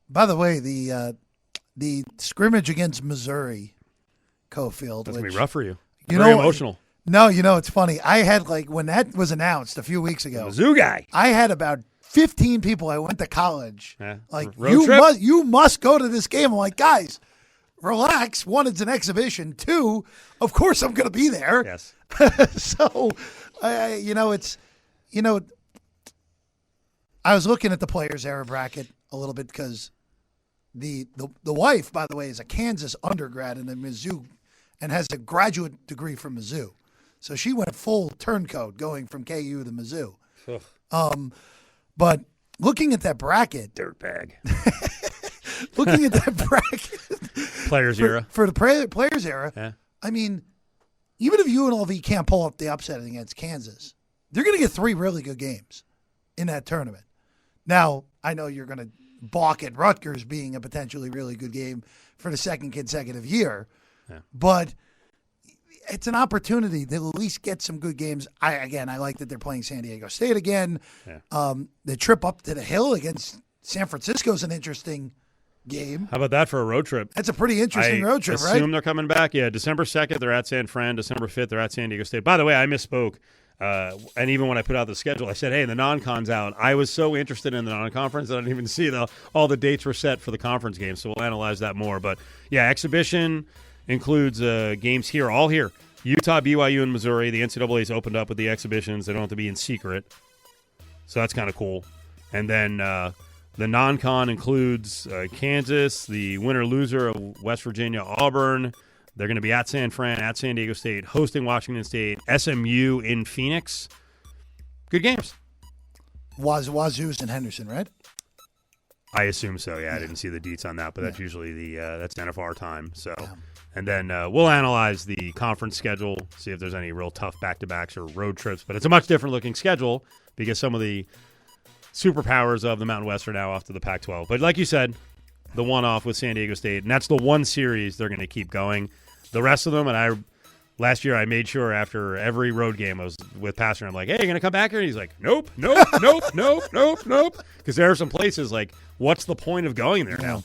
By the way, the scrimmage against Missouri, Cofield. That's going to be rough for you. Very emotional. No, it's funny. I had, when that was announced a few weeks ago. Mizzou guy. I had about 15 people I went to college. Yeah. You must go to this game. I'm like, guys, relax. One, it's an exhibition. Two, of course I'm going to be there. Yes. So, I was looking at the Players Era bracket a little bit because the wife, by the way, is a Kansas undergrad in Mizzou and has a graduate degree from Mizzou. So she went full turncoat going from KU to Mizzou. But looking at that bracket. Dirtbag. Looking at that bracket. Players Era. For the Players Era. Yeah. I mean, even if UNLV can't pull up the upset against Kansas, they're going to get 3 really good games in that tournament. Now, I know you're going to balk at Rutgers being a potentially really good game for the second consecutive year, but it's an opportunity to at least get some good games. I like that they're playing San Diego State again. Yeah. The trip up to the Hill against San Francisco is an interesting game. How about that for a road trip? That's a pretty interesting road trip, right? I assume they're coming back. Yeah, December 2nd, they're at San Fran. December 5th, they're at San Diego State. By the way, I misspoke. And even when I put out the schedule, I said, hey, the non-con's out. I was so interested in the non-conference that I didn't even see all the dates were set for the conference games, so we'll analyze that more. But, yeah, exhibition includes games here, all here. Utah, BYU, and Missouri. The NCAA's opened up with the exhibitions. They don't have to be in secret. So that's kind of cool. And then the non-con includes Kansas, the winner-loser of West Virginia, Auburn. They're going to be at San Fran, at San Diego State, hosting Washington State, SMU in Phoenix. Good games. Wazoo's in Henderson, right? I assume so. Yeah, I didn't see the deets on that, but that's usually that's NFR time. So, and then we'll analyze the conference schedule, see if there's any real tough back-to-backs or road trips. But it's a much different-looking schedule because some of the superpowers of the Mountain West are now off to the Pac-12. But like you said, the one-off with San Diego State, and that's the one series they're going to keep going. The rest of them, and last year I made sure after every road game I was with Pastor, I'm like, hey, you're going to come back here? And he's like, nope. Because there are some places like, what's the point of going there now?